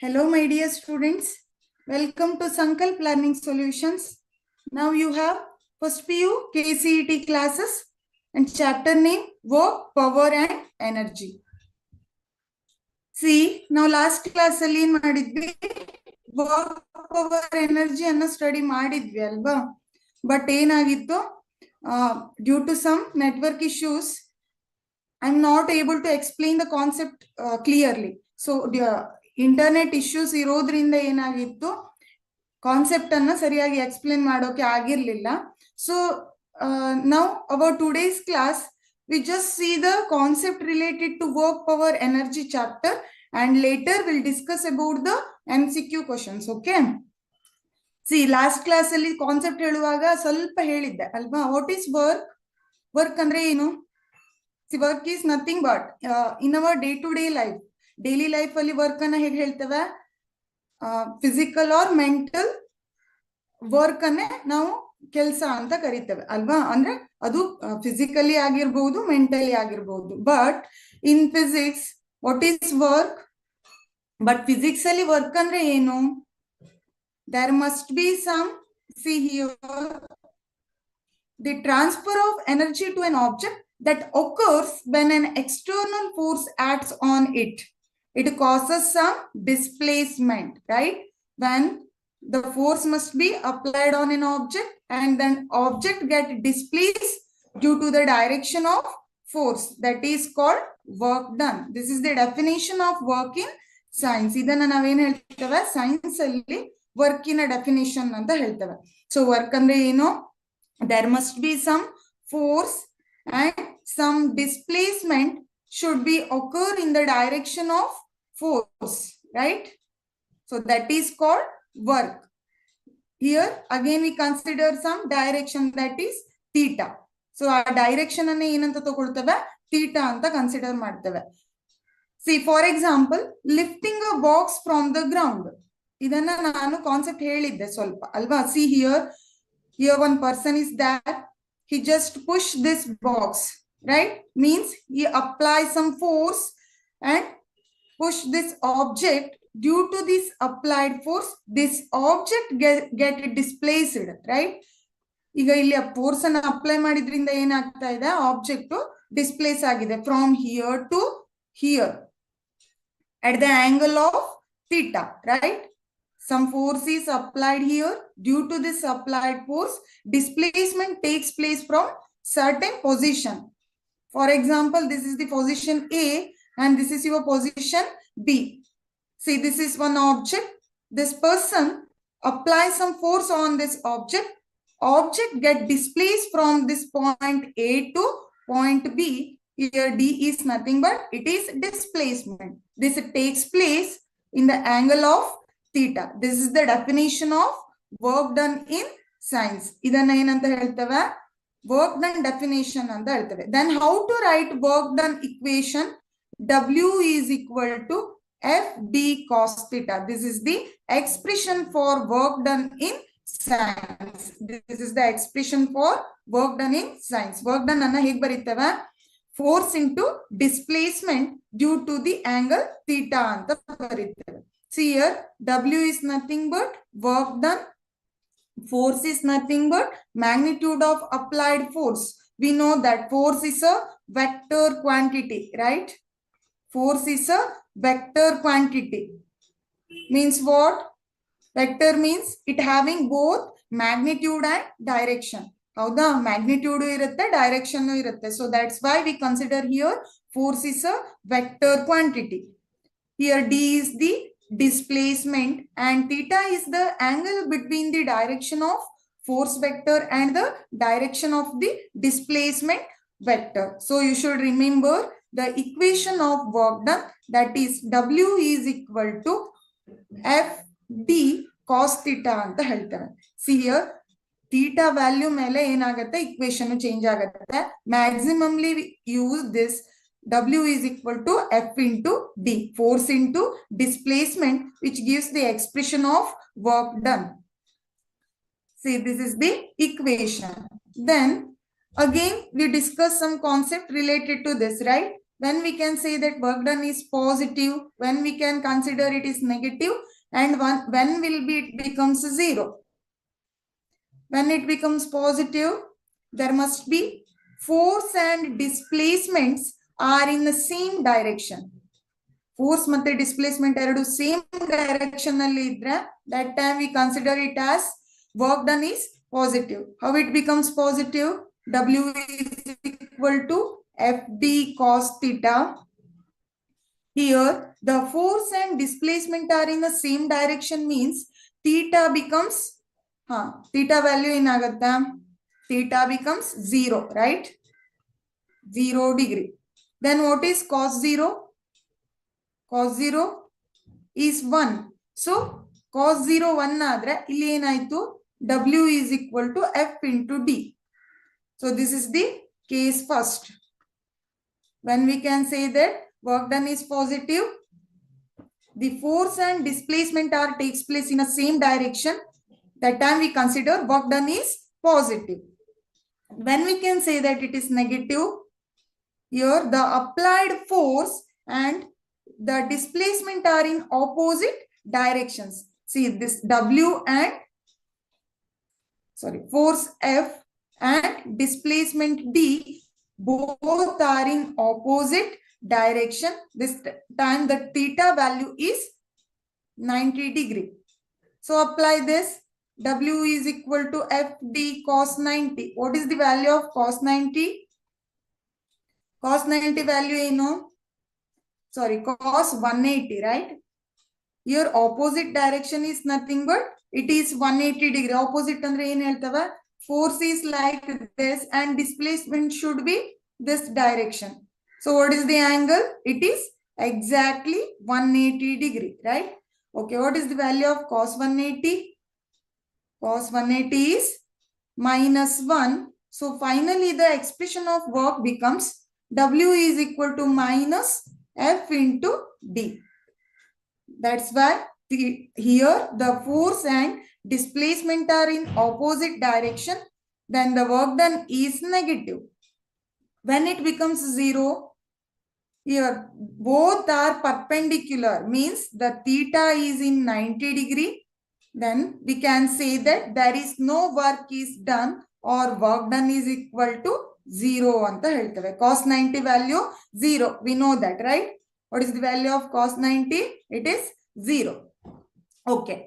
Hello, my dear students. Welcome to Sankalp Learning Solutions. Now you have first PU KCET classes and chapter name Work, Power and Energy. See, now last class ಅಲ್ಲಿ ಏನ್ ಮಾಡಿದ್ವಿ work power energy ಅನ್ನ study ಮಾಡಿದ್ವಿ ಅಲ್ವಾ but ಏನಾಗಿತ್ತು due to some network issues I am not able to explain the concept clearly so internet issues ಇರೋದ್ರಿಂದ ಏನಾಗಿತ್ತು concept ಅನ್ನ ಸರಿಯಾಗಿ ಎಕ್ಸ್ಪ್ಲೇನ್ ಮಾಡೋಕೆ ಆಗಿರ್ಲಿಲ್ಲ so now our today's class we just see the concept related to work power energy chapter and later we'll discuss about the MCQ questions. Okay, see last class ಅಲ್ಲಿ concept ಹೇಳುವಾಗ ಸ್ವಲ್ಪ ಹೇಳಿದ್ದೆ ಅಲ್ವಾ what is work ಅಂದ್ರೆ ಏನು see work is nothing but in our day to day life daily life ಅಲ್ಲಿ work ಅನ್ನ ಹೇಗೆ ಹೇಳ್ತೇವೆ ಫಿಸಿಕಲ್ ಆರ್ ಮೆಂಟಲ್ ವರ್ಕ್ ಅನ್ನೇ ನಾವು ಕೆಲಸ ಅಂತ ಕರಿತೇವೆ ಅಲ್ವಾ ಅಂದ್ರೆ ಅದು ಫಿಸಿಕಲಿ ಆಗಿರ್ಬಹುದು ಮೆಂಟಲಿ ಆಗಿರ್ಬಹುದು but in physics what is work but physics ಅಲ್ಲಿ ವರ್ಕ್ ಅಂದ್ರೆ ಏನು there must be some see here the transfer of energy to an object that occurs when an external force acts on it. It causes some displacement, right? When the force must be applied on an object and then object get displaced due to the direction of force. That is called work done. This is the definition of work in science. Idanna naven heltave science alli work in a definition anta heltave. So work andre eno there must be some force and some displacement should be occur in the direction of force, right? So that is called work. Here again we consider some direction, that is theta. So our direction anne ಏನಂತ ತಗೊಳ್ತೇವೆ theta ಅಂತ consider ಮಾಡ್ತೇವೆ. See for example lifting a box from the ground. ಇದನ್ನ ನಾನು concept ಹೇಳಿದ್ದೆ ಸ್ವಲ್ಪ ಅಲ್ವಾ. See here one person is there, he just push this box, right? Means he applies some force and push this object. Due to this applied force this object get displaced, right? ಈಗ ಇಲ್ಲಿ force ಅನ್ನು apply ಮಾಡಿದ್ರಿಂದ ಏನಾಗ್ತಾ ಇದೆ object displace ಆಗಿದೆ from here to here at the angle of theta, right? Some force is applied here. Due to this applied force displacement takes place from certain position. For example, this is the position A and this is your position B. See, this is one object. This person applies some force on this object. Object get displaced from this point A to point B. Here D is nothing but it is displacement. This takes place in the angle of theta. This is the definition of work done in science. Idanna ಏನಂತ ಹೇಳ್ತೇವೆ work done definition ಅಂತ ಹೇಳ್ತೇವೆ. Then how to write work done equation? W is equal to FD cos theta. This is the expression for work done in science. This is the expression for work done in science. Work done ಅನ್ನ ಹೇಗೆ ಬರೀತೇವೆ force into displacement due to the angle theta ಅಂತ ಬರೀತೇವೆ. See here W is nothing but work done. Force is nothing but magnitude of applied force. We know that force is a vector quantity, right? Force is a vector quantity. Means what? Vector means it having both magnitude and direction. ಹೌದಾ magnitude ಇರುತ್ತೆ direction ಇರುತ್ತೆ. So that's why we consider here force is a vector quantity. Here D is the displacement and theta is the angle between the direction of force vector and the direction of the displacement vector. So you should remember the equation of work done, that is W is equal to FD cos theta ಅಂತ ಹೇಳ್ತಾರೆ. See here theta value ಮೇಲೆ ಏನಾಗುತ್ತೆ equation change ಆಗುತ್ತೆ. Maximally we use this W is equal to F into D, force into displacement, which gives the expression of work done. See, this is the equation. Then again, we discuss some concept related to this, right? when we can say that work done is positive, when we can consider it is negative, and when will be it becomes 0. When it becomes positive, there must be force and displacements are in the same direction. Force and displacement are same direction. That time we consider it as work done is positive. How it becomes positive? W is equal to FD cos theta. Here, the force and displacement are in the same direction means theta becomes, theta value in agata, theta becomes 0, right? 0 degree. Then what is cos 0? Cos 0 is 1. So, cos 0 1 adre, illi enaitu W is equal to F into D. So, this is the case first. When we can say that work done is positive, the force and displacement are takes place in the same direction. That time we consider work done is positive. When we can say that it is negative, here the applied force and the displacement are in opposite directions. See this W and force F and displacement D both are in opposite direction. This time the theta value is 90 degree. So apply this. W is equal to FD cos 90. What is the value of cos 90? Cos 90 value cos 180, right? Here opposite direction is nothing but it is 180 degree. Opposite andre ಏನು ಹೇಳ್ತವ? Force is like this and displacement should be this direction. So what is the angle? It is exactly 180 degree, right? Okay, what is the value of cos 180? Cos 180 is -1. So finally the expression of work becomes W is equal to minus F into D. That's why here the force and displacement are in opposite direction. Then the work done is negative. When it becomes 0, here both are perpendicular, means the theta is in 90 degree. Then we can say that there is no work is done or work done is equal to 0 anta heltave. Cos 90 value 0. We know that, right? What is the value of cos 90? It is 0. Okay.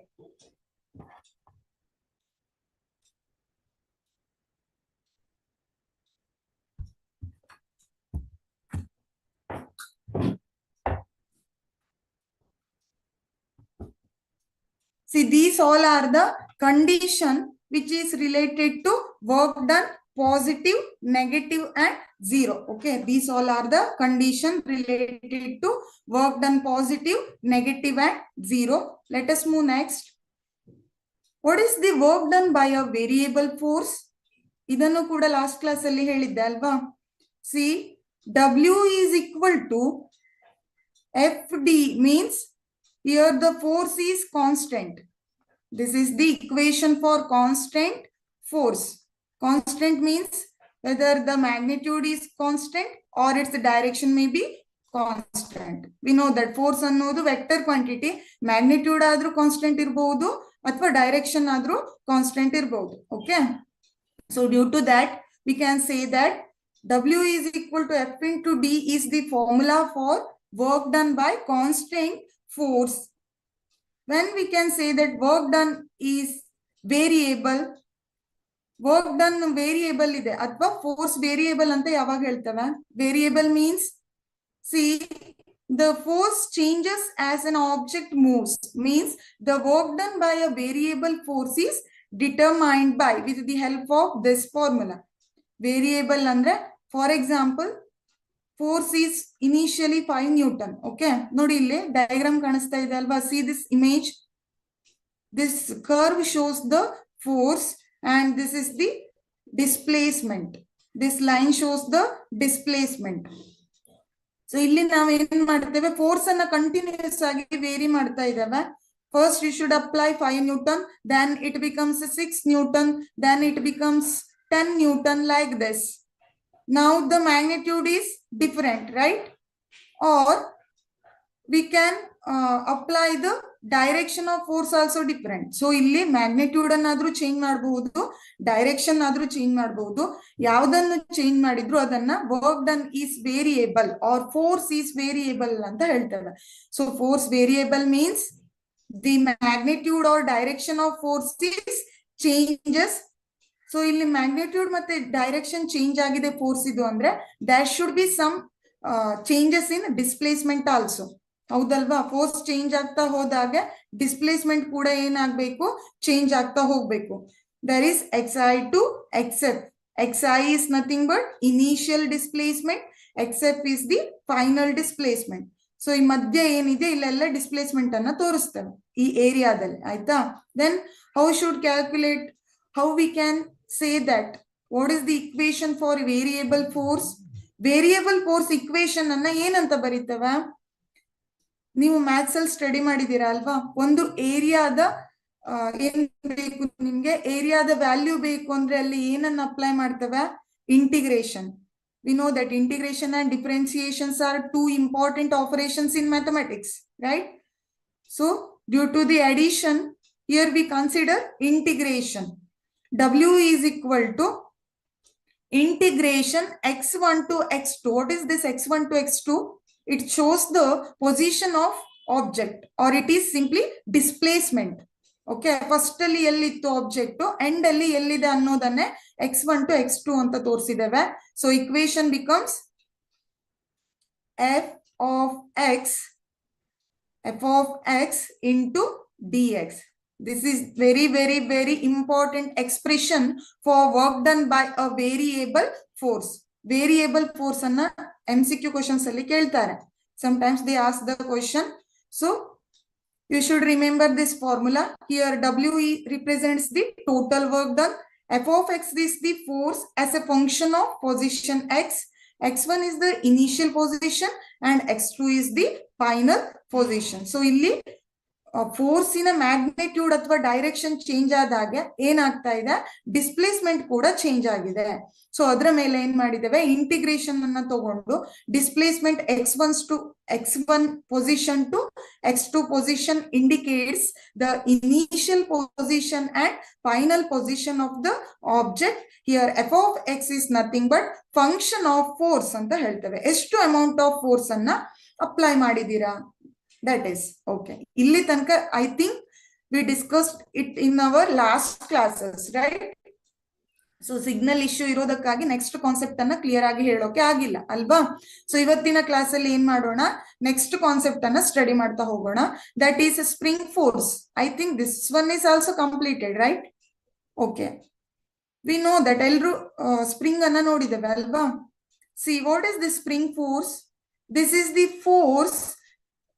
See, these all are the condition which is related to work done positive, negative and 0. Okay, these all are the condition related to work done positive, negative and 0. Let us move next. What is the work done by a variable force? Idannu kuda last class alli helidde alva. See, W is equal to FD means here the force is constant. This is the equation for constant force. Constant means whether the magnitude is constant or its direction may be constant. We know that force annodu vector quantity, magnitude adru constant irbodu athwa direction adru constant irbodu. Okay. So due to that, we can say that W is equal to F into D is the formula for work done by constant force. When we can say that work done is variable, work done variable ide athwa force variable anta yavag heltave? Variable means, see, the force changes as an object moves, means the work done by a variable force is determined by with the help of this formula. Variable andre, for example, force is initially 5 Newton. Okay, nodi ille diagram kanista ide alva. See this image. This curve shows the force and this is the displacement. This line shows the displacement. So illi ನಾವು ಏನು ಮಾಡ್ತೇವೆ, force ಅನ್ನು continuous ಆಗಿ very ಮಾಡ್ತಾ ಇದ್ದೇವೆ. First you should apply 5 Newton, then it becomes 6 Newton, then it becomes 10 Newton like this. Now the magnitude is different, right? or we can apply the direction of force also different. So ಇಲ್ಲಿ magnitude ಅನ್ನಾದ್ರೂ change ಮಾಡಬಹುದು, direction ಆದ್ರೂ change ಮಾಡಬಹುದು. ಯಾವ್ದನ್ನು change ಮಾಡಿದ್ರು ಅದನ್ನ work done is variable or force is variable ಅಂತ ಹೇಳ್ತೇವೆ. So force variable means the magnitude or direction of force is changes. So ಇಲ್ಲಿ ಮ್ಯಾಗ್ನಿಟ್ಯೂಡ್ ಮತ್ತೆ ಡೈರೆಕ್ಷನ್ ಚೇಂಜ್ ಆಗಿದೆ ಫೋರ್ಸ್ ಇದು ಅಂದ್ರೆ that should be some changes in displacement also. ಹೌದಲ್ವಾ? Force change ಆಗ್ತಾ ಹೋದಾಗ ಡಿಸ್ಪ್ಲೇಸ್ಮೆಂಟ್ ಕೂಡ ಏನಾಗಬೇಕು, ಚೇಂಜ್ ಆಗ್ತಾ ಹೋಗ್ಬೇಕು. There is xi to xf. xi is nothing but initial displacement, xf is the final displacement. So ಈ ಮಧ್ಯ ಏನಿದೆ ಇಲ್ಲೆಲ್ಲ ಡಿಸ್ಪ್ಲೇಸ್ಮೆಂಟ್ ಅನ್ನ ತೋರಿಸ್ತೇವೆ ಈ ಏರಿಯಾದಲ್ಲಿ, ಆಯ್ತಾ? Then how should calculate, how we can say that what is the equation for variable force? Variable force equation ಅನ್ನ ಏನಂತ ಬರೀತೇವೆ? ನೀವು ಮ್ಯಾಥ್ಸ್ ಅಲ್ಲಿ ಸ್ಟಡಿ ಮಾಡಿದೀರಾ ಅಲ್ವಾ? ಒಂದು ಏರಿಯಾದ ಏನ್ ಬೇಕು ನಿಮ್ಗೆ, ಏರಿಯಾದ ವ್ಯಾಲ್ಯೂ ಬೇಕು ಅಂದ್ರೆ ಅಲ್ಲಿ ಏನನ್ನ ಅಪ್ಲೈ ಮಾಡ್ತೇವೆ? Integration. We know that integration and differentiations are two important operations in mathematics, right? So due to the addition, here we consider integration. W is equal to integration x1 to x2. What is this x1 to x2? It shows the position of object, or it is simply displacement. Okay, first ಅಲ್ಲಿ ಎಲ್ಲಿತ್ತು object, end ಅಲ್ಲಿ ಎಲ್ಲಿದೆ ಅನ್ನೋದನ್ನೇ x1 to x2 ಅಂತ ತೋರಿಸಿದ್ದೇವೆ. So equation becomes f of x into dx. This is very important expression for work done by a variable force. Variable force ಅನ್ನ MCQ questions ಅಲ್ಲಿ ಕೇಳ್ತಾರೆ. Sometimes they ask the question. So you should remember this formula. Here W represents the total work done. F of x is the force as a function of position x. x1 is the initial position and x2 is the final position. So ಇಲ್ಲಿ ಫೋರ್ಸಿನ magnitude ಅಥವಾ direction change ಆದಾಗ ಏನಾಗ್ತಾ ಇದೆ, displacement ಕೂಡ change ಆಗಿದೆ. So ಅದರ ಮೇಲೆ ಏನ್ ಮಾಡಿದ್ದೇವೆ, ಇಂಟಿಗ್ರೇಷನ್ ಅನ್ನ ತಗೊಂಡು displacement x1 position to x2 position indicates the initial position and final position of the object. Here f of x is nothing but function of force ಅಂತ ಹೇಳ್ತೇವೆ. ಎಷ್ಟು ಅಮೌಂಟ್ ಆಫ್ ಫೋರ್ಸ್ ಅನ್ನ ಅಪ್ಲೈ ಮಾಡಿದೀರಾ, that is okay. ಇಲ್ಲಿ ತನಕ I think we discussed it in our last classes, right? So signal issue ಇರೋದಕ್ಕಾಗಿ next concept ಅನ್ನ clear ಆಗಿ ಹೇಳೋಕೆ ಆಗಿಲ್ಲ ಅಲ್ವಾ? ಸೊ ಇವತ್ತಿನ ಕ್ಲಾಸ್ ಅಲ್ಲಿ ಏನ್ ಮಾಡೋಣ, ನೆಕ್ಸ್ಟ್ ಕಾನ್ಸೆಪ್ಟ್ ಅನ್ನ ಸ್ಟಡಿ ಮಾಡ್ತಾ ಹೋಗೋಣ. That is spring force. I think this one is also completed, right? Okay, V know that ಎಲ್ರು ಸ್ಪ್ರಿಂಗ್ ಅನ್ನ ನೋಡಿದ್ದೇವೆ ಅಲ್ವಾ? See what is the spring force? This is the force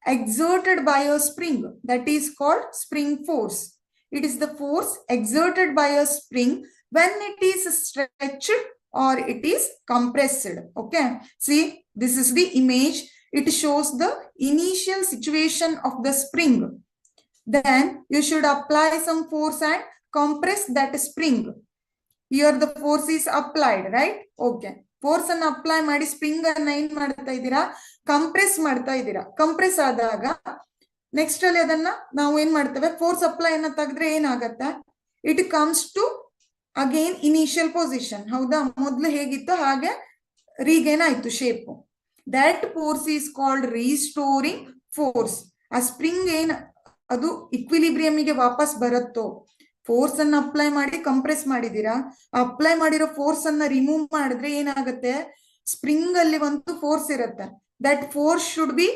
exerted by a spring, that is called spring force. It is the force exerted by a spring when it is stretched or it is compressed. Okay, see, this is the image. It shows the initial situation of the spring. Then you should apply some force and compress that spring. Here the force is applied, right? Okay, force ಅನ್ನ apply ಮಾಡಿ spring ಅನ್ನ ಏನ್ ಮಾಡ್ತಾ ಇದ್ದೀರಾ, compress ಮಾಡ್ತಾ ಇದ್ದೀರಾ. Compress ಆದಾಗ next ಅಲ್ಲಿ ಅದನ್ನ ನಾವು ಏನ್ ಮಾಡ್ತೇವೆ, ಫೋರ್ಸ್ ಅಪ್ಲೈ ಅನ್ನ ತೆಗೆದ್ರೆ ಏನಾಗತ್ತೆ, it comes to again initial position. ಹೌದಾ? ಮೊದ್ಲು ಹೇಗಿತ್ತು ಹಾಗೆ ರೀಗೇನ್ ಆಯ್ತು shape. That force is called restoring force. ಆ ಸ್ಪ್ರಿಂಗ್ ಏನ್ ಅದು ಇಕ್ವಿಲಿಬ್ರಿಯಂಗೆ ವಾಪಸ್ ಬರುತ್ತೋ, ಫೋರ್ಸ್ ಅನ್ನ ಅಪ್ಲೈ ಮಾಡಿ ಕಂಪ್ರೆಸ್ ಮಾಡಿದೀರಾ, ಅಪ್ಲೈ ಮಾಡಿರೋ ಫೋರ್ಸ್ ಅನ್ನ ರಿಮೂವ್ ಮಾಡಿದ್ರೆ ಏನಾಗುತ್ತೆ, ಸ್ಪ್ರಿಂಗ್ ಅಲ್ಲಿ ಒಂದು ಫೋರ್ಸ್ ಇರುತ್ತೆ. That force should be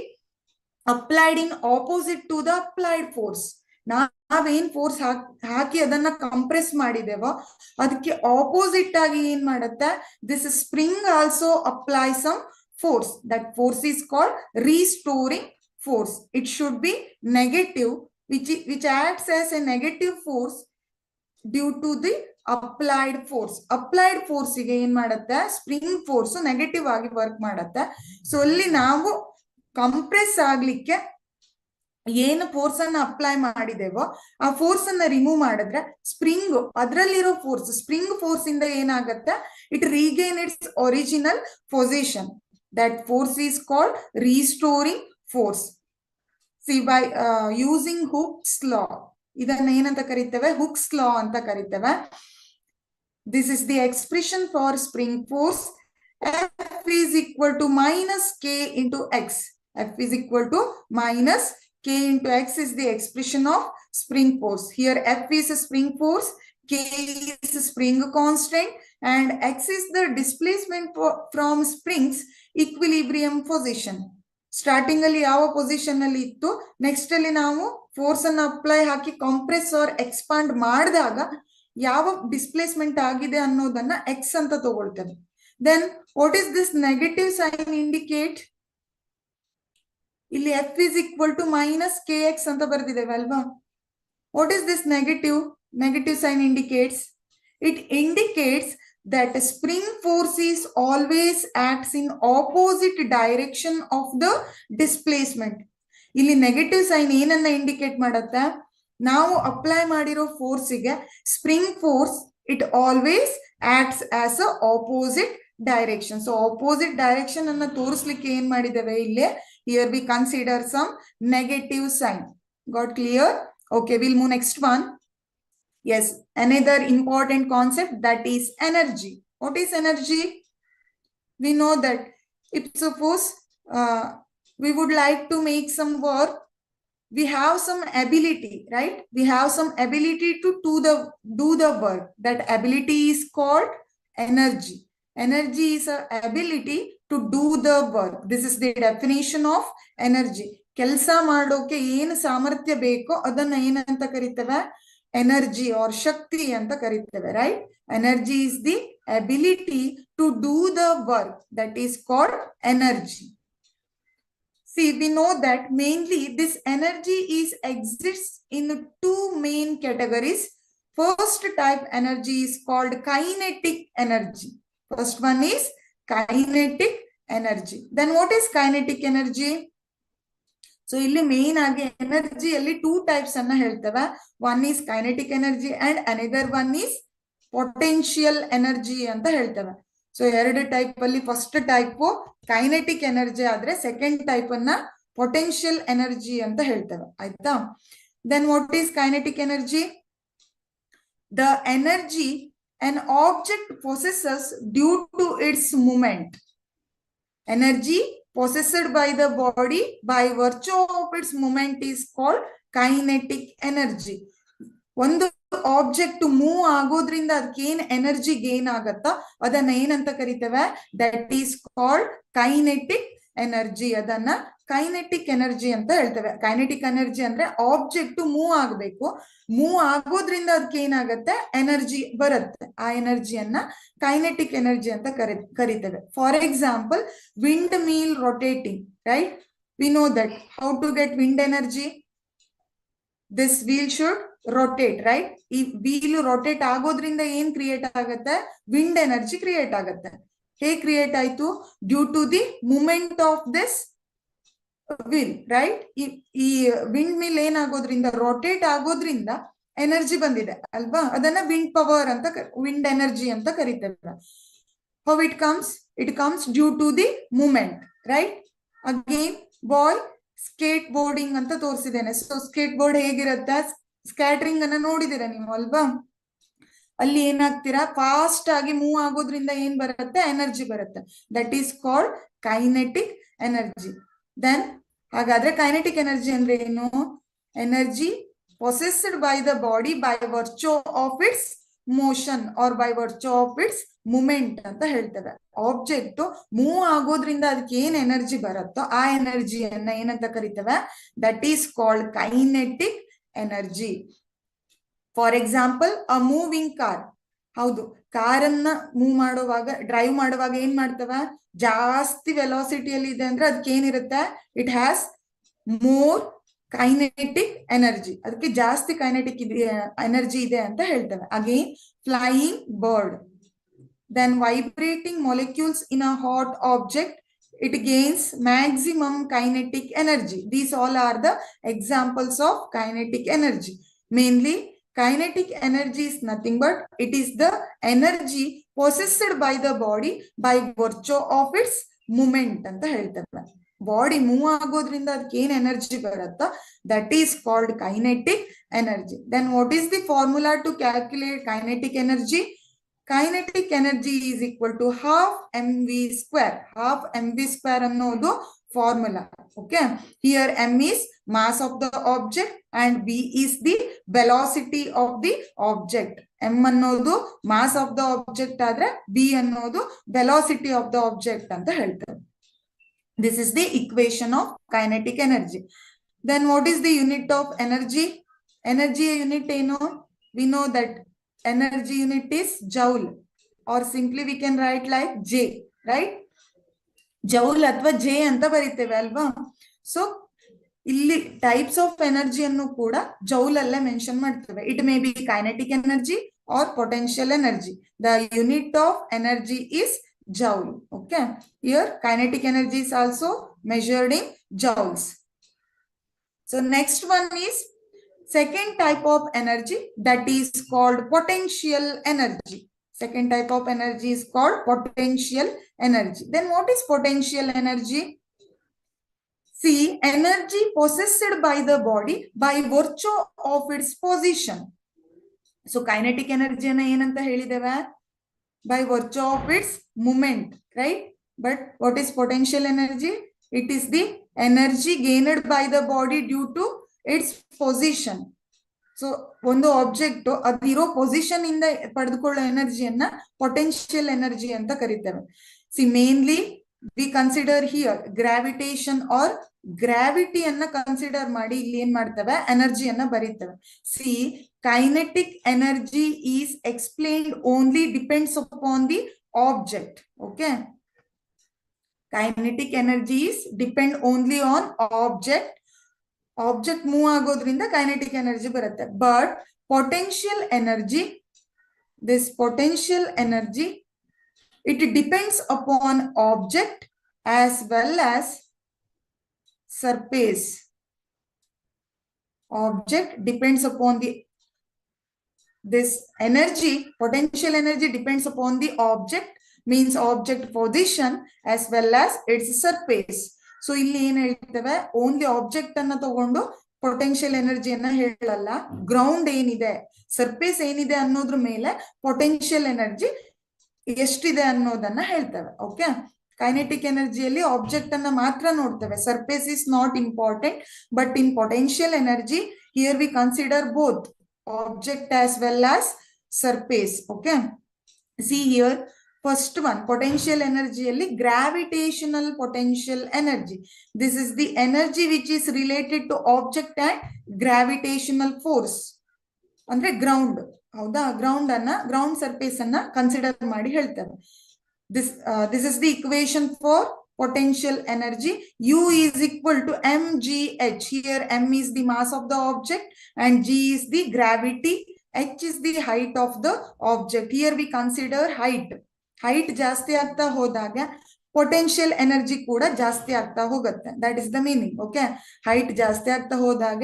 applied in opposite to the applied force. ನಾವೇನ್ ಫೋರ್ಸ್ ಹಾಕಿ ಅದನ್ನ ಕಂಪ್ರೆಸ್ ಮಾಡಿದೇವೋ ಅದಕ್ಕೆ ಆಪೋಸಿಟ್ ಆಗಿ ಏನ್ ಮಾಡುತ್ತೆ, this spring also apply some force. That force is called restoring force. It should be negative, which acts as a negative force due to the applied force. applied force ಗೆ ಏನ್ ಮಾಡುತ್ತೆ, spring force negative ಆಗಿ work ಮಾಡುತ್ತೆ. So ಅಲ್ಲಿ ನಾವು compress ಆಗ್ಲಿಕ್ಕೆ ಏನು force ಅನ್ನ ಅಪ್ಲೈ ಮಾಡಿದೇವೋ ಆ ಫೋರ್ಸ್ ಅನ್ನ ರಿಮೂವ್ ಮಾಡಿದ್ರೆ ಸ್ಪ್ರಿಂಗ್ ಅದರಲ್ಲಿರೋ ಫೋರ್ಸ್, ಸ್ಪ್ರಿಂಗ್ ಫೋರ್ಸ್ ಇಂದ ಏನಾಗುತ್ತೆ, it regain its original position. That force is called restoring force. See, by using Hooke's law, idanna enanta kariteve? Hooke's law anta kariteve. This is the expression for spring force. F is equal to minus K into X. F is equal to minus K into X is the expression of spring force. Here F is a spring force, K is a spring constant, and X is the displacement from spring's equilibrium position. Starting ಅಲ್ಲಿ ಯಾವ position ಅಲ್ಲಿ ಇತ್ತು, next ಅಲ್ಲಿ ನಾವು force ಅನ್ನು apply ಹಾಕಿ compress or expand ಮಾಡಿದಾಗ ಯಾವ ಡಿಸ್ಪ್ಲೇಸ್ಮೆಂಟ್ ಆಗಿದೆ ಅನ್ನೋದನ್ನ ಎಕ್ಸ್ ಅಂತ ತಗೊಳ್ತೇವೆ. Then what is this negative sign indicate? ಇಲ್ಲಿ F is equal to minus K X ಅಂತ ಬರೆದಿದ್ದೇವೆ ಅಲ್ವಾ? What is this negative sign indicates? It indicates that spring force is always acts in opposite direction of the displacement. ಇಲ್ಲಿ negative sign ಏನನ್ನ indicate ಮಾಡುತ್ತೆ? ನಾವು apply ಮಾಡಿರೋ ಫೋರ್ಸಿಗೆ spring force it always acts as a opposite direction. So opposite direction ಅನ್ನ ತೋರಿಸ್ಲಿಕ್ಕೆ ಏನ್ ಮಾಡಿದ್ದೇವೆ ಇಲ್ಲಿ? Here we consider some negative sign. Got clear? Okay, will move next one. Yes, another important concept, that is energy. What is energy? We know that if suppose we would like to make some work, we have some ability, right? We have some ability to do the work. That ability is called energy. Energy is an ability to do the work. This is the definition of energy. ಕೆಲಸ ಮಾಡೋಕೆ ಏನು ಸಾಮರ್ಥ್ಯ ಬೇಕೋ ಅದನ್ನ ಏನಂತ ಕರೀತೇವೆ? Energy or Shakti anta kariteve, right? Energy is the ability to do the work, that is called energy. See, we know that mainly this energy exists in two main categories. First type energy is called kinetic energy. First one is kinetic energy. Then what is kinetic energy? So ಇಲ್ಲಿ main ಆಗಿ ಎನರ್ಜಿಯಲ್ಲಿ two types ಅನ್ನ ಹೇಳ್ತೇವೆ. One is kinetic energy and another one is potential energy ಅಂತ ಹೇಳ್ತೇವೆ. So ಎರಡು type ಅಲ್ಲಿ first type kinetic energy ಆದ್ರೆ ಸೆಕೆಂಡ್ ಟೈಪ್ ಅನ್ನ ಪೊಟೆನ್ಶಿಯಲ್ ಎನರ್ಜಿ ಅಂತ ಹೇಳ್ತೇವೆ. ಆಯ್ತಾ? Then what is kinetic energy? The energy an object possesses due to its movement. Energy possessed by the body by virtue of its movement is called kinetic energy. ಒಂದು object move ಆಗೋದ್ರಿಂದ ಅದಕ್ಕೆ ಏನ್ energy gain ಆಗತ್ತಾ ಅದನ್ನ ಏನಂತ ಕರಿತೇವೆ? That is called kinetic energy. ಅದನ್ನ kinetic energy ಅಂತ ಹೇಳ್ತೇವೆ. ಕೈನೆಟಿಕ್ ಎನರ್ಜಿ ಅಂದ್ರೆ ಆಬ್ಜೆಕ್ಟ್ ಮೂವ್ ಆಗಬೇಕು, ಮೂವ್ ಆಗೋದ್ರಿಂದ ಅದಕ್ಕೆ ಏನಾಗತ್ತೆ? ಎನರ್ಜಿ ಬರುತ್ತೆ. ಆ ಎನರ್ಜಿಯನ್ನ ಕೈನೆಟಿಕ್ ಎನರ್ಜಿ ಅಂತ ಕರಿತೇವೆ. For example, wind mill rotating, right? We know that how to get wind energy. This wheel should rotate, right? ಈ ವೀಲ್ ರೊಟೇಟ್ ಆಗೋದ್ರಿಂದ ಏನ್ ಕ್ರಿಯೇಟ್ ಆಗತ್ತೆ? ವಿಂಡ್ ಎನರ್ಜಿ ಕ್ರಿಯೇಟ್ ಆಗತ್ತೆ. ಹೇಗೆ ಕ್ರಿಯೇಟ್ ಆಯ್ತು? Due to the movement of this wheel, right? ಈ wind mill ಏನಾಗೋದ್ರಿಂದ, rotate ಆಗೋದ್ರಿಂದ ಎನರ್ಜಿ ಬಂದಿದೆ ಅಲ್ವಾ? ಅದನ್ನ ವಿಂಡ್ ಪವರ್ ಅಂತ, ವಿಂಡ್ ಎನರ್ಜಿ ಅಂತ ಕರಿತೇವೆ. How it comes? It comes due to the movement, right? Again boy skate boarding ಅಂತ ತೋರಿಸಿದ್ದೇನೆ. ಸೊ ಸ್ಕೇಟ್ ಬೋರ್ಡ್ ಹೇಗಿರುತ್ತೆ? ಸ್ಕ್ಯಾಟರಿಂಗ್ ಅನ್ನ ನೋಡಿದಿರ ನೀವು ಅಲ್ವಾ? ಅಲ್ಲಿ ಏನಾಗ್ತೀರಾ? ಫಾಸ್ಟ್ ಆಗಿ ಮೂವ್ ಆಗೋದ್ರಿಂದ ಏನ್ ಬರುತ್ತೆ? ಎನರ್ಜಿ ಬರುತ್ತೆ. That is called kinetic energy. Then ಹಾಗಾದ್ರೆ ಕೈನೆಟಿಕ್ ಎನರ್ಜಿ ಅಂದ್ರೆ ಏನು? Energy possessed by the body by virtue of its motion or by virtue of its movement ಅಂತ ಹೇಳ್ತೇವೆ. ಆಬ್ಜೆಕ್ಟ್ ಮೂವ್ ಆಗೋದ್ರಿಂದ ಅದಕ್ಕೆ ಏನ್ ಎನರ್ಜಿ ಬರುತ್ತೋ ಆ ಎನರ್ಜಿಯನ್ನ ಏನಂತ ಕರಿತೇವೆ? That is called kinetic energy. For example, a moving car. ಹೌದು, ಕಾರನ್ನ ಮೂವ್ ಮಾಡುವಾಗ, ಡ್ರೈವ್ ಮಾಡುವಾಗ ಏನ್ ಮಾಡ್ತೇವೆ? ಜಾಸ್ತಿ ವೆಲಾಸಿಟಿಯಲ್ಲಿ ಇದೆ ಅಂದ್ರೆ ಅದಕ್ಕೆ ಏನಿರುತ್ತೆ? It has more kinetic energy. ಅದಕ್ಕೆ ಜಾಸ್ತಿ ಕೈನೆಟಿಕ್ ಎನರ್ಜಿ ಇದೆ ಅಂತ ಹೇಳ್ತೇವೆ. Again flying bird. Then vibrating molecules in a hot object, it gains maximum kinetic energy. These all are the examples of kinetic energy. Mainly, kinetic energy is nothing but it is the energy possessed by the body by virtue of its movement ಅಂತ ಹೇಳ್ತೇವೆ. Body move ಆಗೋದ್ರಿಂದ ಅದಕ್ಕೆ ಏನ್ energy ಬರುತ್ತೋ that is called kinetic energy. Then what is the formula to calculate kinetic energy? Kinetic energy is equal to half mv square. Half mv square ಅನ್ನೋದು formula. Okay. Here m is mass of the object and v is the velocity of the object. m ಅನ್ನೋದು mass of the object ಆದ್ರೆ v ಅನ್ನೋದು velocity of the object ಅಂತ ಹೇಳ್ತಾರೆ. This is the equation of kinetic energy. Then what is the unit of energy? Energy unit ಏನು? We know that energy unit is joule, or simply we can write like J, right? Joule ಅಥವಾ J ಅಂತ ಬರೀತೇವೆ ಅಲ್ವಾ? So ಇಲ್ಲಿ types of ಎನರ್ಜಿಯನ್ನು ಕೂಡ joule ಅಲ್ಲೇ mention ಮಾಡ್ತೇವೆ. It may be kinetic energy or potential energy. The unit of energy is joule. Okay, here kinetic energy is also measured in joules. So next one is second type of energy, that is called potential energy. Second type of energy is called potential energy. Then what is potential energy? See, energy possessed by the body by virtue of its position. So kinetic energy ಅನ್ನ ಏನಂತ ಹೇಳಿದೇವೆ? By virtue of its movement, right? But what is potential energy? It is the energy gained by the body due to its position. So ಒಂದು object ಅದಿರೋ position ಇಂದ ಪಡೆದುಕೊಳ್ಳೋ ಎನರ್ಜಿಯನ್ನ potential energy ಅಂತ ಕರಿತೇವೆ. See mainly we consider here gravitation or ಗ್ರಾವಿಟಿಯನ್ನ consider ಮಾಡಿ ಇಲ್ಲಿ ಏನ್ ಮಾಡ್ತೇವೆ? ಎನರ್ಜಿಯನ್ನ ಬರೀತೇವೆ. See kinetic energy is explained only depends upon the object. Okay, kinetic energy is depend only on object. Object move ಆಗೋದ್ರಿಂದ ಕೈನೆಟಿಕ್ ಎನರ್ಜಿ ಬರುತ್ತೆ. But potential energy, this potential energy, it depends upon object as well as surface. Object depends upon the this energy, potential energy depends upon the object, means object position as well as its surface. So ಇಲ್ಲಿ ಏನ್ ಹೇಳ್ತೇವೆ? Only object ಅನ್ನ ತಗೊಂಡು potential ಎನರ್ಜಿಯನ್ನ ಹೇಳಲ್ಲ. Ground ಏನಿದೆ, surface ಏನಿದೆ ಅನ್ನೋದ್ರ ಮೇಲೆ ಪೊಟೆನ್ಶಿಯಲ್ ಎನರ್ಜಿ ಎಷ್ಟಿದೆ ಅನ್ನೋದನ್ನ ಹೇಳ್ತೇವೆ. ಓಕೆ, ಕೈನೆಟಿಕ್ ಎನರ್ಜಿಯಲ್ಲಿ ಆಬ್ಜೆಕ್ಟ್ ಅನ್ನ ಮಾತ್ರ ನೋಡ್ತೇವೆ. Surface is not important. But in potential energy here we consider both object as well as surface. Okay, see here, first one, potential energy alli gravitational potential energy. This is the energy which is related to object and gravitational force. ಅಂದ್ರೆ ground, ಹೌದಾ? Ground ಅನ್ನ, ground surface ಅನ್ನ consider ಮಾಡಿ ಹೇಳ್ತೇವೆ. This is the equation for potential energy. U is equal to mgh. Here m is the mass of the object and g is the gravity, h is the height of the object. Here we consider height. Height ಜಾಸ್ತಿ ಆಗ್ತಾ ಹೋದಾಗ potential energy ಕೂಡ ಜಾಸ್ತಿ ಆಗ್ತಾ ಹೋಗುತ್ತೆ. That is the meaning. Okay, height ಜಾಸ್ತಿ ಆಗ್ತಾ ಹೋದಾಗ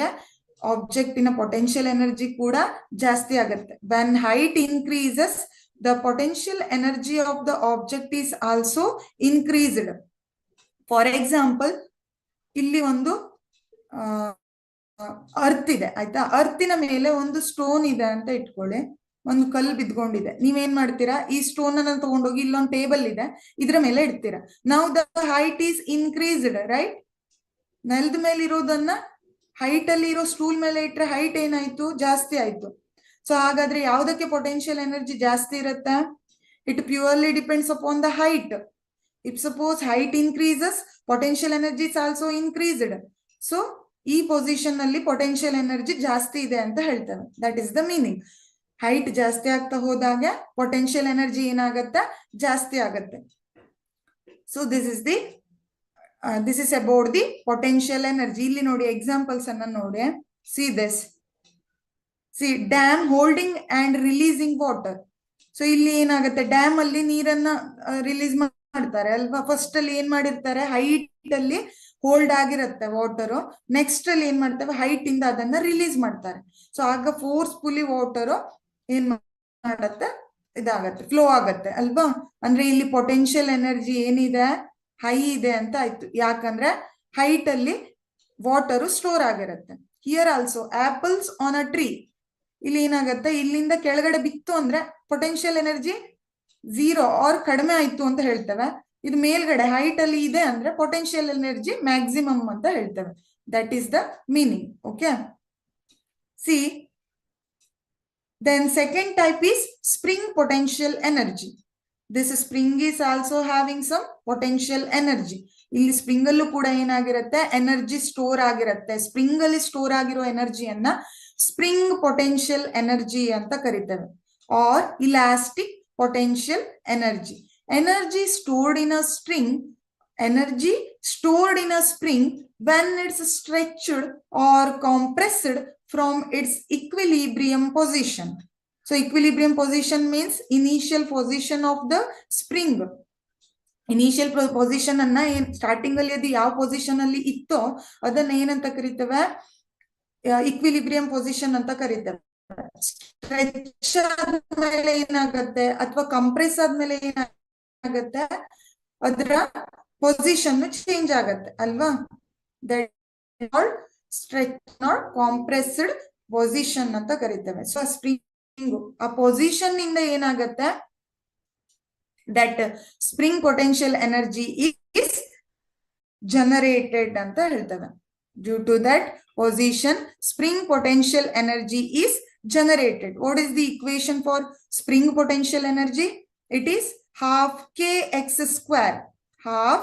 ಆಬ್ಜೆಕ್ಟಿನ ಪೊಟೆನ್ಶಿಯಲ್ ಎನರ್ಜಿ ಕೂಡ ಜಾಸ್ತಿ ಆಗುತ್ತೆ. when height increases, the potential energy of the object is also increased. For example, ಇಲ್ಲಿ ಒಂದು ಅರ್ತ್ ಇದೆ, ಆಯ್ತಾ? ಅರ್ತಿನ ಮೇಲೆ ಒಂದು ಸ್ಟೋನ್ ಇದೆ ಅಂತ ಇಟ್ಕೊಳ್ಳಿ, ಒಂದು ಕಲ್ಲು ಬಿದ್ಕೊಂಡಿದೆ. ನೀವೇನ್ ಮಾಡ್ತೀರಾ? ಈ ಸ್ಟೋನ್ ಅನ್ನ ತಗೊಂಡೋಗಿ ಇಲ್ಲೊಂದು ಟೇಬಲ್ ಇದೆ, ಇದ್ರ ಮೇಲೆ ಇಡ್ತೀರಾ. ನಾವು the height is increased, right? ನೆಲದ ಮೇಲೆ ಇರೋದನ್ನ ಹೈಟ್ ಅಲ್ಲಿ ಇರೋ ಸ್ಟೂಲ್ ಮೇಲೆ ಇಟ್ರೆ ಹೈಟ್ ಏನಾಯ್ತು? ಜಾಸ್ತಿ ಆಯ್ತು. ಸೊ ಹಾಗಾದ್ರೆ ಯಾವ್ದಕ್ಕೆ ಪೊಟೆನ್ಶಿಯಲ್ ಎನರ್ಜಿ ಜಾಸ್ತಿ ಇರುತ್ತೆ? It purely depends upon the height. If suppose height increases, potential energy is also increased. So ಈ ಪೊಸಿಷನ್ ನಲ್ಲಿ ಪೊಟೆನ್ಶಿಯಲ್ ಎನರ್ಜಿ ಜಾಸ್ತಿ ಇದೆ ಅಂತ ಹೇಳ್ತೇವೆ. That is the meaning. Height ಜಾಸ್ತಿ ಆಗ್ತಾ ಹೋದಾಗ ಪೊಟೆನ್ಶಿಯಲ್ ಎನರ್ಜಿ ಏನಾಗತ್ತೆ? ಜಾಸ್ತಿ ಆಗತ್ತೆ. So this is about the potential energy. ಇಲ್ಲಿ ನೋಡಿ ಎಕ್ಸಾಂಪಲ್ಸ್ ಅನ್ನ ನೋಡಿ. See this, C dam holding and releasing water. So ಇಲ್ಲಿ ಏನಾಗುತ್ತೆ? ಡ್ಯಾಮ್ ಅಲ್ಲಿ ನೀರನ್ನ ರಿಲೀಸ್ ಮಾಡ್ತಾರೆ ಅಲ್ವಾ? ಫಸ್ಟ್ ಅಲ್ಲಿ ಏನ್ ಮಾಡಿರ್ತಾರೆ? ಹೈಟ್ ಅಲ್ಲಿ ಹೋಲ್ಡ್ ಆಗಿರುತ್ತೆ ವಾಟರ್. ನೆಕ್ಸ್ಟ್ ಅಲ್ಲಿ ಏನ್ ಮಾಡ್ತೇವೆ? ಹೈಟ್ ಇಂದ ಅದನ್ನ ರಿಲೀಸ್ ಮಾಡ್ತಾರೆ. ಸೊ ಆಗ ಫೋರ್ಸ್ಫುಲಿ ವಾಟರ್ ಏನ್ ಮಾಡತ್ತೆ? ಇದಾಗತ್ತೆ, ಫ್ಲೋ ಆಗತ್ತೆ ಅಲ್ವಾ? ಅಂದ್ರೆ ಇಲ್ಲಿ ಪೊಟೆನ್ಶಿಯಲ್ ಎನರ್ಜಿ ಏನಿದೆ? ಹೈ ಇದೆ ಅಂತ ಆಯ್ತು. ಯಾಕಂದ್ರೆ ಹೈಟ್ ಅಲ್ಲಿ ವಾಟರ್ ಸ್ಟೋರ್ ಆಗಿರುತ್ತೆ. Here also apples on a tree, ಇಲ್ಲಿ ಏನಾಗುತ್ತೆ, ಇಲ್ಲಿಂದ ಕೆಳಗಡೆ ಬಿತ್ತು ಅಂದ್ರೆ ಪೊಟೆನ್ಶಿಯಲ್ ಎನರ್ಜಿ 0 ಆರ್ ಕಡಿಮೆ ಆಯ್ತು ಅಂತ ಹೇಳ್ತೇವೆ. ಇದು ಮೇಲ್ಗಡೆ ಹೈಟ್ ಅಲ್ಲಿ ಇದೆ ಅಂದ್ರೆ ಪೊಟೆನ್ಶಿಯಲ್ ಎನರ್ಜಿ ಮ್ಯಾಕ್ಸಿಮಮ್ ಅಂತ ಹೇಳ್ತೇವೆ. That is the meaning. Okay, C then second type is spring potential energy. This spring is also having some potential energy. ಇಲ್ಲಿ ಸ್ಪ್ರಿಂಗ್ ಅಲ್ಲೂ ಕೂಡ ಏನಾಗಿರುತ್ತೆ, ಎನರ್ಜಿ ಸ್ಟೋರ್ ಆಗಿರುತ್ತೆ. ಸ್ಪ್ರಿಂಗ್ ಅಲ್ಲಿ ಸ್ಟೋರ್ ಆಗಿರೋ ಎನರ್ಜಿಯನ್ನ ಸ್ಪ್ರಿಂಗ್ ಪೊಟೆನ್ಶಿಯಲ್ ಎನರ್ಜಿ ಅಂತ ಕರಿತೇವೆ, or elastic potential energy. Energy stored in a string, energy stored in a spring when it's stretched or compressed from its equilibrium position. So equilibrium position means initial position of the spring. Initial position ಅನ್ನ starting ಅಲ್ಲಿ ಅದು ಯಾವ position ಅಲ್ಲಿ ಇತ್ತೋ ಅದನ್ನ ಏನಂತ ಕರಿತೇವೆ, equilibrium position ಅಂತ ಕರಿತೇವೆ. ಸ್ಟ್ರೆಚ್ ಆದ್ಮೇಲೆ ಏನಾಗುತ್ತೆ ಅಥವಾ ಕಂಪ್ರೆಸ್ ಆದ್ಮೇಲೆ ಏನಾಗುತ್ತೆ, ಅದರ ಪೊಸಿಷನ್ ಚೇಂಜ್ ಆಗತ್ತೆ ಅಲ್ವಾ. That stretch or compressed position ಅಂತ ಕರಿತೇವೆ. ಸೊ ಸ್ಪ್ರಿಂಗ್ ಆ ಪೊಸಿಷನ್ ಇಂದ ಏನಾಗತ್ತೆ, that spring potential energy is generated ಅಂತ ಹೇಳ್ತೇವೆ. Due to that position spring potential energy is generated. What is the equation for spring potential energy? It is half kx square. Half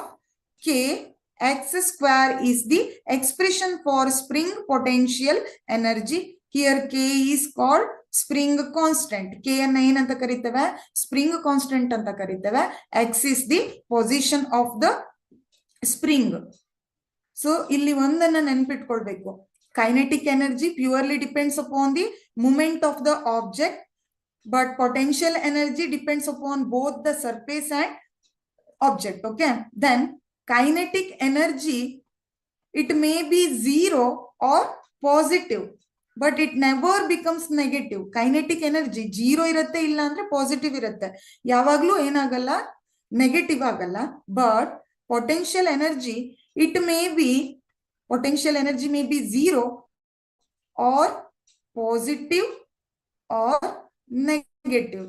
kx square is the expression for spring potential energy. Here k is called spring constant. K ಅನ್ನ ಏನಂತ ಕರಿತೇವೆ, spring constant ಅಂತ ಕರಿತೇವೆ. x is the position of the spring. So ಇಲ್ಲಿ ಒಂದನ್ನ ನೆನಪಿಟ್ಕೊಳ್ಬೇಕು, kinetic energy purely depends upon the movement of the object, but potential energy depends upon both the surface and object. Okay, then kinetic energy, it may be 0 or positive, but it never becomes negative. Kinetic energy 0 ಇರುತ್ತೆ, ಇಲ್ಲ ಅಂದ್ರೆ positive ಇರುತ್ತೆ, ಯಾವಾಗ್ಲೂ ಏನಾಗಲ್ಲ, negative ಆಗಲ್ಲ. But potential energy, it may be, potential energy may be 0 or positive or negative.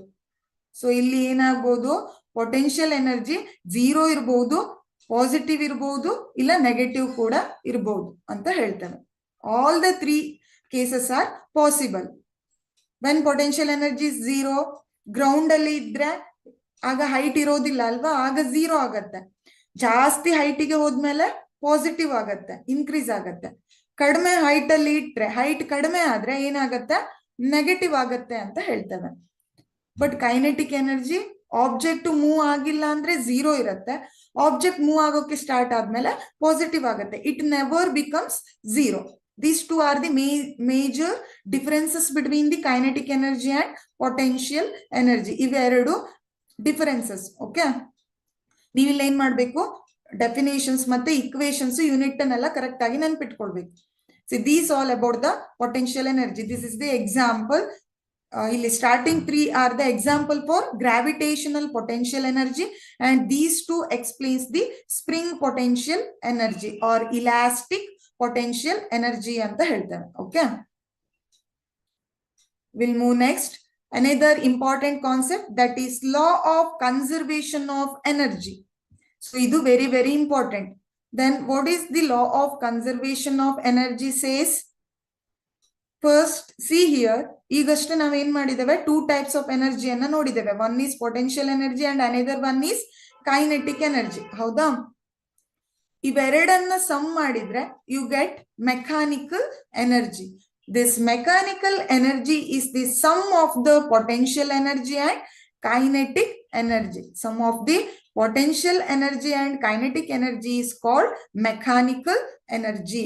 So ಇಲ್ಲಿ ಏನಾಗಬಹುದು, potential energy 0 ಇರಬಹುದು, ಪಾಸಿಟಿವ್ ಇರಬಹುದು, ಇಲ್ಲ ನೆಗೆಟಿವ್ ಕೂಡ ಇರಬಹುದು ಅಂತ ಹೇಳ್ತೇವೆ. All the 3 cases are possible. When potential energy 0, ground ಅಲ್ಲಿ ಇದ್ರೆ ಆಗ ಹೈಟ್ ಇರೋದಿಲ್ಲ ಅಲ್ವಾ, ಆಗ 0 ಆಗತ್ತೆ. ಜಾಸ್ತಿ ಹೈಟಿಗೆ ಹೋದ್ಮೇಲೆ ಪಾಸಿಟಿವ್ ಆಗತ್ತೆ, ಇನ್ಕ್ರೀಸ್ ಆಗತ್ತೆ. ಕಡಿಮೆ ಹೈಟ್ ಅಲ್ಲಿ ಇಟ್ರೆ, ಹೈಟ್ ಕಡಿಮೆ ಆದ್ರೆ ಏನಾಗತ್ತೆ, ನೆಗೆಟಿವ್ ಆಗತ್ತೆ ಅಂತ ಹೇಳ್ತೇವೆ. But kinetic energy, object move ಆಗಿಲ್ಲ ಅಂದ್ರೆ 0 ಇರುತ್ತೆ, ಆಬ್ಜೆಕ್ಟ್ ಮೂವ್ ಆಗೋಕೆ ಸ್ಟಾರ್ಟ್ ಆದ್ಮೇಲೆ ಪಾಸಿಟಿವ್ ಆಗುತ್ತೆ. It never becomes 0. These two are the major differences between the kinetic energy and potential energy. ಇವೆರಡು ಡಿಫರೆನ್ಸಸ್. ಓಕೆ, ನೀವಿಲ್ಲಿ ಏನ್ ಮಾಡ್ಬೇಕು, ಡೆಫಿನೇಷನ್ಸ್ ಮತ್ತೆ ಇಕ್ವೇಶನ್ಸ್ ಯೂನಿಟ್ ಅನ್ನೆಲ್ಲ ಕರೆಕ್ಟ್ ಆಗಿ ನೆನ್ಪಿಟ್ಕೊಳ್ಬೇಕು. See, these all about the potential energy. This is the example. ಇಲ್ಲಿ starting 3 are the example for gravitational potential energy, and these two explains the spring potential energy or elastic potential energy ಅಂತ ಹೇಳ್ತೇವೆ. Okay, we'll move next. Another important concept, that is law of conservation of energy. So idu very very important. Then what is the law of conservation of energy says? First, see here, ಈಗಷ್ಟೇ ನಾವು ಏನ್ ಮಾಡಿದ್ದೇವೆ, 2 types of energy ಅನ್ನ ನೋಡಿದ್ದೇವೆ. One is potential energy and another one is kinetic energy. ಹೌದಾ? ಇವೆರಡನ್ನ some ಮಾಡಿದ್ರೆ you get mechanical energy. This mechanical energy is the sum of the potential energy and kinetic energy. Sum of the potential energy and kinetic energy is called mechanical energy.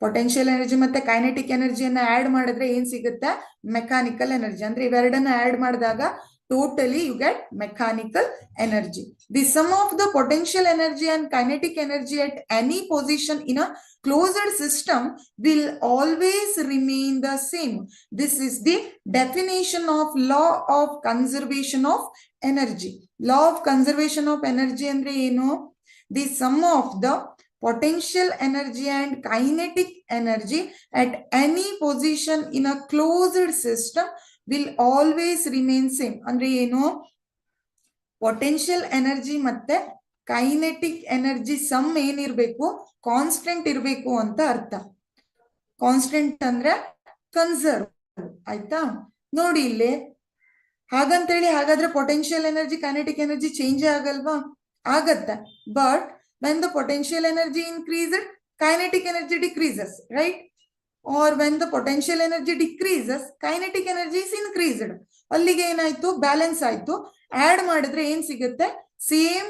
Potential energy ಮತ್ತೆ kinetic energy ಅನ್ನ add ಮಾಡಿದ್ರೆ ಏನ್ ಸಿಗುತ್ತೆ, mechanical energy. ಅಂದ್ರೆ ಇವೆರಡನ್ನ add ಮಾಡಿದಾಗ totally you get mechanical energy. The sum of the potential energy and kinetic energy at any position in a closed system will always remain the same. This is the definition of law of conservation of energy. Law of conservation of energy ಅಂದ್ರೆ ಏನು, the sum of the potential energy and kinetic energy at any position in a closed system will always remain same. ಅಂದ್ರೆ ಏನು, potential energy ಮತ್ತೆ kinetic energy some ಏನಿರ್ಬೇಕು, constant ಇರ್ಬೇಕು ಅಂತ ಅರ್ಥ. Constant ಅಂದ್ರೆ ಕನ್ಸರ್ವ್, ಆಯ್ತಾ. ನೋಡಿ ಇಲ್ಲಿ ಹಾಗಂತೇಳಿ ಹಾಗಾದ್ರೆ potential energy kinetic energy change ಆಗಲ್ವಾ? ಆಗತ್ತೆ. But when the potential energy increases, kinetic energy decreases, right? Or when the potential energy decreases, kinetic energy is increased. ಅಲ್ಲಿಗೆ ಏನಾಯ್ತು, ಬ್ಯಾಲೆನ್ಸ್ ಆಯ್ತು. ಆಡ್ ಮಾಡಿದ್ರೆ ಏನ್ ಸಿಗುತ್ತೆ, ಸೇಮ್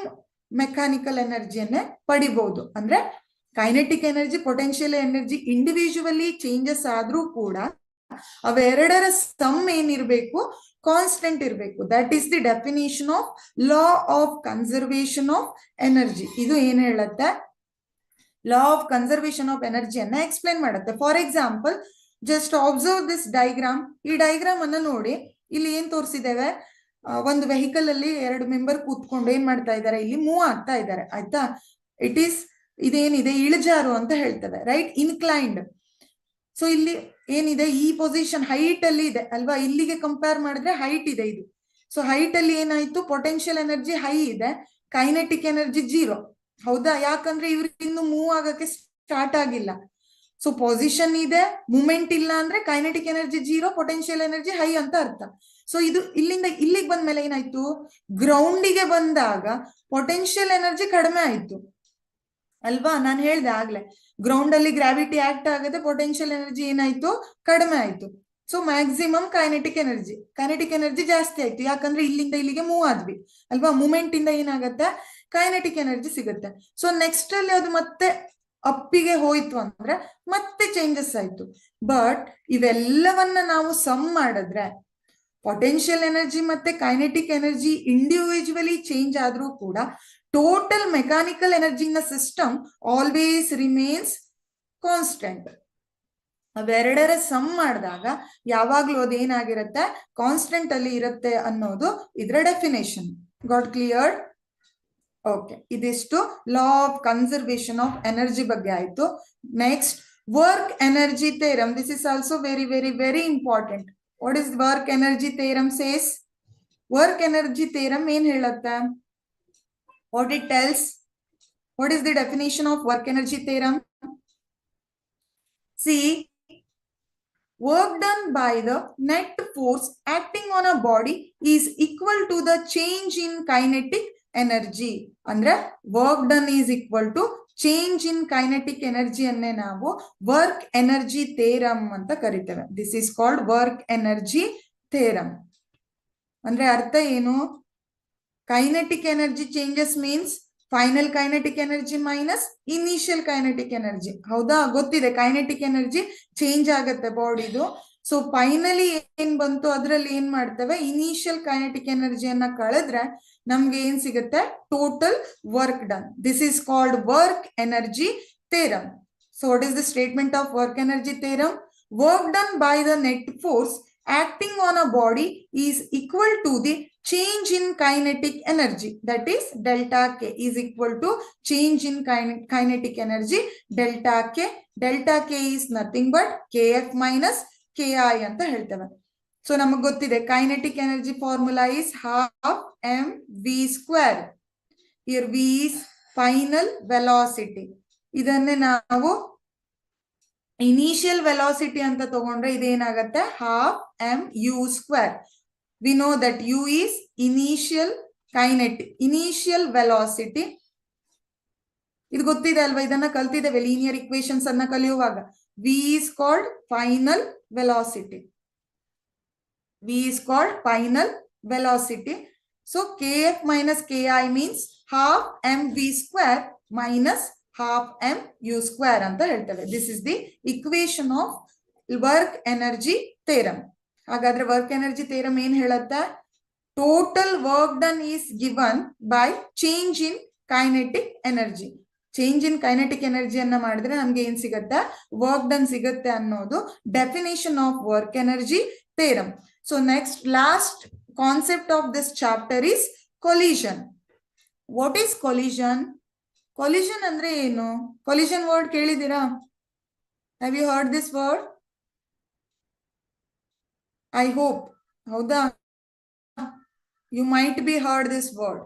ಮೆಕ್ಯಾನಿಕಲ್ ಎನರ್ಜಿಯನ್ನೇ ಪಡಿಬಹುದು. ಅಂದ್ರೆ kinetic energy, potential energy individually changes ಆದ್ರೂ ಕೂಡ ಅವೆರಡರ ಸಮ್ ಏನಿರ್ಬೇಕು, ಕಾನ್ಸ್ಟೆಂಟ್ ಇರಬೇಕು. That is the definition of law of conservation of energy. ಇದು ಏನ್ ಹೇಳುತ್ತೆ, ಲಾ ಆಫ್ ಕನ್ಸರ್ವೇಷನ್ ಆಫ್ ಎನರ್ಜಿಯನ್ನ ಎಕ್ಸ್ಪ್ಲೇನ್ ಮಾಡುತ್ತೆ. For example, just observe this diagram. ಈ ಡೈಗ್ರಾಮ್ ಅನ್ನ ನೋಡಿ, ಇಲ್ಲಿ ಏನ್ ತೋರಿಸಿದ್ದೇವೆ, ಒಂದು ವೆಹಿಕಲ್ ಅಲ್ಲಿ 2 ಮೆಂಬರ್ ಕೂತ್ಕೊಂಡು ಏನ್ ಮಾಡ್ತಾ ಇದ್ದಾರೆ, ಇಲ್ಲಿ ಮೂವ್ ಆಗ್ತಾ ಇದ್ದಾರೆ, ಆಯ್ತಾ. ಇದೇನಿದೆ, ಇಳಿಜಾರು ಅಂತ ಹೇಳ್ತೇವೆ, ರೈಟ್, ಇನ್ಕ್ಲೈನ್ಡ್. ಸೊ ಇಲ್ಲಿ ಏನಿದೆ, ಈ ಪೊಸಿಷನ್ ಹೈಟ್ ಅಲ್ಲಿ ಇದೆ ಅಲ್ವಾ, ಇಲ್ಲಿಗೆ ಕಂಪೇರ್ ಮಾಡಿದ್ರೆ ಹೈಟ್ ಇದೆ ಇದು. ಸೊ ಹೈಟ್ ಅಲ್ಲಿ ಏನಾಯ್ತು, ಪೊಟೆನ್ಷಿಯಲ್ ಎನರ್ಜಿ ಹೈ ಇದೆ, ಕೈನೆಟಿಕ್ ಎನರ್ಜಿ 0. ಹೌದಾ? ಯಾಕಂದ್ರೆ ಇವ್ರಿಗೆ ಇನ್ನು ಮೂವ್ ಆಗಕ್ಕೆ ಸ್ಟಾರ್ಟ್ ಆಗಿಲ್ಲ. ಸೊ ಪೊಸಿಷನ್ ಇದೆ, ಮೂಮೆಂಟ್ ಇಲ್ಲ ಅಂದ್ರೆ kinetic energy 0, potential energy high ಅಂತ ಅರ್ಥ. ಸೊ ಇದು ಇಲ್ಲಿಂದ ಇಲ್ಲಿಗೆ ಬಂದ್ಮೇಲೆ ಏನಾಯ್ತು, ಗ್ರೌಂಡಿಗೆ ಬಂದಾಗ ಪೊಟೆನ್ಷಿಯಲ್ ಎನರ್ಜಿ ಕಡಿಮೆ ಆಯ್ತು ಅಲ್ವಾ. ನಾನು ಹೇಳ್ದೆ ಆಗ್ಲೇ, ಗ್ರೌಂಡ್ ಅಲ್ಲಿ ಗ್ರಾವಿಟಿ ಆಕ್ಟ್ ಆಗದೆ ಪೊಟೆನ್ಷಿಯಲ್ ಎನರ್ಜಿ ಏನಾಯ್ತು, ಕಡಿಮೆ ಆಯ್ತು. ಸೊ ಮ್ಯಾಕ್ಸಿಮಮ್ ಕೈನೆಟಿಕ್ ಎನರ್ಜಿ ಜಾಸ್ತಿ ಆಯ್ತು, ಯಾಕಂದ್ರೆ ಇಲ್ಲಿಂದ ಇಲ್ಲಿಗೆ ಮೂವ್ ಆದ್ವಿ ಅಲ್ವಾ. ಮೂಮೆಂಟ್ ಇಂದ ಏನಾಗತ್ತೆ, ಕೈನೆಟಿಕ್ ಎನರ್ಜಿ ಸಿಗುತ್ತೆ. ಸೊ ನೆಕ್ಸ್ಟ್ ಅಲ್ಲಿ ಅದು ಮತ್ತೆ ಅಪ್ಪಿಗೆ ಹೋಯ್ತು ಅಂದ್ರೆ ಮತ್ತೆ ಚೇಂಜಸ್ ಆಯ್ತು. ಬಟ್ ಇವೆಲ್ಲವನ್ನ ನಾವು ಸಮ್ ಮಾಡಿದ್ರೆ, ಪೊಟೆನ್ಷಿಯಲ್ ಎನರ್ಜಿ ಮತ್ತೆ ಕೈನೆಟಿಕ್ ಎನರ್ಜಿ ಇಂಡಿವಿಜುವಲಿ ಚೇಂಜ್ ಆದ್ರೂ ಕೂಡ total mechanical energy in the system always remains constant. ಅವೆರಡರ ಸಮ್ ಮಾಡಿದಾಗ ಯಾವಾಗ್ಲೂ ಅದೇನಾಗಿರುತ್ತೆ, ಕಾನ್ಸ್ಟೆಂಟ್ ಅಲ್ಲಿ ಇರುತ್ತೆ ಅನ್ನೋದು ಇದರ ಡೆಫಿನೇಷನ್. Got clear? ಓಕೆ, ಇದಿಷ್ಟು ಲಾ ಆಫ್ ಕನ್ಸರ್ವೇಷನ್ ಆಫ್ ಎನರ್ಜಿ ಬಗ್ಗೆ ಆಯ್ತು. Next, work energy theorem. This is also very very very important. What is work energy theorem says? Work energy theorem ಏನ್ ಹೇಳುತ್ತೆ? What it tells? What is the definition of work energy theorem? See, work done by the net force acting on a body is equal to the change in kinetic energy. Andre work done is equal to change in kinetic energy anne ನಾವು work energy theorem ಅಂತ ಕರೀತೇವೆ. This is called work energy theorem. ಅಂದ್ರೆ ಅರ್ಥ ಏನು? Kinetic energy changes means final kinetic energy minus initial kinetic energy. ಹೌದಾ? ಗೊತ್ತಿದೆ, kinetic energy change ಆಗತ್ತೆ ಬಾಡಿದು. So finally ಏನ್ ಬಂತು ಅದ್ರಲ್ಲಿ ಏನ್ ಮಾಡ್ತೇವೆ, ಇನಿಷಿಯಲ್ ಕೈನೆಟಿಕ್ ಎನರ್ಜಿಯನ್ನ ಕಳೆದ್ರೆ ನಮ್ಗೆ ಏನ್ ಸಿಗುತ್ತೆ, total work done. This is called work energy theorem. So what is the statement of work energy theorem? Work done by the net force acting on a body is equal to the change in kinetic energy, that is delta K is equal to change in kinetic energy delta K. Delta K is nothing but Kf minus Ki ಅಂತ ಹೇಳ್ತೇವೆ. So ನಮಗೆ ಗೊತ್ತಿದೆ kinetic energy formula is half mv square. Here v is final velocity. ಇದನ್ನೇ ನಾವು initial velocity ಅಂತ ತಗೊಂಡ್ರೆ ಇದೇನಾಗತ್ತೆ, half M U square. We know that U is initial initial velocity. ಇದು ಗೊತ್ತಿದೆ ಅಲ್ವಾ, ಇದನ್ನ ಕಲ್ತಿದ್ದೇವೆ ಲೀನಿಯರ್ ಇಕ್ವೇಶನ್ಸ್ ಅನ್ನ ಕಲಿಯುವಾಗ. V is called final velocity. V is called final velocity. So K F minus K I means half M V square minus half m u square ಅಂತ ಹೇಳ್ತೇವೆ. This is the equation of work energy theorem. ಹಾಗಾದ್ರೆ work energy theorem ಏನ್ ಹೇಳುತ್ತೆ, total work done is given by change in kinetic energy. Change in kinetic ಎನರ್ಜಿಯನ್ನ ಮಾಡಿದ್ರೆ ನಮ್ಗೆ ಏನ್ ಸಿಗುತ್ತೆ, ವರ್ಕ್ ಡನ್ ಸಿಗುತ್ತೆ ಅನ್ನೋದು definition of work energy theorem. So next last concept of this chapter is collision. What is collision? Collision ಅಂದ್ರೆ ಏನು? Collision word ಕೇಳಿದ್ದೀರಾ? Have you heard this word? I hope. ಹೌದಾ? You might be heard this word.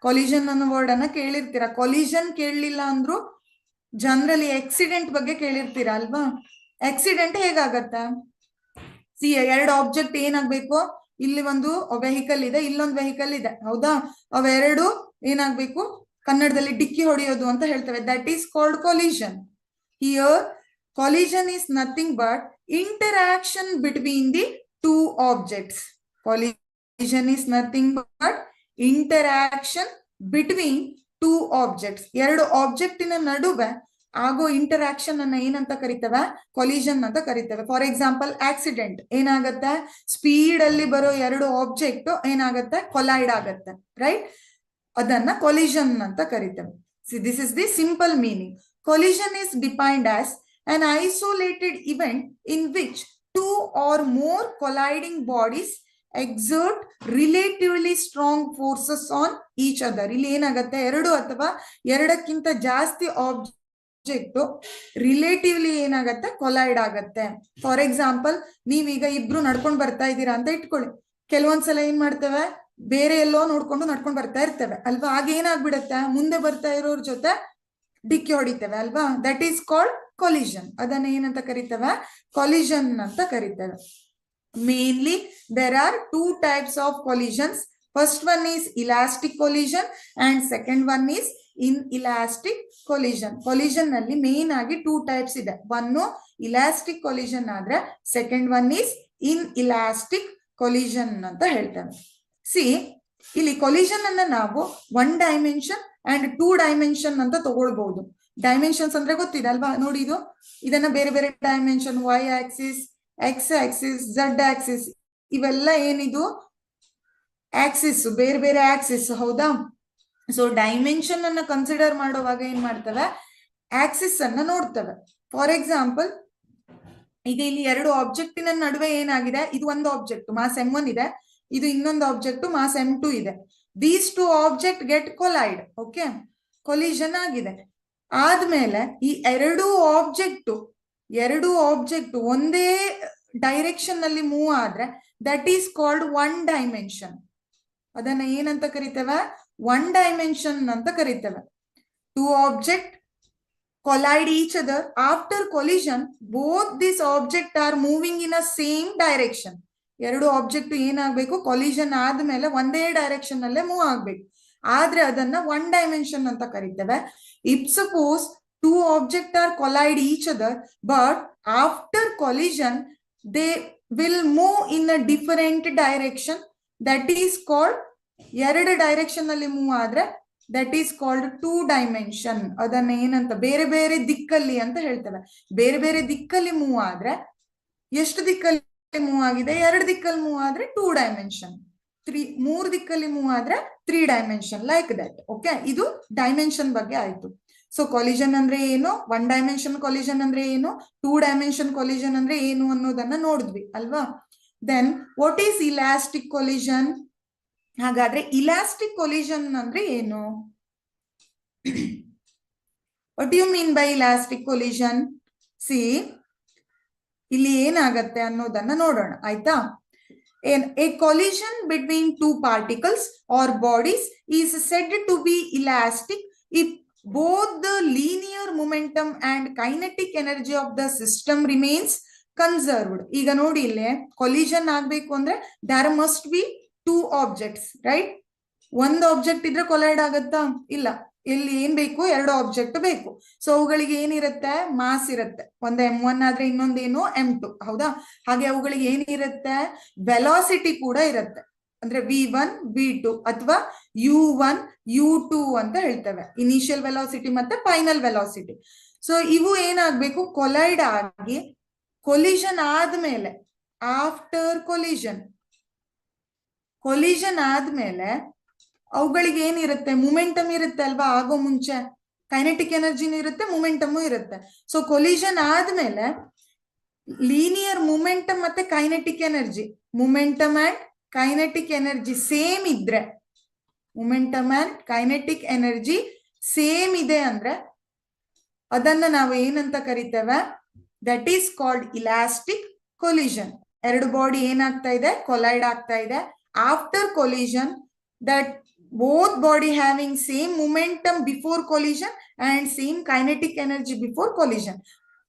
Collision ಅನ್ನೋ word ಅನ್ನ ಕೇಳಿರ್ತೀರಾ. Collision ಕೇಳಲಿಲ್ಲ ಅಂದ್ರು generally accident ಬಗ್ಗೆ ಕೇಳಿರ್ತೀರಾ ಅಲ್ವಾ? ಆಕ್ಸಿಡೆಂಟ್ ಹೇಗಾಗತ್ತ? ಸಿ, ಎರಡು ಆಬ್ಜೆಕ್ಟ್ ಏನಾಗ್ಬೇಕು? ಇಲ್ಲಿ ಒಂದು ವೆಹಿಕಲ್ ಇದೆ, ಇಲ್ಲೊಂದು ವೆಹಿಕಲ್ ಇದೆ, ಹೌದಾ? ಅವೆರಡು ಏನಾಗ್ಬೇಕು? ಕನ್ನಡದಲ್ಲಿ ಡಿಕ್ಕಿ ಹೊಡೆಯೋದು ಅಂತ ಹೇಳ್ತೇವೆ. That is called collision. Here collision is nothing but interaction between the two objects. Collision is nothing but interaction between two objects. ಎರಡು ಆಬ್ಜೆಕ್ಟಿನ ನಡುವೆ ಆಗೋ ಇಂಟರಾಕ್ಷನ್ ಅನ್ನ ಏನಂತ ಕರಿತೇವೆ? ಕೊಲಿಷನ್ ಅಂತ ಕರಿತೇವೆ. ಫಾರ್ ಎಕ್ಸಾಂಪಲ್, ಆಕ್ಸಿಡೆಂಟ್ ಏನಾಗತ್ತೆ? ಸ್ಪೀಡ್ ಅಲ್ಲಿ ಬರೋ ಎರಡು ಆಬ್ಜೆಕ್ಟ್ ಏನಾಗತ್ತೆ? ಕೊಲೈಡ್ ಆಗತ್ತೆ, ರೈಟ್? ಅದನ್ನ ಕೊಲಿಷನ್ ಅಂತ ಕರಿತೇವೆ. This is the simple meaning. Collision is defined as an isolated event in which two or more colliding bodies exert relatively strong forces on each other. ಇಲ್ಲಿ ಏನಾಗತ್ತೆ? ಎರಡು ಅಥವಾ ಎರಡಕ್ಕಿಂತ ಜಾಸ್ತಿ ಆಬ್ಜೆಕ್ಟ್ ರಿಲೇಟಿವ್ಲಿ ಏನಾಗತ್ತೆ? ಕೊಲೈಡ್ ಆಗತ್ತೆ. ಫಾರ್ ಎಕ್ಸಾಂಪಲ್, ನೀವೀಗ ಇಬ್ರು ನಡ್ಕೊಂಡು ಬರ್ತಾ ಇದ್ದೀರಾ ಅಂತ ಇಟ್ಕೊಳ್ಳಿ. ಕೆಲವೊಂದ್ಸಲ ಏನ್ ಮಾಡ್ತೇವೆ? ಬೇರೆ ಎಲ್ಲೋ ನೋಡ್ಕೊಂಡು ನಡ್ಕೊಂಡು ಬರ್ತಾ ಇರ್ತೇವೆ ಅಲ್ವಾ? ಆಗ ಏನಾಗ್ಬಿಡತ್ತೆ? ಮುಂದೆ ಬರ್ತಾ ಇರೋರ್ ಜೊತೆ ಡಿಕ್ಕಿ ಹೊಡಿತೇವೆ ಅಲ್ವಾ? That is called collision. ಅದನ್ನ ಏನಂತ ಕರಿತೇವೆ? ಕೊಲಿಷನ್ ಅಂತ ಕರಿತೇವೆ. Mainly there are two types of collisions. First one is elastic collision and second one is inelastic collision. Collision ನಲ್ಲಿ ಮೇನ್ ಆಗಿ ಟೂ ಟೈಪ್ಸ್ ಇದೆ. ಒಂದು ಇಲಾಸ್ಟಿಕ್ ಕೊಲಿಷನ್ ಆದ್ರೆ second one is inelastic collision ಅಂತ ಹೇಳ್ತೇವೆ. See, ಇಲ್ಲಿ collision ಅನ್ನ ನಾವು one dimension and two dimension ಅಂತ ತಗೊಳ್ಬಹುದು. ಡೈಮೆನ್ಷನ್ಸ್ ಅಂದ್ರೆ ಗೊತ್ತಿದೆ ಅಲ್ವಾ? ನೋಡಿ, ಇದನ್ನ ಬೇರೆ ಬೇರೆ dimension, Y axis, X axis, Z axis, ಇವೆಲ್ಲ ಏನಿದು ಆಕ್ಸಿಸ್, ಬೇರೆ ಬೇರೆ ಆಕ್ಸಿಸ್, ಹೌದಾ? ಸೊ ಡೈಮೆನ್ಷನ್ ಅನ್ನ ಕನ್ಸಿಡರ್ ಮಾಡುವಾಗ ಏನ್ ಮಾಡ್ತೇವೆ? ಆಕ್ಸಿಸ್ ಅನ್ನ ನೋಡ್ತೇವೆ. ಫಾರ್ ಎಕ್ಸಾಂಪಲ್, ಈಗ ಇಲ್ಲಿ ಎರಡು ಆಬ್ಜೆಕ್ಟಿನ ನಡುವೆ ಏನಾಗಿದೆ? ಇದು ಒಂದು ಆಬ್ಜೆಕ್ಟ್ ಮಾಸ್ m1 ಇದೆ, ಇದು ಇನ್ನೊಂದು ಆಬ್ಜೆಕ್ಟ್ ಮಾಸ್ m2 ಇದೆ. These two object get collide. Okay, collision ಆಗಿದೆ. ಆದ್ಮೇಲೆ ಈ ಎರಡು ಆಬ್ಜೆಕ್ಟ್ ಒಂದೇ ಡೈರೆಕ್ಷನ್ ನಲ್ಲಿ ಮೂವ್ ಆದ್ರೆ that is called one dimension. ಅದನ್ನ ಏನಂತ ಕರಿತೇವೆ? ಒನ್ ಡೈಮೆನ್ಷನ್ ಅಂತ ಕರಿತೇವೆ. Two object collide each other. After collision, both these objects are moving in a same direction. ಎರಡು ಆಬ್ಜೆಕ್ಟ್ ಏನಾಗಬೇಕು? ಕೊಲಿಷನ್ ಆದ್ಮೇಲೆ ಒಂದೇ ಡೈರೆಕ್ಷನ್ ಅಲ್ಲೇ ಮೂವ್ ಆಗ್ಬೇಕು. ಆದ್ರೆ ಅದನ್ನ ಒನ್ ಡೈಮೆನ್ಷನ್ ಅಂತ ಕರಿತೇವೆ. If suppose two object are collide each other, but after collision they will move in a different direction, that is called, ಎರಡು ಡೈರೆಕ್ಷನ್ ಅಲ್ಲಿ ಮೂವ್ ಆದ್ರೆ that is called two dimension. ಅದನ್ನ ಏನಂತ? ಬೇರೆ ಬೇರೆ ದಿಕ್ಕಲ್ಲಿ ಅಂತ ಹೇಳ್ತೇವೆ. ಬೇರೆ ಬೇರೆ ದಿಕ್ಕಲ್ಲಿ ಮೂವ್ ಆದ್ರೆ, ಎಷ್ಟು ದಿಕ್ಕಲ್ಲಿ ಮೂವ್ ಆಗಿದೆ? ಎರಡು ದಿಕ್ಕಲ್ಲಿ ಮೂವ್ ಆದ್ರೆ ಟೂ ಡೈಮೆನ್ಷನ್, ಮೂರು ದಿಕ್ಕಲ್ಲಿ ಮೂವ್ ಆದ್ರೆ three dimension, like that. Okay, ಇದು ಡೈಮೆನ್ಷನ್ ಬಗ್ಗೆ ಆಯ್ತು. ಸೊ ಕೊಲಿಷನ್ ಅಂದ್ರೆ ಏನು, ಒನ್ ಡೈಮೆನ್ಷನ್ ಕೊಲಿಷನ್ ಅಂದ್ರೆ ಏನು, ಟೂ ಡೈಮೆನ್ಷನ್ ಕೊಲಿಷನ್ ಅಂದ್ರೆ ಏನು ಅನ್ನೋದನ್ನ ನೋಡಿದ್ವಿ ಅಲ್ವಾ? Then what is elastic collision? ಹಾಗಾದ್ರೆ ಇಲಾಸ್ಟಿಕ್ ಕೊಲಿಷನ್ ಅಂದ್ರೆ ಏನು? What you mean by elastic collision? See, ಇಲ್ಲಿ ಏನಾಗತ್ತೆ ಅನ್ನೋದನ್ನ ನೋಡೋಣ, ಆಯ್ತಾ? A collision between two particles or bodies is said to be elastic if both the linear momentum and kinetic energy of the system remains conserved. ಈಗ ನೋಡಿ, ಇಲ್ಲಿ collision ಆಗ್ಬೇಕು ಅಂದ್ರೆ there must be two objects, right? ಒಂದು object ಇದ್ರೆ collide ಆಗತ್ತಾ? ಇಲ್ಲ. ಇಲ್ಲಿ ಏನ್ ಬೇಕು? ಎರಡು ಆಬ್ಜೆಕ್ಟ್ ಬೇಕು. ಸೊ ಅವುಗಳಿಗೆ ಏನಿರುತ್ತೆ? ಮಾಸ್ ಇರುತ್ತೆ. ಒಂದು m1 ಆದ್ರೆ ಇನ್ನೊಂದೇನು m2, ಹೌದಾ? ಹಾಗೆ ಅವುಗಳಿಗೆ ಏನಿರುತ್ತೆ? ವೆಲಾಸಿಟಿ ಕೂಡ ಇರುತ್ತೆ. ಅಂದ್ರೆ v1 v2 ಅಥವಾ u1 u2 ಅಂತ ಹೇಳ್ತೇವೆ. ಇನಿಷಿಯಲ್ ವೆಲಾಸಿಟಿ ಮತ್ತೆ ಫೈನಲ್ ವೆಲಾಸಿಟಿ. ಸೊ ಇವು ಏನಾಗ್ಬೇಕು? ಕೊಲೈಡ್ ಆಗಿ ಕೊಲಿಷನ್ ಆದ್ಮೇಲೆ, ಆಫ್ಟರ್ ಕೊಲಿಷನ್ ಆದ್ಮೇಲೆ ಅವುಗಳಿಗೆ ಏನಿರುತ್ತೆ? ಮೊಮೆಂಟಮ್ ಇರುತ್ತೆ ಅಲ್ವಾ? ಆಗೋ ಮುಂಚೆ ಕೈನೆಟಿಕ್ ಎನರ್ಜಿನೂ ಇರುತ್ತೆ, ಮೊಮೆಂಟಮು ಇರುತ್ತೆ. ಸೊ ಕೊಲಿಷನ್ ಆದ್ಮೇಲೆ ಲೀನಿಯರ್ ಮೊಮೆಂಟಮ್ ಮತ್ತೆ kinetic energy, momentum and kinetic energy same ಇದ್ರೆ, momentum and kinetic energy same ಇದೆ ಅಂದ್ರೆ ಅದನ್ನ ನಾವು ಏನಂತ ಕರಿತೇವೆ, that is called elastic collision. ಎರಡು ಬಾಡಿ ಏನಾಗ್ತಾ ಇದೆ, ಕೊಲೈಡ್ ಆಗ್ತಾ ಇದೆ. After collision, that both body having same momentum before collision and same kinetic energy before collision.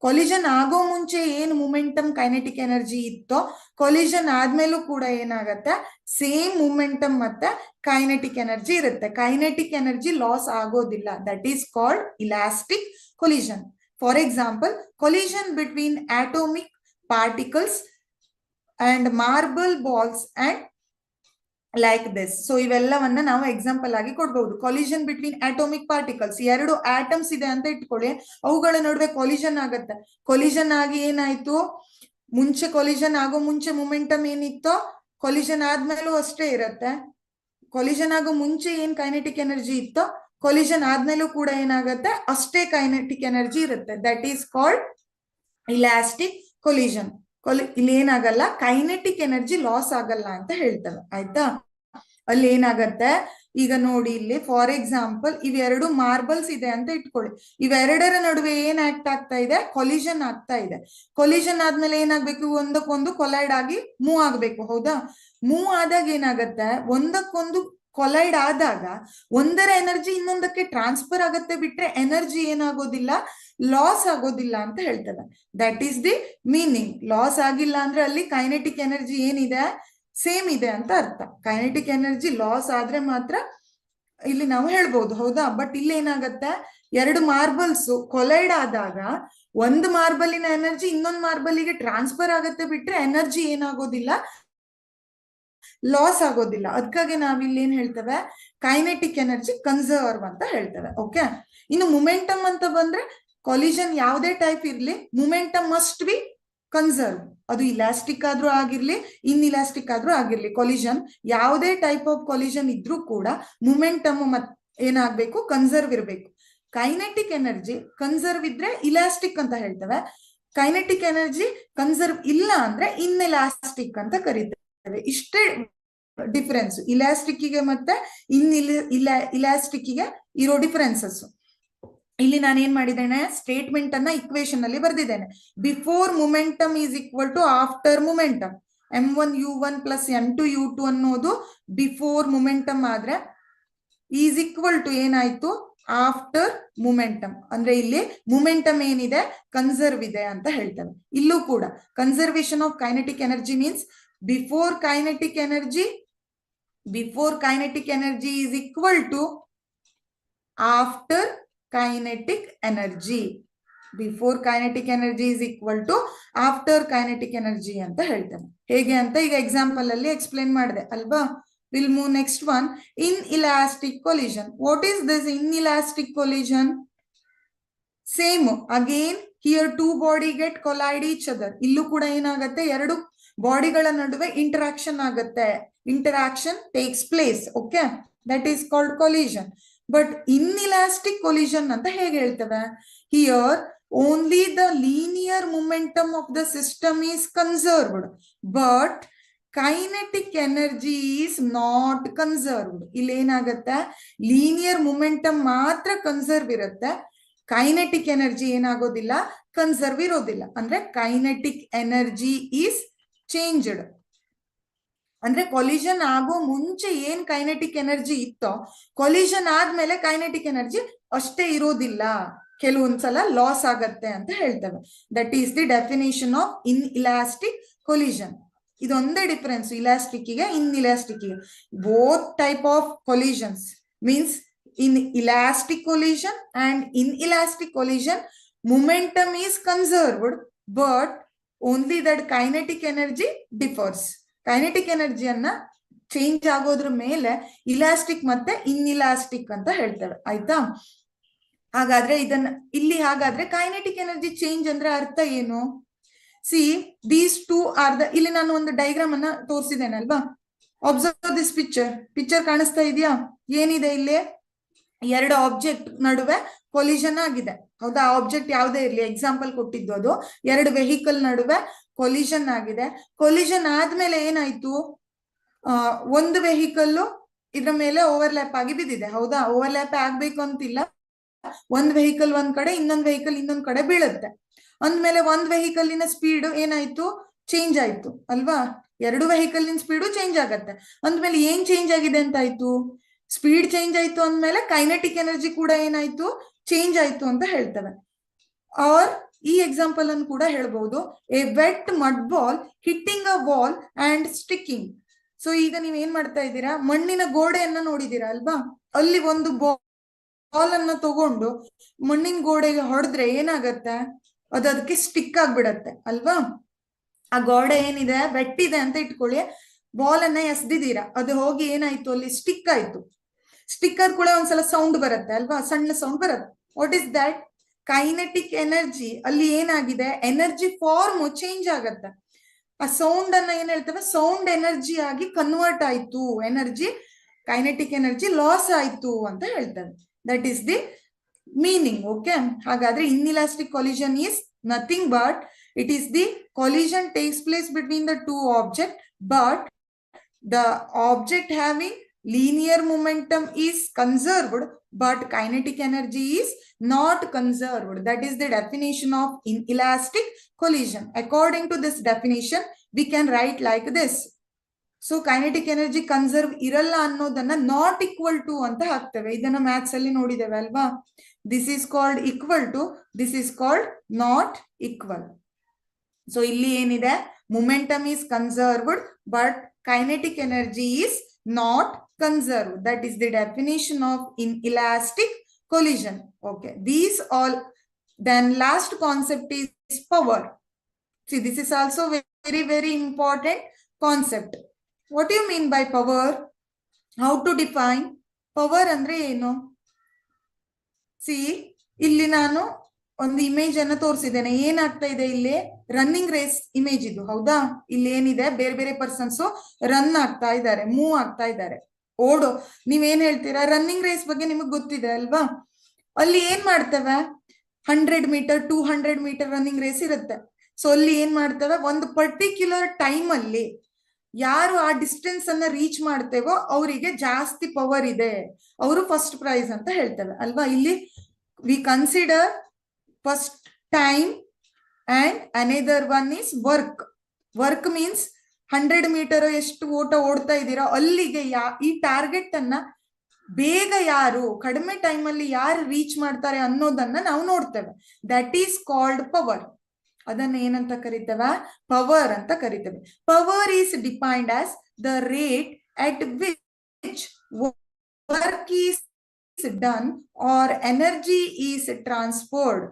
Collision ಆಗೋ ಮುಂಚೆ ಏನು ಮೊಮೆಂಟಮ್ ಕೈನೆಟಿಕ್ ಎನರ್ಜಿ ಇತ್ತೋ, ಕೊಲಿಷನ್ ಆದ್ಮೇಲೂ ಕೂಡ ಏನಾಗತ್ತೆ, ಸೇಮ್ ಮೊಮೆಂಟಮ್ ಮತ್ತೆ ಕೈನೆಟಿಕ್ ಎನರ್ಜಿ ಇರುತ್ತೆ. ಕೈನೆಟಿಕ್ ಎನರ್ಜಿ ಲಾಸ್ ಆಗೋದಿಲ್ಲ. That is called elastic collision. For example, collision between atomic particles and marble balls and like this. So ಇವೆಲ್ಲವನ್ನ ನಾವು ಎಕ್ಸಾಂಪಲ್ ಆಗಿ ಕೊಡ್ಬಹುದು. ಕೊಲಿಷನ್ ಬಿಟ್ವೀನ್ ಆಟೋಮಿಕ್ ಪಾರ್ಟಿಕಲ್ಸ್, ಎರಡು ಆಟಮ್ಸ್ ಇದೆ ಅಂತ ಇಟ್ಕೊಳ್ಳಿ, ಅವುಗಳ ನಡುವೆ ಕೊಲಿಷನ್ ಆಗತ್ತೆ. ಕೊಲಿಷನ್ ಆಗಿ ಏನಾಯ್ತು, ಮುಂಚೆ ಕೊಲಿಷನ್ ಆಗೋ ಮುಂಚೆ ಮೊಮೆಂಟಮ್ ಏನಿತ್ತೋ ಕೊಲಿಷನ್ ಆದ್ಮೇಲೂ ಅಷ್ಟೇ ಇರತ್ತೆ. ಕೊಲಿಷನ್ ಆಗೋ ಮುಂಚೆ ಏನ್ ಕೈನೆಟಿಕ್ ಎನರ್ಜಿ ಇತ್ತೋ ಕೊಲಿಷನ್ ಆದ್ಮೇಲೂ ಕೂಡ ಏನಾಗತ್ತೆ, ಅಷ್ಟೇ ಕೈನೆಟಿಕ್ ಎನರ್ಜಿ ಇರುತ್ತೆ. That is called elastic collision. ಇಲ್ಲಿ ಏನಾಗಲ್ಲ, ಕೈನೆಟಿಕ್ ಎನರ್ಜಿ ಲಾಸ್ ಆಗಲ್ಲ ಅಂತ ಹೇಳ್ತೇವೆ. ಆಯ್ತಾ? ಅಲ್ಲಿ ಏನಾಗತ್ತೆ, ಈಗ ನೋಡಿ ಇಲ್ಲಿ ಫಾರ್ ಎಕ್ಸಾಂಪಲ್ ಇವೆರಡು ಮಾರ್ಬಲ್ಸ್ ಇದೆ ಅಂತ ಇಟ್ಕೊಳ್ಳಿ. ಇವೆರಡರ ನಡುವೆ ಏನ್ ಆಕ್ಟ್ ಆಗ್ತಾ ಇದೆ, ಕೊಲಿಷನ್ ಆಗ್ತಾ ಇದೆ. ಕೊಲಿಷನ್ ಆದ್ಮೇಲೆ ಏನಾಗ್ಬೇಕು, ಒಂದಕ್ಕೊಂದು ಕೊಲೈಡ್ ಆಗಿ ಮೂವ್ ಆಗ್ಬೇಕು. ಹೌದಾ? ಮೂವ್ ಆದಾಗ ಏನಾಗತ್ತೆ, ಒಂದಕ್ಕೊಂದು ಕೊಲೈಡ್ ಆದಾಗ ಒಂದರ ಎನರ್ಜಿ ಇನ್ನೊಂದಕ್ಕೆ ಟ್ರಾನ್ಸ್ಫರ್ ಆಗತ್ತೆ ಬಿಟ್ರೆ ಎನರ್ಜಿ ಏನಾಗೋದಿಲ್ಲ, ಲಾಸ್ ಆಗೋದಿಲ್ಲ ಅಂತ ಹೇಳ್ತೇವೆ. That is the meaning. Loss ಆಗಿಲ್ಲ ಅಂದ್ರೆ ಅಲ್ಲಿ ಕೈನೆಟಿಕ್ ಎನರ್ಜಿ ಏನಿದೆ ಸೇಮ್ ಇದೆ ಅಂತ ಅರ್ಥ. ಕೈನೆಟಿಕ್ ಎನರ್ಜಿ ಲಾಸ್ ಆದ್ರೆ ಮಾತ್ರ ಇಲ್ಲಿ ನಾವು ಹೇಳ್ಬೋದು. ಹೌದಾ? ಬಟ್ ಇಲ್ಲಿ ಏನಾಗತ್ತೆ, ಎರಡು ಮಾರ್ಬಲ್ಸ್ ಕೊಲೈಡ್ ಆದಾಗ ಒಂದು ಮಾರ್ಬಲಿನ ಎನರ್ಜಿ ಇನ್ನೊಂದು ಮಾರ್ಬಲಿಗೆ ಟ್ರಾನ್ಸ್ಫರ್ ಆಗತ್ತೆ ಬಿಟ್ರೆ ಎನರ್ಜಿ ಏನಾಗೋದಿಲ್ಲ, ಲಾಸ್ ಆಗೋದಿಲ್ಲ. ಅದಕ್ಕಾಗಿ ನಾವಿಲ್ಲಿ ಏನ್ ಹೇಳ್ತೇವೆ, ಕೈನೆಟಿಕ್ ಎನರ್ಜಿ ಕನ್ಸರ್ವ್ ಅಂತ ಹೇಳ್ತೇವೆ. ಓಕೆ. ಇನ್ನು ಮೊಮೆಂಟಮ್ ಅಂತ ಬಂದ್ರೆ, ಕೊಲಿಷನ್ ಯಾವುದೇ ಟೈಪ್ ಇರ್ಲಿ, ಮೊಮೆಂಟಮ್ ಮಸ್ಟ್ ಬಿ ಕನ್ಸರ್ವ್. ಅದು ಇಲಾಸ್ಟಿಕ್ ಆದ್ರೂ ಆಗಿರ್ಲಿ, ಇನ್ ಇಲಾಸ್ಟಿಕ್ ಆದ್ರೂ ಆಗಿರ್ಲಿ, ಕೊಲಿಷನ್ ಯಾವುದೇ ಟೈಪ್ ಆಫ್ ಕೊಲಿಷನ್ ಇದ್ರೂ ಕೂಡ ಮೊಮೆಂಟಮ್ ಏನಾಗ್ಬೇಕು, ಕನ್ಸರ್ವ್ ಇರಬೇಕು. ಕೈನೆಟಿಕ್ ಎನರ್ಜಿ ಕನ್ಸರ್ವ್ ಇದ್ರೆ ಇಲಾಸ್ಟಿಕ್ ಅಂತ ಹೇಳ್ತೇವೆ. ಕೈನೆಟಿಕ್ ಎನರ್ಜಿ ಕನ್ಸರ್ವ್ ಇಲ್ಲ ಅಂದ್ರೆ ಇನ್ಎಲಾಸ್ಟಿಕ್ ಅಂತ ಕರೀತೇವೆ. ಇಷ್ಟೇ ಡಿಫರೆನ್ಸ್ ಇಲಾಸ್ಟಿಕ್ಗೆ ಮತ್ತೆ ಇಲಾಸ್ಟಿಕ್ಗೆ ಇರೋ ಡಿಫರೆನ್ಸಸ್. ಇಲ್ಲಿ ನಾನು ಏನ್ ಮಾಡಿದ್ದೇನೆ, ಸ್ಟೇಟ್ಮೆಂಟ್ ಅನ್ನ ಇಕ್ವೇಶನ್ ಅಲ್ಲಿ ಬರ್ದಿದ್ದೇನೆ. Before momentum is equal to after momentum. m1u1 plus m2u2 ಅನ್ನೋದು ಬಿಫೋರ್ ಮೊಮೆಂಟಮ್ ಆದ್ರೆ ಈಸ್ ಈಕ್ವಲ್ ಟು ಏನಾಯ್ತು, ಆಫ್ಟರ್ ಮೊಮೆಂಟಮ್. ಅಂದ್ರೆ ಇಲ್ಲಿ ಮೊಮೆಂಟಮ್ ಏನಿದೆ, ಕನ್ಸರ್ವ್ ಇದೆ ಅಂತ ಹೇಳ್ತೇವೆ. ಇಲ್ಲೂ ಕೂಡ conservation of kinetic energy means before kinetic energy is equal to after kinetic energy. Before kinetic energy is equal to after kinetic energy ಅಂತ ಹೇಳ್ತೇನೆ. ಹೇಗೆ ಅಂತ ಈಗ ಎಕ್ಸಾಂಪಲ್ ಅಲ್ಲಿ ಎಕ್ಸ್ಪ್ಲೇನ್ ಮಾಡಿದೆ ಅಲ್ವಾ? We'll move next one. Inelastic collision. What is this inelastic collision? Same again, here two body get collide each other. ಇಲ್ಲೂ ಕೂಡ ಏನಾಗತ್ತೆ, ಎರಡು ಬಾಡಿಗಳ ನಡುವೆ ಇಂಟರಾಕ್ಷನ್ ಆಗತ್ತೆ. Interaction takes place. Okay, that is called collision. But inelastic collision ಅಂತ ಹೇಗೆ ಹೇಳ್ತೇವೆ? Here only the linear momentum of the system is conserved, but kinetic energy is not conserved. ಇಲ್ಲಿ ಏನಾಗತ್ತೆ, ಲೀನಿಯರ್ ಮೊಮೆಂಟಮ್ ಮಾತ್ರ ಕನ್ಸರ್ವ್ ಇರುತ್ತೆ, kinetic energy ಏನಾಗೋದಿಲ್ಲ, conserve ಇರೋದಿಲ್ಲ. ಅಂದ್ರೆ ಕೈನೆಟಿಕ್ ಎನರ್ಜಿ ಈಸ್ ಚೇಂಜ್ಡ್. ಅಂದ್ರೆ ಕೊಲಿಷನ್ ಆಗೋ ಮುಂಚೆ ಏನ್ ಕೈನೆಟಿಕ್ ಎನರ್ಜಿ ಇತ್ತೋ ಕೊಲಿಷನ್ ಆದ್ಮೇಲೆ ಕೈನೆಟಿಕ್ ಎನರ್ಜಿ ಅಷ್ಟೇ ಇರೋದಿಲ್ಲ, ಕೆಲವೊಂದ್ಸಲ ಲಾಸ್ ಆಗತ್ತೆ ಅಂತ ಹೇಳ್ತೇವೆ. That is the definition of inelastic collision. ಇದೊಂದೇ ಡಿಫರೆನ್ಸ್ ಇಲಾಸ್ಟಿಕ್ಗೆ ಇನ್ ಇಲಾಸ್ಟಿಕ್ಗೆ. Both type of collisions means in elastic collision and inelastic collision momentum is conserved, but only that kinetic energy differs. Kinetic energy ಅನ್ನ change ಆಗೋದ್ರ ಮೇಲೆ elastic ಮತ್ತೆ ಇನ್ಇಲಾಸ್ಟಿಕ್ ಅಂತ ಹೇಳ್ತೇವೆ. ಆಯ್ತಾ? ಹಾಗಾದ್ರೆ ಇದನ್ನ ಇಲ್ಲಿ ಹಾಗಾದ್ರೆ ಕೈನೆಟಿಕ್ ಎನರ್ಜಿ ಚೇಂಜ್ ಅಂದ್ರೆ ಅರ್ಥ ಏನು? See these two are the, ಇಲ್ಲಿ ನಾನು ಒಂದು ಡೈಗ್ರಾಮ್ ಅನ್ನ ತೋರಿಸಿದ್ದೇನೆ ಅಲ್ವಾ? ಅಬ್ಸರ್ವ್ ದಿಸ್ ಪಿಕ್ಚರ್ ಕಾಣಿಸ್ತಾ ಇದೆಯಾ? ಏನಿದೆ ಇಲ್ಲಿ? ಎರಡು ಆಬ್ಜೆಕ್ಟ್ ನಡುವೆ ಕೊಲಿಷನ್ ಆಗಿದೆ. ಹೌದಾ? ಆಬ್ಜೆಕ್ಟ್ ಯಾವುದೇ ಇರ್ಲಿ, ಎಕ್ಸಾಂಪಲ್ ಕೊಟ್ಟಿದ್ದು ಅದು. ಎರಡು ವೆಹಿಕಲ್ ನಡುವೆ ಕೊಲಿಷನ್ ಆಗಿದೆ. ಕೊಲಿಷನ್ ಆದ್ಮೇಲೆ ಏನಾಯ್ತು, ಒಂದು ವೆಹಿಕಲ್ ಇದ್ರ ಮೇಲೆ ಓವರ್ಲ್ಯಾಪ್ ಆಗಿ ಬಿದ್ದಿದೆ. ಹೌದಾ? ಓವರ್ಲ್ಯಾಪ್ ಆಗ್ಬೇಕು ಅಂತಿಲ್ಲ, ಒಂದ್ ವೆಹಿಕಲ್ ಒಂದ್ ಕಡೆ, ಇನ್ನೊಂದ್ ವೆಹಿಕಲ್ ಇನ್ನೊಂದ್ ಕಡೆ ಬೀಳುತ್ತೆ ಅಂದ್ಮೇಲೆ ಒಂದ್ ವೆಹಿಕಲ್ನ ಸ್ಪೀಡ್ ಏನಾಯ್ತು, ಚೇಂಜ್ ಆಯ್ತು ಅಲ್ವಾ. ಎರಡು ವೆಹಿಕಲ್ ಸ್ಪೀಡು ಚೇಂಜ್ ಆಗತ್ತೆ ಅಂದ್ಮೇಲೆ ಏನ್ ಚೇಂಜ್ ಆಗಿದೆ ಅಂತ ಆಯ್ತು, ಸ್ಪೀಡ್ ಚೇಂಜ್ ಆಯ್ತು ಅಂದ್ಮೇಲೆ ಕೈನೆಟಿಕ್ ಎನರ್ಜಿ ಕೂಡ ಏನಾಯ್ತು, ಚೇಂಜ್ ಆಯ್ತು ಅಂತ ಹೇಳ್ತೇವೆ. ಆರ್ ಈ ಎಕ್ಸಾಂಪಲ್ ಅನ್ನು ಕೂಡ ಹೇಳ್ಬಹುದು, a wet mud ball hitting a wall and sticking. So ಈಗ ನೀವ್ ಏನ್ ಮಾಡ್ತಾ ಇದ್ದೀರಾ, ಮಣ್ಣಿನ ಗೋಡೆಯನ್ನ ನೋಡಿದೀರಾ ಅಲ್ವಾ, ಅಲ್ಲಿ ಒಂದು ಬಾಲ್ ಅನ್ನ ತಗೊಂಡು ಮಣ್ಣಿನ ಗೋಡೆಗೆ ಹೊಡೆದ್ರೆ ಏನಾಗತ್ತೆ, ಅದು ಅದಕ್ಕೆ ಸ್ಟಿಕ್ ಆಗ್ಬಿಡತ್ತೆ ಅಲ್ವಾ. ಆ ಗೋಡೆ ಏನಿದೆ ವೆಟ್ಟಿದೆ ಅಂತ ಇಟ್ಕೊಳ್ಳಿ, ಬಾಲ್ ಅನ್ನ ಎಸ್ದಿದ್ದೀರಾ, ಅದು ಹೋಗಿ ಏನಾಯ್ತು ಅಲ್ಲಿ ಸ್ಟಿಕ್ ಆಯ್ತು. ಸ್ಟಿಕ್ ಆದ ಕೂಡ ಒಂದ್ಸಲ ಸೌಂಡ್ ಬರುತ್ತೆ ಅಲ್ವಾ, ಸಣ್ಣ ಸೌಂಡ್ ಬರುತ್ತೆ. What is that, kinetic energy. ಅಲ್ಲಿ ಏನಾಗಿದೆ, ಎನರ್ಜಿ ಫಾರ್ಮ್ ಚೇಂಜ್ ಆಗತ್ತೆ. ಆ ಸೌಂಡ್ ಅನ್ನ ಏನ್ ಹೇಳ್ತೇವೆ, ಸೌಂಡ್ ಎನರ್ಜಿ ಆಗಿ ಕನ್ವರ್ಟ್ ಆಯ್ತು, ಎನರ್ಜಿ ಕೈನೆಟಿಕ್ ಎನರ್ಜಿ ಲಾಸ್ ಆಯ್ತು ಅಂತ ಹೇಳ್ತೇವೆ. That is the meaning. Okay, ಹಾಗಾದ್ರೆ inelastic collision is nothing but it is the collision takes place between the two objects, but the object having linear momentum is conserved, but kinetic energy is not conserved. That is the definition of inelastic collision. According to this definition, we can write like this. So kinetic energy conserve ಇರಲ್ಲ ಅನ್ನೋದನ್ನ not equal to ಅಂತ ಹಾಕ್ತೇವೆ. ಇದನ್ನ maths ಅಲ್ಲಿ ನೋಡಿದ್ದೇವೆ ಅಲ್ವಾ. This is called equal to, this is called not equal. So ಇಲ್ಲಿ ಏನಿದೆ, momentum is conserved but kinetic energy is not conserved. That is the definition of inelastic collision. Okay, these all. Then last concept is power. See, this is also very very important concept. What do you mean by power? How to define power andre eno? See, ಇಲ್ಲಿ ನಾನು ಒಂದು image ಅನ್ನ ತೋರಿಸಿದ್ದೇನೆ. ಏನಾಗ್ತಾ ಇದೆ ಇಲ್ಲಿ, running race image ಇದು, ಹೌದಾ. ಇಲ್ಲಿ ಏನಿದೆ, ಬೇರೆ ಬೇರೆ ಪರ್ಸನ್ಸ್ ರನ್ ಆಗ್ತಾ ಇದ್ದಾರೆ, ಮೂವ್ ಆಗ್ತಾ ಇದ್ದಾರೆ, ಓಡೋ. ನೀವೇನ್ ಹೇಳ್ತೀರಾ, ರನ್ನಿಂಗ್ ರೇಸ್ ಬಗ್ಗೆ ನಿಮಗ್ ಗೊತ್ತಿದೆ ಅಲ್ವಾ. ಅಲ್ಲಿ ಏನ್ ಮಾಡ್ತೇವೆ, 100 ಮೀಟರ್ 200 ಮೀಟರ್ ರನ್ನಿಂಗ್ ರೇಸ್ ಇರುತ್ತೆ. ಸೊ ಅಲ್ಲಿ ಏನ್ ಮಾಡ್ತೇವೆ, ಒಂದು ಪರ್ಟಿಕ್ಯುಲರ್ ಟೈಮ್ ಅಲ್ಲಿ ಯಾರು ಆ ಡಿಸ್ಟೆನ್ಸ್ ಅನ್ನ ರೀಚ್ ಮಾಡ್ತೇವೋ ಅವರಿಗೆ ಜಾಸ್ತಿ ಪವರ್ ಇದೆ, ಅವರು ಫಸ್ಟ್ ಪ್ರೈಸ್ ಅಂತ ಹೇಳ್ತೇವೆ ಅಲ್ವಾ. ಇಲ್ಲಿ we consider first time and another one is work. Work means 100 metre ಎಷ್ಟು ಓಟ ಓಡ್ತಾ ಇದ್ದೀರಾ ಅಲ್ಲಿಗೆ ಈ ಟಾರ್ಗೆಟ್ ಅನ್ನ ಬೇಗ ಯಾರು, ಕಡಿಮೆ ಟೈಮ್ ಅಲ್ಲಿ ಯಾರು ರೀಚ್ ಮಾಡ್ತಾರೆ ಅನ್ನೋದನ್ನ ನಾವು ನೋಡ್ತೇವೆ. That is called power. ಅದನ್ನ ಏನಂತ ಕರಿತೇವೆ, ಪವರ್ ಅಂತ ಕರಿತೇವೆ. Power is defined as the rate at which work is done or energy is transferred.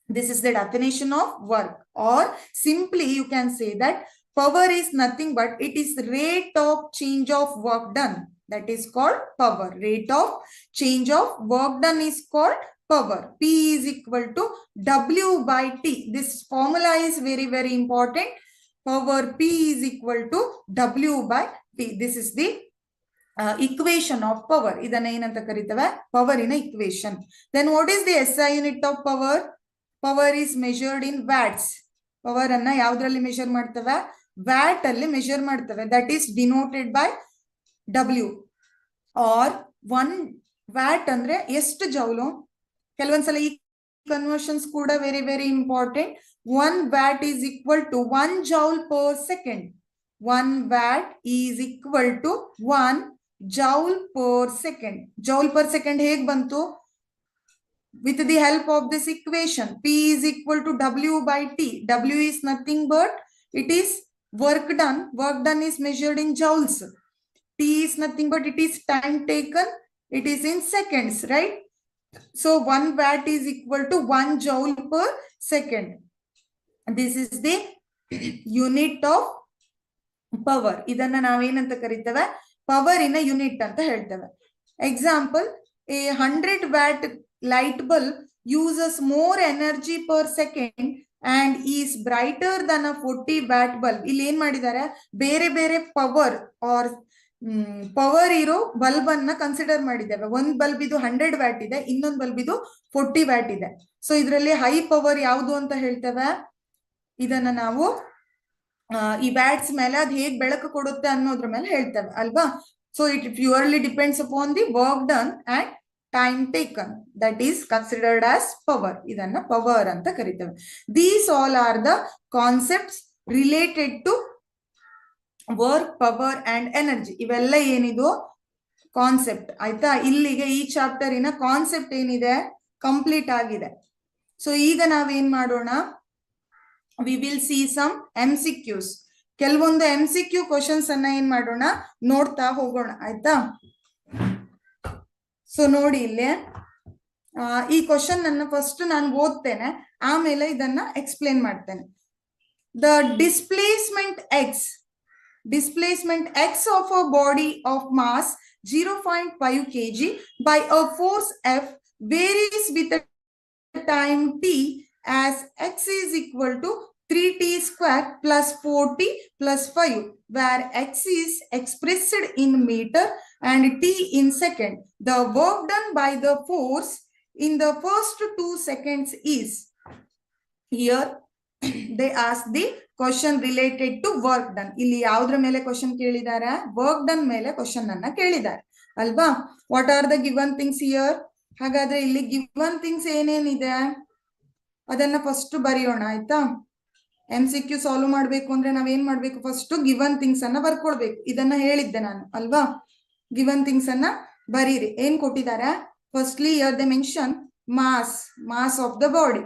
This is the definition of work, or simply you can say that power is nothing but it is rate of change of work done. That is called power. Rate of change of work done is called power. P is equal to W by T. This formula is very very important. Power P is equal to W by T. This is the equation of power. ಇದನ್ನ ಏನಂತ ಕರೀತೇವೆ, ಪವರಿನ equation. Then what is the SI unit of power? Power is measured in watts. Power ಅನ್ನ ಯಾವ್ದ್ರಲ್ಲಿ measure ಮಾಡ್ತೇವೆ, watt ಅಲ್ಲಿ measure ಮಾಡ್ತೇವೆ. That is denoted by W. Or 1 watt ಅಂದ್ರೆ ಎಷ್ಟು joule. ಕೆಲವೊಂದ್ಸಲ ಈ ಕನ್ವರ್ಷನ್ಸ್ ಕೂಡ very very important. 1 watt is equal to 1 joule per second. 1 watt is equal to 1 joule per second. Joule per second ಹೇಗ್ ಬಂತು, with the help of this equation. P is equal to W by T. W is nothing but it is work done. Work done is measured in joules. T is nothing but it is time taken. It is in seconds, right? So 1 watt is equal to 1 joule per second. This is the unit of power. ಇದನ್ನ ನಾವೇನಂತ ಕರಿತೇವೆ, power ಇನ unit ಅಂತ ಹೇಳ್ತೇವೆ. Example, a 100 watt light bulb uses more energy per second and is brighter than a 40 watt bulb. ಇಲ್ಲಿ ಏನ್ ಮಾಡಿದ್ದಾರೆ, ಬೇರೆ ಬೇರೆ ಪವರ್ ಆರ್ ಪವರ್ ಇರೋ ಬಲ್ಬ್ ಅನ್ನ ಕನ್ಸಿಡರ್ ಮಾಡಿದ್ದೇವೆ. ಒಂದ್ ಬಲ್ಬ್ ಇದು 100 ವ್ಯಾಟ್ ಇದೆ, ಇನ್ನೊಂದು ಬಲ್ಬ್ ಇದು 40 ವ್ಯಾಟ್ ಇದೆ. ಸೊ ಇದರಲ್ಲಿ ಹೈ ಪವರ್ ಯಾವುದು ಅಂತ ಹೇಳ್ತೇವೆ. ಇದನ್ನ ನಾವು ಈ ವ್ಯಾಟ್ಸ್ ಮೇಲೆ ಅದು ಹೇಗ್ ಬೆಳಕು ಕೊಡುತ್ತೆ ಅನ್ನೋದ್ರ ಮೇಲೆ ಹೇಳ್ತೇವೆ ಅಲ್ವಾ. So it purely depends upon the work done and time taken, that is considered as power. idanna power anta karitave. These all are the concepts related to work, power and energy. ಇವೆಲ್ಲ ಏನಿದು concept ಆಯ್ತಾ. ಇಲ್ಲಿಗೆ ಈ chapter ಇನ concept ಏನಿದೆ complete ಆಗಿದೆ. So ಈಗ ನಾವೇನ್ ಮಾಡೋಣ, we will see some MCQs. ಕೆಲವೊಂದು MCQ ಕ್ವಶನ್ಸ್ ಅನ್ನ ಏನ್ ಮಾಡೋಣ, ನೋಡ್ತಾ ಹೋಗೋಣ ಆಯ್ತಾ. ಸೊ ನೋಡಿ ಇಲ್ಲಿ ಈ ಕ್ವಶನ್ ಅನ್ನ ಫಸ್ಟ್ ನಾನು ಓದ್ತೇನೆ, ಆಮೇಲೆ ಇದನ್ನ ಎಕ್ಸ್ಪ್ಲೇನ್ ಮಾಡ್ತೇನೆ. The displacement x of a body of mass 0.5 kg by a force F varies with the time t as x is equal to 3t square plus 4t plus 5, where x is expressed in meter and t in second. The work done by the force in the first 2 seconds is. Here they ask the question related to work done. ಇಲ್ಲಿ ಯಾವುದ್ರ ಮೇಲೆ question ಕೇಳಿದ್ದಾರೆ, work done ಮೇಲೆ question ಅನ್ನ ಕೇಳಿದ್ದಾರೆ ಅಲ್ವಾ. What are the given things here. ಹಾಗಾದ್ರೆ ಇಲ್ಲಿ ಗಿವನ್ ಥಿಂಗ್ಸ್ ಏನೇನಿದೆ ಅದನ್ನ ಫಸ್ಟ್ ಬರೆಯೋಣ ಆಯ್ತಾ. MCQ ಸಾಲ್ವ್ ಮಾಡ್ಬೇಕು ಅಂದ್ರೆ ನಾವೇನ್ ಮಾಡ್ಬೇಕು, ಫಸ್ಟ್ ಗಿವನ್ ಥಿಂಗ್ಸ್ ಅನ್ನ ಬರ್ಕೊಳ್ಬೇಕು. ಇದನ್ನ ಹೇಳಿದ್ದೆ ನಾನು ಅಲ್ವಾ. ಗಿವನ್ ಥಿಂಗ್ಸ್ ಅನ್ನ ಬರೀರಿ. ಏನ್ ಕೊಟ್ಟಿದ್ದಾರೆ, firstly here they mention mass of the body.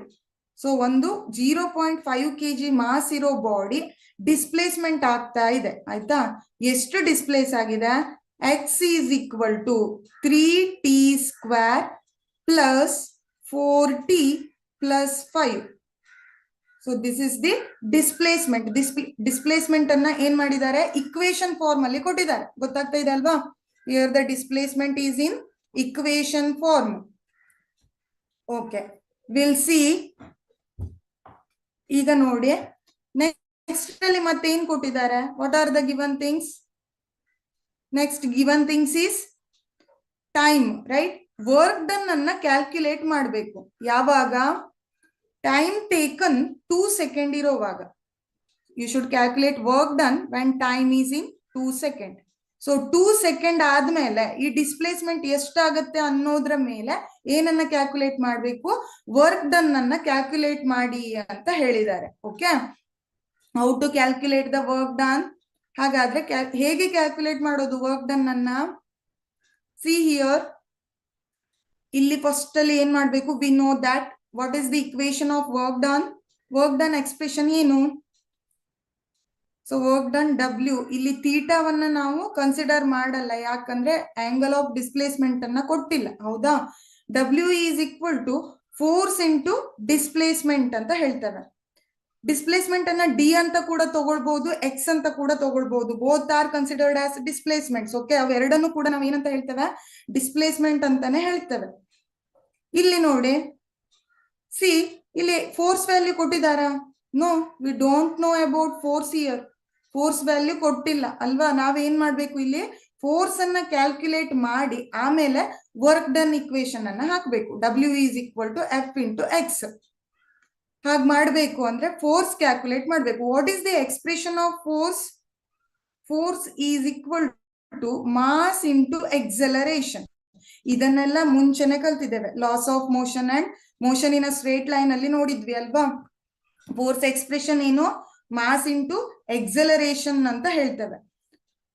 So ಒಂದು 0.5 kg ಮಾಸ್ ಇರೋ ಬಾಡಿ ಡಿಸ್ಪ್ಲೇಸ್ಮೆಂಟ್ ಆಗ್ತಾ ಇದೆ ಆಯ್ತಾ. ಎಷ್ಟು ಡಿಸ್ಪ್ಲೇಸ್ ಆಗಿದೆ, x is equal to 3t square plus 4t plus 5. So this is the displacement. Displacement ಅನ್ನ ಏನ್ ಮಾಡಿದ್ದಾರೆ, ಇಕ್ವೇಶನ್ ಫಾರ್ಮ್ ಅಲ್ಲಿ ಕೊಟ್ಟಿದ್ದಾರೆ. ಗೊತ್ತಾಗ್ತಾ ಇದೆ ಅಲ್ವಾ. Here the displacement is in equation form. Okay, will see. ಈಗ ನೋಡಿ ನೆಕ್ಸ್ಟ್ ಅಲ್ಲಿ ಮತ್ತೆ ಏನ್ ಕೊಟ್ಟಿದ್ದಾರೆ, what are the given things. Next given things is time, right. Work done ಅನ್ನ ಕ್ಯಾಲ್ಕುಲೇಟ್ ಮಾಡಬೇಕು. ಯಾವಾಗ, ಟೈಮ್ ಟೇಕನ್ 2 ಸೆಕೆಂಡ್ ಇರೋವಾಗ. You should calculate work done when time is in 2 second. ಸೊ 2 ಸೆಕೆಂಡ್ ಆದ್ಮೇಲೆ ಈ ಡಿಸ್ಪ್ಲೇಸ್ಮೆಂಟ್ ಎಷ್ಟಾಗತ್ತೆ ಅನ್ನೋದ್ರ ಮೇಲೆ ಏನನ್ನ ಕ್ಯಾಲ್ಕುಲೇಟ್ ಮಾಡಬೇಕು, ವರ್ಕ್ ಡನ್ ಅನ್ನ ಕ್ಯಾಲ್ಕುಲೇಟ್ ಮಾಡಿ ಅಂತ ಹೇಳಿದ್ದಾರೆ. Okay, how to calculate the work done. ಹಾಗಾದ್ರೆ ಹೇಗೆ ಕ್ಯಾಲ್ಕುಲೇಟ್ ಮಾಡೋದು ವರ್ಕ್ ಡನ್ ಅನ್ನ. ಸಿ ಹಿಯರ್, ಇಲ್ಲಿ ಫಸ್ಟ್ ಅಲ್ಲಿ ಏನ್ ಮಾಡ್ಬೇಕು, we know that what is the equation of work done. Work done expression ಏನು. So work done W. ಇಲ್ಲಿ ಥೀಟಾವನ್ನ ನಾವು ಕನ್ಸಿಡರ್ ಮಾಡಲ್ಲ, ಯಾಕಂದ್ರೆ ಆಂಗಲ್ ಆಫ್ ಡಿಸ್ಪ್ಲೇಸ್ಮೆಂಟ್ ಅನ್ನ ಕೊಟ್ಟಿಲ್ಲ ಹೌದಾ. W is equal to force into displacement ಅಂತ ಹೇಳ್ತಾರೆ. ಡಿಸ್ಪ್ಲೇಸ್ಮೆಂಟ್ ಅನ್ನ D ಅಂತ ಕೂಡ ತಗೊಳ್ಬಹುದು, X ಅಂತ ಕೂಡ ತಗೊಳ್ಬಹುದು. Both are considered as displacements. Okay, ಅವೆರಡನ್ನು ಕೂಡ ನಾವು ಏನಂತ ಹೇಳ್ತೇವೆ, ಡಿಸ್ಪ್ಲೇಸ್ಮೆಂಟ್ ಅಂತಾನೆ ಹೇಳ್ತೇವೆ. ಇಲ್ಲಿ ನೋಡಿ, ಸಿ ಇಲ್ಲಿ ಫೋರ್ಸ್ ವ್ಯಾಲ್ಯೂ ಕೊಟ್ಟಿದ್ದಾರಾ. No, we don't know about force here. Force value ಕೊಟ್ಟಿಲ್ಲ ಅಲ್ವಾ. ನಾವೇನ್ ಮಾಡ್ಬೇಕು, ಇಲ್ಲಿ ಫೋರ್ಸ್ ಅನ್ನ ಕ್ಯಾಲ್ಕುಲೇಟ್ ಮಾಡಿ ಆಮೇಲೆ ವರ್ಕ್ ಡನ್ ಇಕ್ವೇಶನ್ ಅನ್ನ ಹಾಕ್ಬೇಕು. W is equal to F into X. ಹಾಗೆ ಮಾಡ್ಬೇಕು ಅಂದ್ರೆ ಫೋರ್ಸ್ ಕ್ಯಾಲ್ಕುಲೇಟ್ ಮಾಡ್ಬೇಕು. What is the expression of force. Force is equal to mass into acceleration. ಇದನ್ನೆಲ್ಲ ಮುಂಚೆನೆ ಕಲ್ತಿದ್ದೇವೆ. Laws of motion and motion in straight line ಅಲ್ಲಿ ನೋಡಿದ್ವಿ ಅಲ್ವಾ. ಫೋರ್ಸ್ ಎಕ್ಸ್ಪ್ರೆಷನ್ ಏನು, ಮಾಸ್ ಇಂಟು ಎಕ್ಸಲರೇಷನ್ ಅಂತ ಹೇಳ್ತೇವೆ.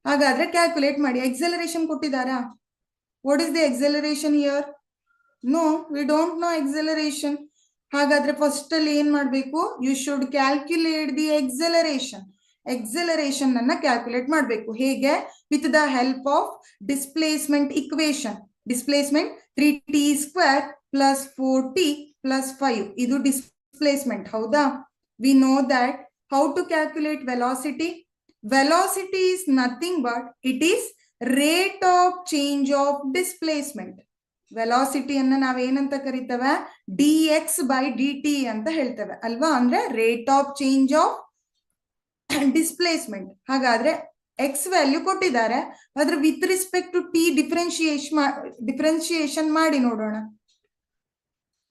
ಹಾಗಾದ್ರೆ ಕ್ಯಾಲ್ಕುಲೇಟ್ ಮಾಡಿ. ಎಕ್ಸಲರೇಷನ್ ಕೊಟ್ಟಿದ್ದಾರಾ. What is the acceleration here. No, we don't know acceleration. ಹಾಗಾದ್ರೆ ಫಸ್ಟ್ ಅಲ್ಲಿ ಏನ್ ಮಾಡ್ಬೇಕು, you should calculate the acceleration. Acceleration ಅನ್ನ ಕ್ಯಾಲ್ಕುಲೇಟ್ ಮಾಡ್ಬೇಕು. ಹೇಗೆ, with the help of displacement equation. Displacement 3t square plus 4t plus 5. ಇದು displacement ಹೌದಾ. We know that. How to calculate velocity. Velocity is nothing but it is rate of change of displacement. Velocity ಅನ್ನ ನಾವೇನಂತ ಕರಿತೇವೆ, dx by dt ಅಂತ ಹೇಳ್ತೇವೆ ಅಲ್ವಾ. ಅಂದ್ರೆ rate of change of displacement. ಹಾಗಾದ್ರೆ x ವ್ಯಾಲ್ಯೂ ಕೊಟ್ಟಿದ್ದಾರೆ, ಅದ್ರ with respect to t differentiation ಮಾಡಿ ನೋಡೋಣ.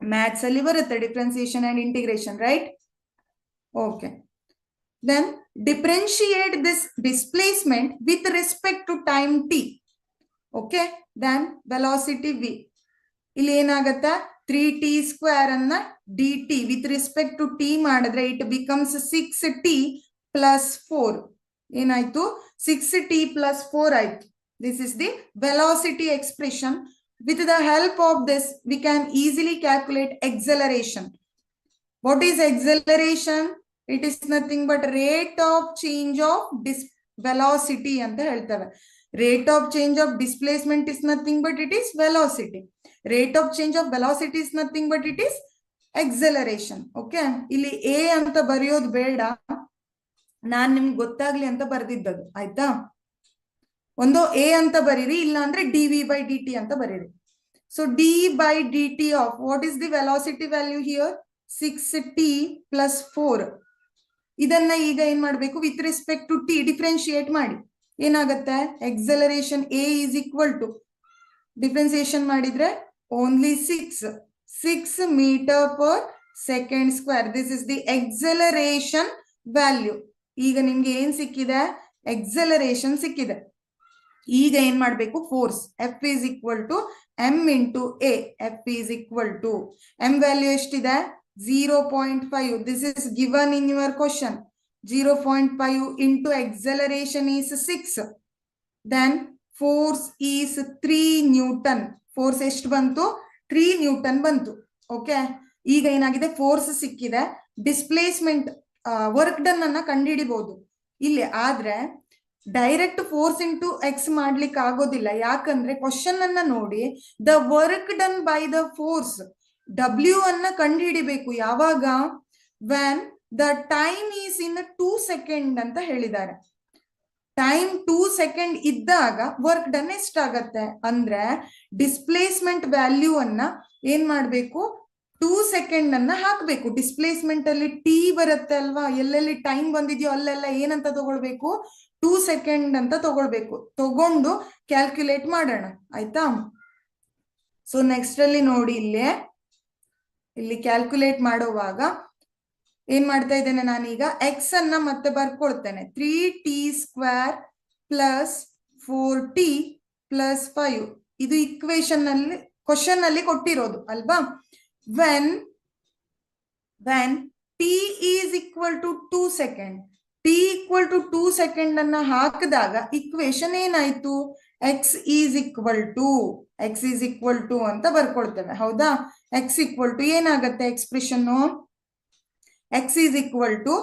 ಮ್ಯಾಥ್ಸ್ ಅಲ್ಲಿ ಬರುತ್ತೆ differentiation and integration, right. Okay, then differentiate this displacement with respect to time t. Okay, then velocity v. ಇಲ್ಲಿ ಏನಾಗತ್ತೆ 3t² ಅನ್ನ dt with respect to t ಮಾಡಿದ್ರೆ ಇಟ್ ಬಿಕಮ್ಸ್ 6t ಪ್ಲಸ್ 4. ಏನಾಯ್ತು? 6t plus 4 ಆಯ್ತು. This is the velocity expression. With the help of this we can easily calculate acceleration. What is acceleration? It is nothing but rate of change of velocity ಅಂತ ಹೇಳ್ತೇವೆ. Rate of change of displacement is nothing but it is velocity. Rate of change of velocity is nothing but it is acceleration. Okay, ಇಲ್ಲಿ a ಅಂತ ಬರೆಯೋದು ಬೇಡ, ನಾನ್ ನಿಮ್ಗೆ ಗೊತ್ತಾಗ್ಲಿ ಅಂತ ಬರ್ದಿದ್ದದು. ಆಯ್ತಾ? ಒಂದು a ಅಂತ ಬರೀರಿ, ಇಲ್ಲ ಅಂದ್ರೆ dv/dt ಅಂತ ಬರೀರಿ. So d by dt of what is the velocity value here? 6t plus 4. ಇದನ್ನ ಈಗ ಏನ್ ಮಾಡ್ಬೇಕು? With respect to t differentiate ಮಾಡಿ. ಏನಾಗತ್ತೆ? Acceleration a is equal to differentiation ಮಾಡಿದ್ರೆ only 6 meter per second square. This is the acceleration value. ಈಗ ನಿಮ್ಗೆ ಏನ್ ಸಿಕ್ಕಿದೆ? ಎಕ್ಸಲರೇಷನ್ ಸಿಕ್ಕಿದೆ. ಈಗ ಏನ್ ಮಾಡ್ಬೇಕು? Force F is equal to m into a. F is equal to m value ಎಷ್ಟಿದೆ? 0.5. This is given in your question. 0.5 into acceleration is 6. Then force is 3 Newton. Force ಎಷ್ಟು ಬಂತು? 3 Newton ಬಂತು. ಓಕೆ, ಈಗ ಏನಾಗಿದೆ? ಫೋರ್ಸ್ ಸಿಕ್ಕಿದೆ. Displacement work done ಅನ್ನ ಕಂಡುಹಿಡಿಬಹುದು ಇಲ್ಲಿ. ಆದ್ರೆ ಡೈರೆಕ್ಟ್ ಫೋರ್ಸ್ ಇಂಟು ಎಕ್ಸ್ ಮಾಡ್ಲಿಕ್ಕೆ ಆಗೋದಿಲ್ಲ. ಯಾಕಂದ್ರೆ ಕ್ವಶನ್ ಅನ್ನ ನೋಡಿ, the work done by the force W ಅನ್ನ ಕಂಡುಹಿಡಿಬೇಕು. ಯಾವಾಗ? When the time is in 2 seconds ಅಂತ ಹೇಳಿದ್ದಾರೆ. ಟೈಮ್ 2 seconds ಇದ್ದಾಗ ವರ್ಕ್ ಡನ್ ಎಷ್ಟಾಗತ್ತೆ ಅಂದ್ರೆ, ಡಿಸ್ಪ್ಲೇಸ್ಮೆಂಟ್ ವ್ಯಾಲ್ಯೂ ಅನ್ನ ಏನ್ ಮಾಡ್ಬೇಕು? 2 seconds ಅನ್ನ ಹಾಕ್ಬೇಕು. ಡಿಸ್ಪ್ಲೇಸ್ಮೆಂಟ್ ಅಲ್ಲಿ ಟಿ ಬರುತ್ತೆ ಅಲ್ವಾ, ಎಲ್ಲೆಲ್ಲಿ ಟೈಮ್ ಬಂದಿದ್ಯೋ ಅಲ್ಲೆಲ್ಲ ಏನಂತ ತಗೊಳ್ಬೇಕು? 2 seconds ಅಂತ ತಗೊಳ್ಬೇಕು. ತಗೊಂಡು ಕ್ಯಾಲ್ಕುಲೇಟ್ ಮಾಡೋಣ. ಆಯ್ತಾ? ಸೊ ನೆಕ್ಸ್ಟ್ ಅಲ್ಲಿ ನೋಡಿ, ಇಲ್ಲಿ ಕ್ಯಾಲ್ಕುಲೇಟ್ ಮಾಡುವಾಗ ಏನ್ ಮಾಡ್ತಾ ಇದ್ದೇನೆ ನಾನೀಗ? ಎಕ್ಸ್ ಅನ್ನ ಮತ್ತೆ ಬರ್ಕೊಳ್ತೇನೆ. 3t² plus 4t plus 5. ಇದು ಇಕ್ವೇಶನ್ ಅಲ್ಲಿ ಕ್ವಶನ್ ಅಲ್ಲಿ ಕೊಟ್ಟಿರೋದು ಅಲ್ವಾ? When t is equal to 2 seconds, t equal to 2 seconds ಅನ್ನ ಹಾಕಿದಾಗ ಇಕ್ವೇಶನ್ ಏನಾಯ್ತು? x is equal to ಅಂತ ಬರ್ಕೊಳ್ತೇವೆ. ಹೌದಾ? x equal to ಏನಾಗತ್ತೆ expression? x is equal to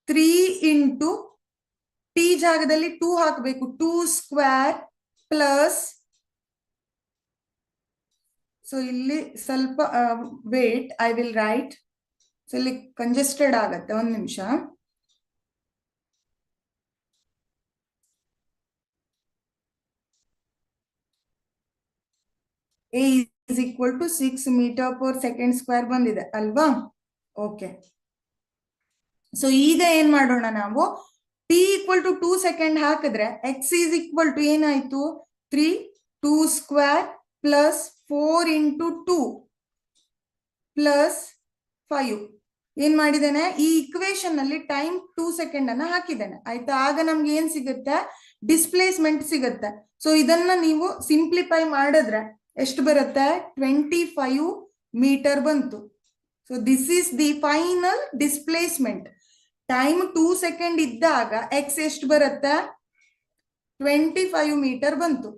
3 into t ಜಾಗದಲ್ಲಿ 2 ಹಾಕಬೇಕು. 2² ಪ್ಲಸ್, ಸೊ ಇಲ್ಲಿ ಸ್ವಲ್ಪ wait, I will write. So ಇಲ್ಲಿ ಕಂಜೆಸ್ಟೆಡ್ ಆಗತ್ತೆ, ಒಂದ್ ನಿಮಿಷ. a is equal to 6 meter per second square ಬಂದಿದೆ ಅಲ್ವಾ? ಓಕೆ, ಸೊ ಈಗ ಏನ್ ಮಾಡೋಣ ನಾವು? t equal to 2 seconds ಹಾಕಿದ್ರೆ x is equal to ಏನಾಯ್ತು? 2² ಪ್ಲಸ್ 4 into 2 ಪ್ಲಸ್ 5. ಏನ್ ಮಾಡಿದ್ದೇನೆ? ಈ ಇಕ್ವೇಶನ್ ಅಲ್ಲಿ ಟೈಮ್ 2 seconds ಅನ್ನ ಹಾಕಿದ್ದೇನೆ. ಆಯ್ತಾ? ಆಗ ನಮ್ಗೆ ಏನ್ ಸಿಗುತ್ತೆ? ಡಿಸ್ಪ್ಲೇಸ್ಮೆಂಟ್ ಸಿಗುತ್ತೆ. ಸೊ ಇದನ್ನ ನೀವು ಸಿಂಪ್ಲಿಫೈ ಮಾಡಿದ್ರೆ ಎಷ್ಟು ಬರುತ್ತೆ? 25 ಮೀಟರ್ ಬಂತು. So this is the final displacement. Time 2 seconds ಇದ್ದಾಗ ಎಕ್ಸ್ ಎಷ್ಟು ಬರುತ್ತೆ? 25 ಮೀಟರ್ ಬಂತು.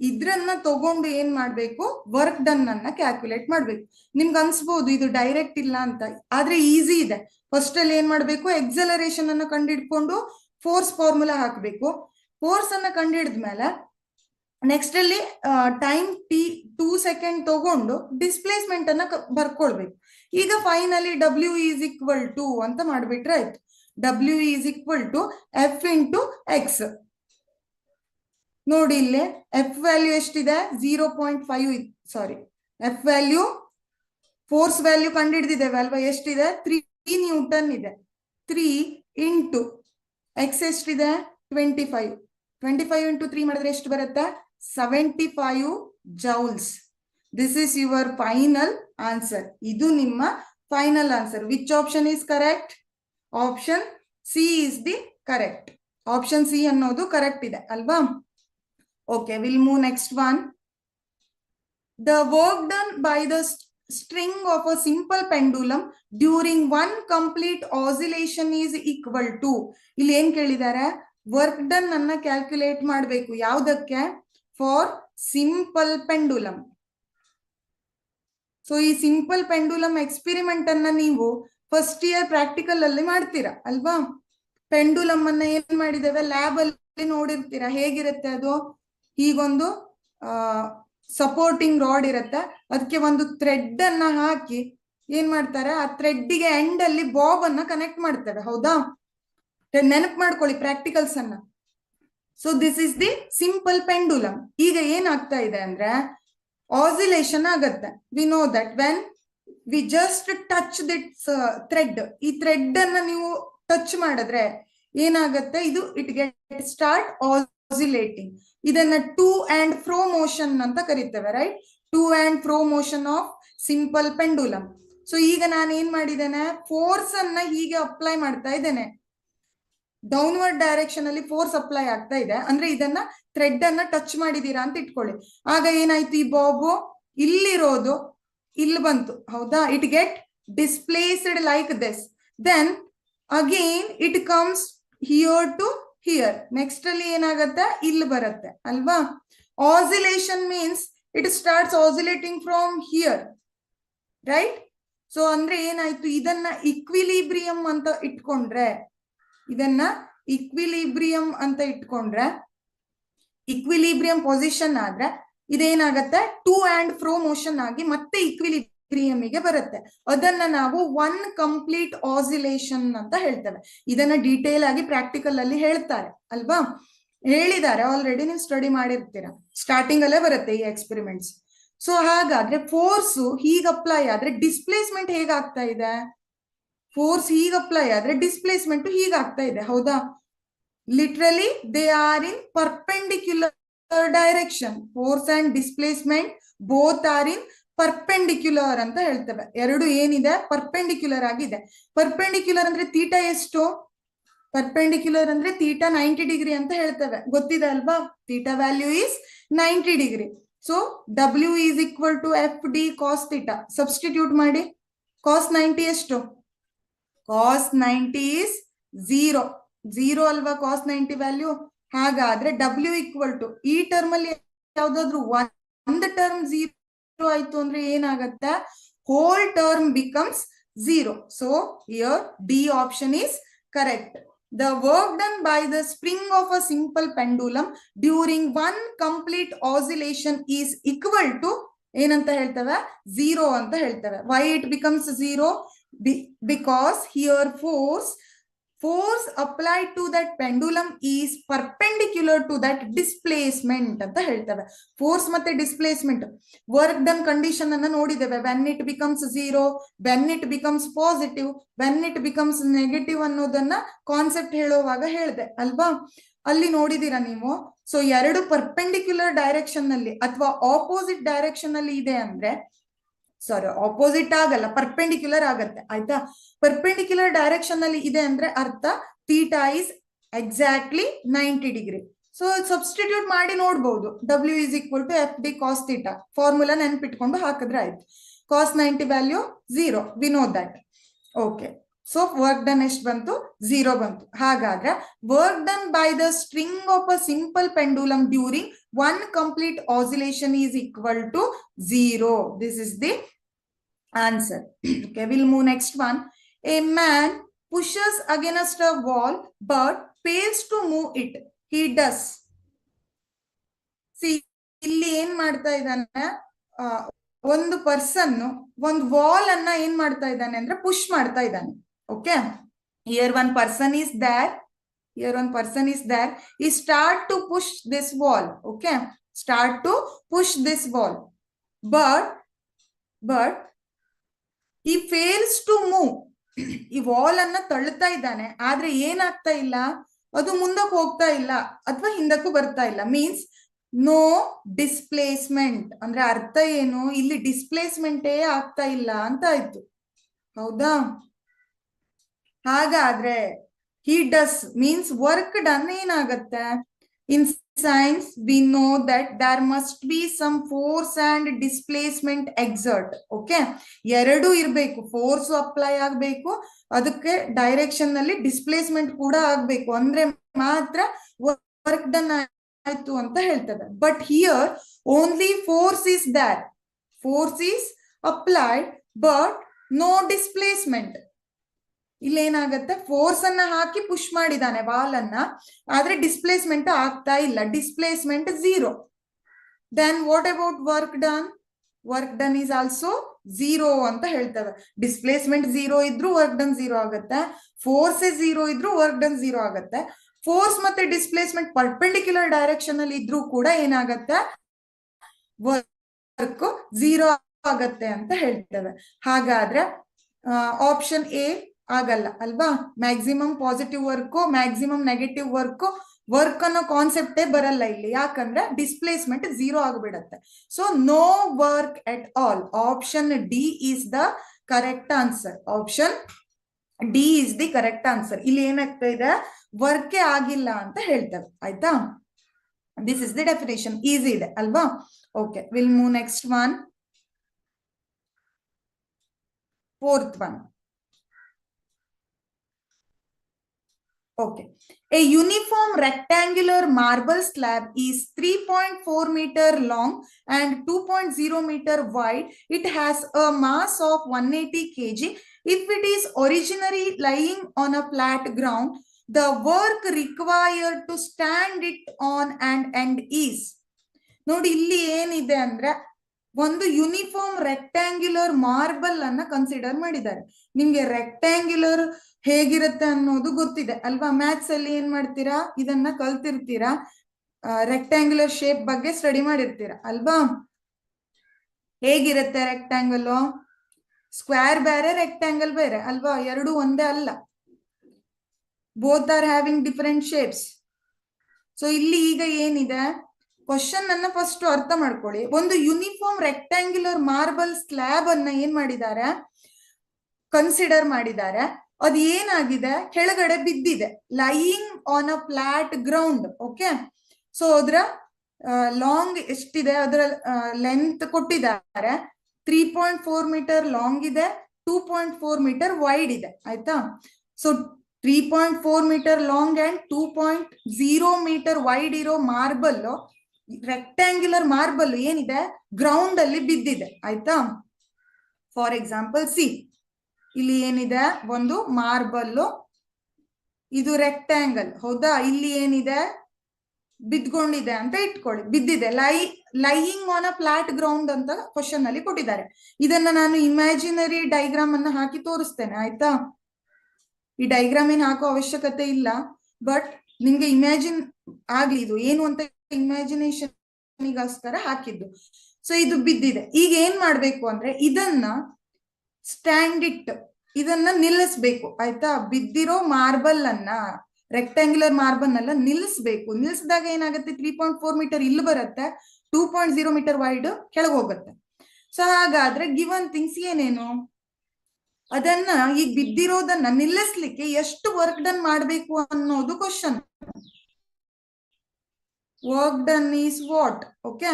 ಇದ್ರನ್ನ ತಗೊಂಡು ಏನ್ ಮಾಡ್ಬೇಕು? ವರ್ಕ್ ಡನ್ ಅನ್ನ ಕ್ಯಾಲ್ಕುಲೇಟ್ ಮಾಡ್ಬೇಕು. ನಿಮ್ಗೆ ಅನ್ಸ್ಬೋದು ಇದು ಡೈರೆಕ್ಟ್ ಇಲ್ಲ ಅಂತ, ಆದ್ರೆ ಈಸಿ ಇದೆ. ಫಸ್ಟ್ ಅಲ್ಲಿ ಏನ್ ಮಾಡ್ಬೇಕು? ಎಕ್ಸಲರೇಷನ್ ಅನ್ನ ಕಂಡುಹಿಡ್ಕೊಂಡು ಫೋರ್ಸ್ ಫಾರ್ಮುಲಾ ಹಾಕ್ಬೇಕು. ಫೋರ್ಸ್ ಅನ್ನ ಕಂಡುಹಿಡಿದ್ಮೇಲೆ ನೆಕ್ಸ್ಟ್ ಅಲ್ಲಿ ಟೈಮ್ t 2 seconds ತಗೊಂಡು ಡಿಸ್ಪ್ಲೇಸ್ಮೆಂಟ್ ಅನ್ನ ಬರ್ಕೊಳ್ಬೇಕು. ಈಗ finally W is equal to ಅಂತ ಮಾಡ್ಬಿಟ್ರೆ ಆಯ್ತು. W is equal to F into X. ನೋಡಿ ಇಲ್ಲಿ F ವ್ಯಾಲ್ಯೂ ಎಷ್ಟಿದೆ? 0.5. ಸಾರಿ, F ವ್ಯಾಲ್ಯೂ, ಫೋರ್ಸ್ ವ್ಯಾಲ್ಯೂ ಕಂಡುಹಿಡಿದಿದ್ದೇವೆ ಅಲ್ವಾ? ಎಷ್ಟಿದೆ? 3 Newton ಇದೆ. 3 into X ಎಷ್ಟಿದೆ? 25. 25 into 3 ಮಾಡಿದ್ರೆ ಎಷ್ಟು ಬರುತ್ತೆ? 75 joules. This is your final answer. ಇದು ನಿಮ್ಮ final answer. Which option is correct? Option C is the correct. Option C ಅನ್ನೋದು ಕರೆಕ್ಟ್ ಇದೆ ಅಲ್ವಾ? Okay, we'll move next one. The work done by the string of a simple pendulum during one complete oscillation is equal to, ಇಲ್ಲಿ ಏನ್ ಕೇಳಿದ್ದಾರೆ, work done ಅನ್ನ calculate ಮಾಡಬೇಕು. ಯಾವ್ದಕ್ಕೆ? For simple pendulum. So ಈ ಸಿಂಪಲ್ ಪೆಂಡುಲಮ್ ಎಕ್ಸ್ಪೆರಿಮೆಂಟ್ ಅನ್ನ ನೀವು first year practical ಅಲ್ಲಿ ಮಾಡ್ತೀರಾ ಅಲ್ವಾ? ಪೆಂಡುಲಮ್ ಅನ್ನ ಏನ್ ಮಾಡಿದ್ದೇವೆ, ಲ್ಯಾಬ್ ಅಲ್ಲಿ ನೋಡಿರ್ತೀರಾ. ಹೇಗಿರುತ್ತೆ ಅದು? ಹೀಗೊಂದು ಸಪೋರ್ಟಿಂಗ್ ರಾಡ್ ಇರುತ್ತೆ, ಅದಕ್ಕೆ ಒಂದು ಥ್ರೆಡ್ ಅನ್ನ ಹಾಕಿ ಏನ್ ಮಾಡ್ತಾರೆ, ಆ ಥ್ರೆಡ್ಗೆ ಎಂಡ್ ಅಲ್ಲಿ ಬಾಬ್ ಅನ್ನ ಕನೆಕ್ಟ್ ಮಾಡ್ತೇವೆ. ಹೌದಾ? ನೆನಪು ಮಾಡ್ಕೊಳ್ಳಿ ಪ್ರಾಕ್ಟಿಕಲ್ಸ್ ಅನ್ನ. So this is the simple pendulum. ಈಗ ಏನಾಗ್ತಾ ಇದೆ ಅಂದ್ರೆ ಆಸಿಲೇಷನ್ ಆಗತ್ತೆ. We know that when we just touch this thread, ಈ ಥ್ರೆಡ್ ಅನ್ನ ನೀವು ಟಚ್ ಮಾಡಿದ್ರೆ ಏನಾಗತ್ತೆ, ಇದು ಇಟ್ ಗೆಟ್ ಸ್ಟಾರ್ಟ್ ಆಸಿಲೇಟಿಂಗ್. ಇದನ್ನ ಟು ಅಂಡ್ ಫ್ರೋ ಮೋಷನ್ ಅಂತ ಕರಿತೇವೆ, right? To and fro motion of simple pendulum. So ಈಗ ನಾನು ಏನ್ ಮಾಡಿದ್ದೇನೆ, ಫೋರ್ಸ್ ಅನ್ನ ಹೀಗೆ ಅಪ್ಲೈ ಮಾಡ್ತಾ ಇದ್ದೇನೆ. ಡೌನ್ವರ್ಡ್ ಡೈರೆಕ್ಷನ್ ಅಲ್ಲಿ ಫೋರ್ಸ್ ಅಪ್ಲೈ ಆಗ್ತಾ ಇದೆ ಅಂದ್ರೆ ಇದನ್ನ ಥ್ರೆಡ್ ಅನ್ನ ಟಚ್ ಮಾಡಿದೀರಾ ಅಂತ ಇಟ್ಕೊಳ್ಳಿ. ಆಗ ಏನಾಯ್ತು, ಈ ಬಾಬು ಇಲ್ಲಿರೋದು ಇಲ್ಲಿ ಬಂತು. ಹೌದಾ? It get displaced like this. Then again it comes here to here. Next ಅಲ್ಲಿ ಏನಾಗತ್ತೆ, ಇಲ್ಲಿ ಬರುತ್ತೆ ಅಲ್ವಾ? Oscillation means it starts oscillating from here, right? So ಅಂದ್ರೆ ಏನಾಯ್ತು, ಇದನ್ನ ಇಕ್ವಿಲಿಬ್ರಿಯಂ ಅಂತ ಇಟ್ಕೊಂಡ್ರೆ, ಇದನ್ನ ಇಕ್ವಿಲಿಬ್ರಿಯಂ ಅಂತ ಇಟ್ಕೊಂಡ್ರೆ, ಇಕ್ವಿಲಿಬ್ರಿಯಂ ಪೊಸಿಷನ್ ಆದ್ರೆ ಇದೇನಾಗತ್ತೆ, ಟು ಅಂಡ್ ಫ್ರೋ ಮೋಷನ್ ಆಗಿ ಮತ್ತೆ ಇಕ್ವಿಲಿಬ್ರಿಯಂಗೆ ಬರುತ್ತೆ. ಅದನ್ನ ನಾವು ಒನ್ ಕಂಪ್ಲೀಟ್ ಆಸಿಲೇಷನ್ ಅಂತ ಹೇಳ್ತೇವೆ. ಇದನ್ನ ಡೀಟೇಲ್ ಆಗಿ ಪ್ರಾಕ್ಟಿಕಲ್ ಅಲ್ಲಿ ಹೇಳ್ತಾರೆ ಅಲ್ವಾ? ಹೇಳಿದ್ದಾರೆ ಆಲ್ರೆಡಿ, ನೀವು ಸ್ಟಡಿ ಮಾಡಿರ್ತೀರಾ. ಸ್ಟಾರ್ಟಿಂಗ್ ಅಲ್ಲೇ ಬರುತ್ತೆ ಈ ಎಕ್ಸ್ಪೆರಿಮೆಂಟ್ಸ್. ಸೊ ಹಾಗಾದ್ರೆ ಫೋರ್ಸ್ ಹೀಗೆ ಅಪ್ಲೈ ಆದ್ರೆ ಡಿಸ್ಪ್ಲೇಸ್ಮೆಂಟ್ ಹೇಗಾಗ್ತಾ ಇದೆ? ಫೋರ್ಸ್ ಹೀಗೆ ಅಪ್ಲೈ ಆದ್ರೆ ಡಿಸ್ಪ್ಲೇಸ್ಮೆಂಟ್ ಹೀಗಾಗ್ತಾ ಇದೆ. ಹೌದಾ? Literally they are in perpendicular direction. Force and displacement both are in perpendicular ಅಂತ ಹೇಳ್ತೇವೆ. ಎರಡು ಏನಿದೆ, ಪರ್ಪೆಂಡಿಕ್ಯುಲರ್ ಆಗಿದೆ. ಪರ್ಪೆಂಡಿಕ್ಯುಲರ್ ಅಂದ್ರೆ ತೀಟ ಎಷ್ಟು? ಪರ್ಪೆಂಡಿಕ್ಯುಲರ್ ಅಂದ್ರೆ ತೀಟ 90 ಡಿಗ್ರಿ ಅಂತ ಹೇಳ್ತೇವೆ. ಗೊತ್ತಿದೆ ಅಲ್ವಾ? Theta value is 90 degree. So W is equal to F D cos theta. Substitute ಮಾಡಿ. ಕಾಸ್ 90 ಎಷ್ಟು? ಕಾಸ್ 90 is 0. 0 ಅಲ್ವಾ ಕಾಸ್ 90 ವ್ಯಾಲ್ಯೂ? ಹಾಗಾದ್ರೆ ಡಬ್ಲ್ಯೂ ಈಕ್ವಲ್ ಟು, ಈ ಟರ್ಮ್ ಅಲ್ಲಿ ಯಾವ್ದಾದ್ರು ಒಂದು ಟರ್ಮ್ 0 ಆಯ್ತು ಅಂದ್ರೆ ಏನಾಗತ್ತೆ, whole term becomes 0. So here D option is correct. The work done by the spring of a simple pendulum during one complete oscillation is equal to ಏನಂತ ಹೇಳ್ತೇವೆ, 0 ಅಂತ ಹೇಳ್ತೇವೆ. Why it becomes 0? Because here force applied to that pendulum is perpendicular to that displacement ಅಂತ ಹೇಳ್ತೇವೆ. Force ಮತ್ತೆ displacement work done condition ಅನ್ನ ನೋಡಿದ್ದೇವೆ. when it becomes 0, when it becomes positive, when it becomes negative ಅನ್ನೋದನ್ನ concept ಹೇಳುವಾಗ ಹೇಳಿದೆ ಅಲ್ವಾ? ಅಲ್ಲಿ ನೋಡಿದೀರಾ ನೀವು. ಸೊ ಎರಡು ಪರ್ಪೆಂಡಿಕ್ಯುಲರ್ ಡೈರೆಕ್ಷನ್ ನಲ್ಲಿ ಅಥವಾ ಆಪೋಸಿಟ್ ಡೈರೆಕ್ಷನ್ ಅಲ್ಲಿ ಇದೆ ಅಂದ್ರೆ, ಸಾರಿ ಆಪೋಸಿಟ್ ಆಗಲ್ಲ, ಪರ್ಪೆಂಡಿಕ್ಯುಲರ್ ಆಗತ್ತೆ. ಆಯ್ತಾ? ಪರ್ಪೆಂಡಿಕ್ಯುಲರ್ ಡೈರೆಕ್ಷನ್ ಅಲ್ಲಿ ಇದೆ ಅಂದ್ರೆ ಅರ್ಥ theta is exactly 90 degree. So substitute ಮಾಡಿ ನೋಡ್ಬಹುದು. W is equal to F D cos theta formula ನೆನ್ಪಿಟ್ಕೊಂಡು ಹಾಕಿದ್ರೆ ಆಯ್ತು. Cos 90 value 0, we know that. Okay, so work done ಎಷ್ಟು ಬಂತು? 0 ಬಂತು. ಹಾಗಾದ್ರೆ work done by the string of a simple pendulum during one complete oscillation is equal to 0. This is the answer. Okay, we'll move next one. A man pushes against a wall but fails to move it. He does. See, ಇಲ್ಲಿ ಏನ್ ಮಾಡ್ತಾ ಇದ್ದಾನೆ, ಒಂದು person ಒಂದು wall ಅನ್ನ ಏನ್ ಮಾಡ್ತಾ ಇದ್ದಾನೆ ಅಂದ್ರೆ ಪುಷ್ ಮಾಡ್ತಾ ಇದ್ದಾನೆ. Okay, here one person is there. Here one person is there. He start to push this wall. Okay, start to push this wall, but he fails to move. ಈ wall ಅನ್ನ ತಳ್ಳುತ್ತಾ ಇದ್ದಾನೆ, ಆದ್ರೆ ಏನಾಗ್ತಾ ಇಲ್ಲ, ಅದು ಮುಂದಕ್ಕೆ ಹೋಗ್ತಾ ಇಲ್ಲ ಅಥವಾ ಹಿಂದಕ್ಕೂ ಬರ್ತಾ ಇಲ್ಲ. Means no displacement. ಅಂದ್ರೆ ಅರ್ಥ ಏನು, ಇಲ್ಲಿ ಡಿಸ್ಪ್ಲೇಸ್ಮೆಂಟೇ ಆಗ್ತಾ ಇಲ್ಲ ಅಂತ ಆಯ್ತು. ಹೌದಾ? ಹಾಗಾದ್ರೆ he does means work done ಏನಾಗತ್ತೆ, In science, we know that there must be some force and displacement exert. Okay, ಎರಡು ಇರಬೇಕು, ಫೋರ್ಸ್ ಅಪ್ಲೈ ಆಗಬೇಕು, ಅದಕ್ಕೆ ಡೈರೆಕ್ಷನ್ ನಲ್ಲಿ ಡಿಸ್ಪ್ಲೇಸ್ಮೆಂಟ್ ಕೂಡ ಆಗಬೇಕು, ಅಂದ್ರೆ ಮಾತ್ರ ವರ್ಕ್ ಡನ್ ಆಯ್ತು ಅಂತ ಹೇಳ್ತದೆ. But here only force is there, force is applied but no displacement. ಇಲ್ಲೇನಾಗತ್ತೆ, ಫೋರ್ಸ್ ಅನ್ನ ಹಾಕಿ ಪುಷ್ ಮಾಡಿದಾನೆ ವಾಲ್ ಅನ್ನ, ಆದ್ರೆ ಡಿಸ್ಪ್ಲೇಸ್ಮೆಂಟ್ ಆಗ್ತಾ ಇಲ್ಲ, displacement 0. Then what about work done? Work done is also 0 ಅಂತ ಹೇಳ್ತೇವೆ. ಡಿಸ್ಪ್ಲೇಸ್ಮೆಂಟ್ 0 ಇದ್ರೂ ವರ್ಕ್ ಡನ್ 0 ಆಗುತ್ತೆ, ಫೋರ್ಸ್ 0 ಇದ್ರೂ ವರ್ಕ್ ಡನ್ 0 ಆಗುತ್ತೆ. ಫೋರ್ಸ್ ಮತ್ತೆ ಡಿಸ್ಪ್ಲೇಸ್ಮೆಂಟ್ ಪರ್ಪೆಂಡಿಕ್ಯುಲರ್ ಡೈರೆಕ್ಷನ್ ಅಲ್ಲಿ ಇದ್ರೂ ಕೂಡ ಏನಾಗತ್ತೆ, ವರ್ಕ್ 0 ಆಗತ್ತೆ ಅಂತ ಹೇಳ್ತೇವೆ. ಹಾಗಾದ್ರೆ ಆಪ್ಷನ್ ಎ ಆಗಲ್ಲ ಅಲ್ವಾ? Maximum positive work, maximum negative work ಅನ್ನೋ ಕಾನ್ಸೆಪ್ಟೇ ಬರಲ್ಲ ಇಲ್ಲಿ, ಯಾಕಂದ್ರೆ ಡಿಸ್ಪ್ಲೇಸ್ಮೆಂಟ್ 0 ಆಗಿಬಿಡತ್ತೆ. So no work at all. Option D is the correct answer. Option D is the correct answer. ಇಲ್ಲಿ ಏನಾಗ್ತಾ ಇದೆ, ವರ್ಕೇ ಆಗಿಲ್ಲ ಅಂತ ಹೇಳ್ತೇವೆ. ಆಯ್ತಾ? This is the definition. Easy ಇದೆ ಅಲ್ವಾ? Okay, will move next one. Fourth one. Okay. A uniform rectangular marble slab is 3.4 meter long and 2.0 meter wide. It has a mass of 180 kg. If it is originally lying on a flat ground, the work required to stand it on and end is. ನೋಡಿ, ಇಲ್ಲಿ ಏನಿದೆ ಅಂದ್ರೆ, ಒಂದು uniform rectangular marble ಅನ್ನ consider ಮಾಡಿದ್ದಾರೆ. ನಿಮ್ಗೆ rectangular ಹೇಗಿರುತ್ತೆ ಅನ್ನೋದು ಗೊತ್ತಿದೆ ಅಲ್ವಾ? ಮ್ಯಾಥ್ಸ್ ಅಲ್ಲಿ ಏನ್ ಮಾಡ್ತೀರಾ, ಇದನ್ನ ಕಲ್ತಿರ್ತೀರಾ, ರೆಕ್ಟ್ಯಾಂಗ್ಯುಲರ್ ಶೇಪ್ ಬಗ್ಗೆ ಸ್ಟಡಿ ಮಾಡಿರ್ತೀರಾ ಅಲ್ವಾ? ಹೇಗಿರುತ್ತೆ ರೆಕ್ಟ್ಯಾಂಗಲ್? ಸ್ಕ್ವೇರ್ ಬೇರೆ, ರೆಕ್ಟ್ಯಾಂಗಲ್ ಬೇರೆ ಅಲ್ವಾ? ಎರಡು ಒಂದೇ ಅಲ್ಲ. Both are having different shapes. So ಇಲ್ಲಿ ಈಗ ಏನಿದೆ, ಕ್ವಶನ್ ಅನ್ನ ಫಸ್ಟ್ ಅರ್ಥ ಮಾಡ್ಕೊಳ್ಳಿ. ಒಂದು ಯೂನಿಫಾರ್ಮ್ ರೆಕ್ಟ್ಯಾಂಗ್ಯುಲರ್ ಮಾರ್ಬಲ್ ಸ್ಲ್ಯಾಬ್ ಅನ್ನ ಏನ್ ಮಾಡಿದ್ದಾರೆ, ಕನ್ಸಿಡರ್ ಮಾಡಿದ್ದಾರೆ. ಅದು ಏನಾಗಿದೆ, ಕೆಳಗಡೆ ಬಿದ್ದಿದೆ, lying on a flat ground. Okay, so ಅದ್ರ ಲಾಂಗ್ ಎಷ್ಟಿದೆ, ಅದರ ಲೆಂತ್ ಕೊಟ್ಟಿದ್ದಾರೆ. 3.4 ಮೀಟರ್ ಲಾಂಗ್ ಇದೆ, 2.4 ಮೀಟರ್ ವೈಡ್ ಇದೆ. ಆಯ್ತಾ? So 3.4 metre long and 2.0 metre wide ಇರೋ ಮಾರ್ಬಲ್, ರೆಕ್ಟ್ಯಾಂಗ್ಯುಲರ್ ಮಾರ್ಬಲ್ ಏನಿದೆ, ಗ್ರೌಂಡ್ ಅಲ್ಲಿ ಬಿದ್ದಿದೆ. ಆಯ್ತಾ? ಫಾರ್ ಎಕ್ಸಾಂಪಲ್ ಸಿ, ಇಲ್ಲಿ ಏನಿದೆ, ಒಂದು ಮಾರ್ಬಲ್, ಇದು ರೆಕ್ಟ್ಯಾಂಗಲ್, ಹೌದಾ? ಇಲ್ಲಿ ಏನಿದೆ, ಬಿದ್ಕೊಂಡಿದೆ ಅಂತ ಇಟ್ಕೊಳ್ಳಿ, ಬಿದ್ದಿದೆ. Lying on a flat ground ಅಂತ ಕ್ವಶನ್ ಅಲ್ಲಿ ಕೊಟ್ಟಿದ್ದಾರೆ. ಇದನ್ನ ನಾನು ಇಮ್ಯಾಜಿನರಿ ಡೈಗ್ರಾಮ್ ಅನ್ನ ಹಾಕಿ ತೋರಿಸ್ತೇನೆ. ಆಯ್ತಾ? ಈ ಡೈಗ್ರಾಮ್ ಏನ್ ಹಾಕೋ ಅವಶ್ಯಕತೆ ಇಲ್ಲ, ಬಟ್ ನಿಮ್ಗೆ ಇಮ್ಯಾಜಿನ್ ಆಗ್ಲಿ ಇದು ಏನು ಅಂತ ಇಮ್ಯಾಜಿನೇಷನ್ಗೋಸ್ಕರ ಹಾಕಿದ್ದು. ಸೊ ಇದು ಬಿದ್ದಿದೆ. ಈಗ ಏನ್ ಮಾಡ್ಬೇಕು ಅಂದ್ರೆ, ಇದನ್ನ ಸ್ಟ್ಯಾಂಡ್ ಇಟ್, ಇದನ್ನ ನಿಲ್ಲಿಸ್ಬೇಕು. ಆಯ್ತಾ? ಬಿದ್ದಿರೋ ಮಾರ್ಬಲ್ ಅನ್ನ, ರೆಕ್ಟ್ಯಾಂಗ್ಯುಲರ್ ಮಾರ್ಬಲ್ ಅನ್ನ ನಿಲ್ಲಿಸ್ಬೇಕು. ನಿಲ್ಲಿಸಿದಾಗ ಏನಾಗುತ್ತೆ, 3.4 ಮೀಟರ್ ಇಲ್ಲಿ ಬರುತ್ತೆ, 2.0 ಮೀಟರ್ ವೈಡ್ ಕೆಳಗೆ ಹೋಗುತ್ತೆ. ಸೊ ಹಾಗಾದ್ರೆ ಗಿವನ್ ಥಿಂಗ್ಸ್ ಏನೇನು, ಅದನ್ನ ಈಗ ಬಿದ್ದಿರೋದನ್ನ ನಿಲ್ಲಿಸ್ಲಿಕ್ಕೆ ಎಷ್ಟು ವರ್ಕ್ ಡನ್ ಮಾಡ್ಬೇಕು ಅನ್ನೋದು question. Work done is what? Okay,